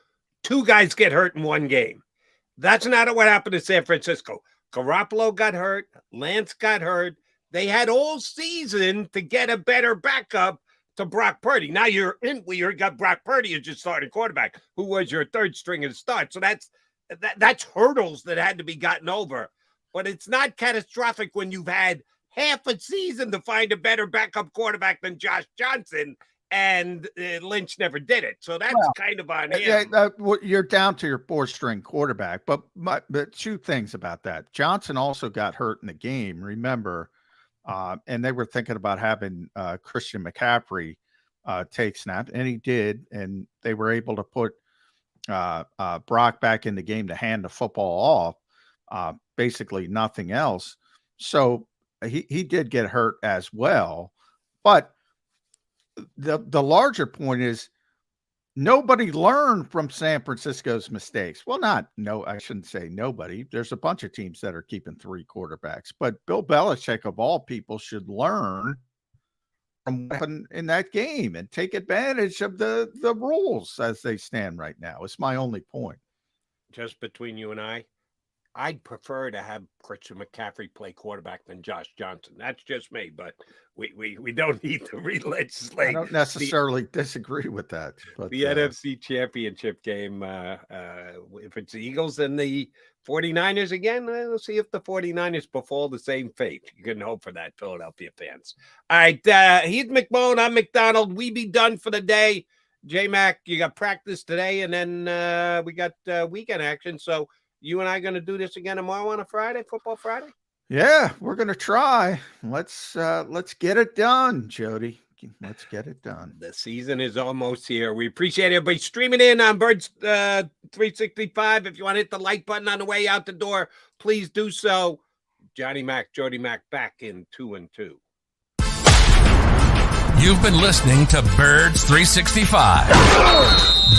Speaker 4: 2 guys get hurt in one game. That's not what happened to San Francisco. Garoppolo got hurt. Lance got hurt. They had all season to get a better backup to Brock Purdy. Now you got Brock Purdy as your starting quarterback, who was your 3rd string at the start. So that's hurdles that had to be gotten over. But it's not catastrophic when you've had half a season to find a better backup quarterback than Josh Johnson, and Lynch never did it. So that's kind of on him.
Speaker 5: You're down to your 4-string quarterback, but two things about that. Johnson also got hurt in the game, remember, and they were thinking about having Christian McCaffrey take snap, and he did, and they were able to put Brock back in the game to hand the football off, basically nothing else. So he did get hurt as well. But the larger point is nobody learned from San Francisco's mistakes. Well, I shouldn't say nobody. There's a bunch of teams that are keeping 3 quarterbacks, but Bill Belichick of all people should learn from what happened in that game and take advantage of the rules as they stand right now. It's my only point.
Speaker 4: Just between you and I'd prefer to have Christian McCaffrey play quarterback than Josh Johnson. That's just me, but we don't need to re-legislate.
Speaker 5: I don't necessarily disagree with that. But
Speaker 4: the NFC Championship game, if it's the Eagles and the 49ers again, we'll see if the 49ers befall the same fate. You can hope for that, Philadelphia fans. All right, he's McMullen. I'm McDonald. We be done for the day. J-Mac, you got practice today, and then we got weekend action, so you and I going to do this again tomorrow on a Friday, Football Friday?
Speaker 5: Yeah, we're going to try. Let's get it done, Jody. Let's get it done.
Speaker 4: The season is almost here. We appreciate everybody streaming in on Birds 365. If you want to hit the like button on the way out the door, please do so. Johnny Mac, Jody Mac, back in 2 and 2.
Speaker 1: You've been listening to Birds 365,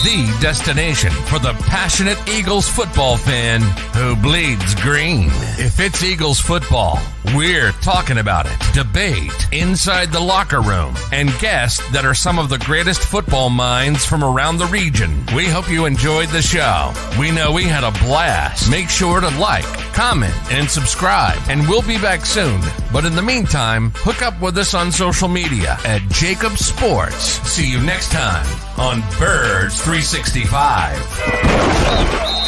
Speaker 1: the destination for the passionate Eagles football fan who bleeds green. If it's Eagles football, we're talking about it. Debate inside the locker room and guests that are some of the greatest football minds from around the region. We hope you enjoyed the show. We know we had a blast. Make sure to like, comment, and subscribe, and we'll be back soon. But in the meantime, hook up with us on social media at JAKIB Sports. See you next time on Birds 365.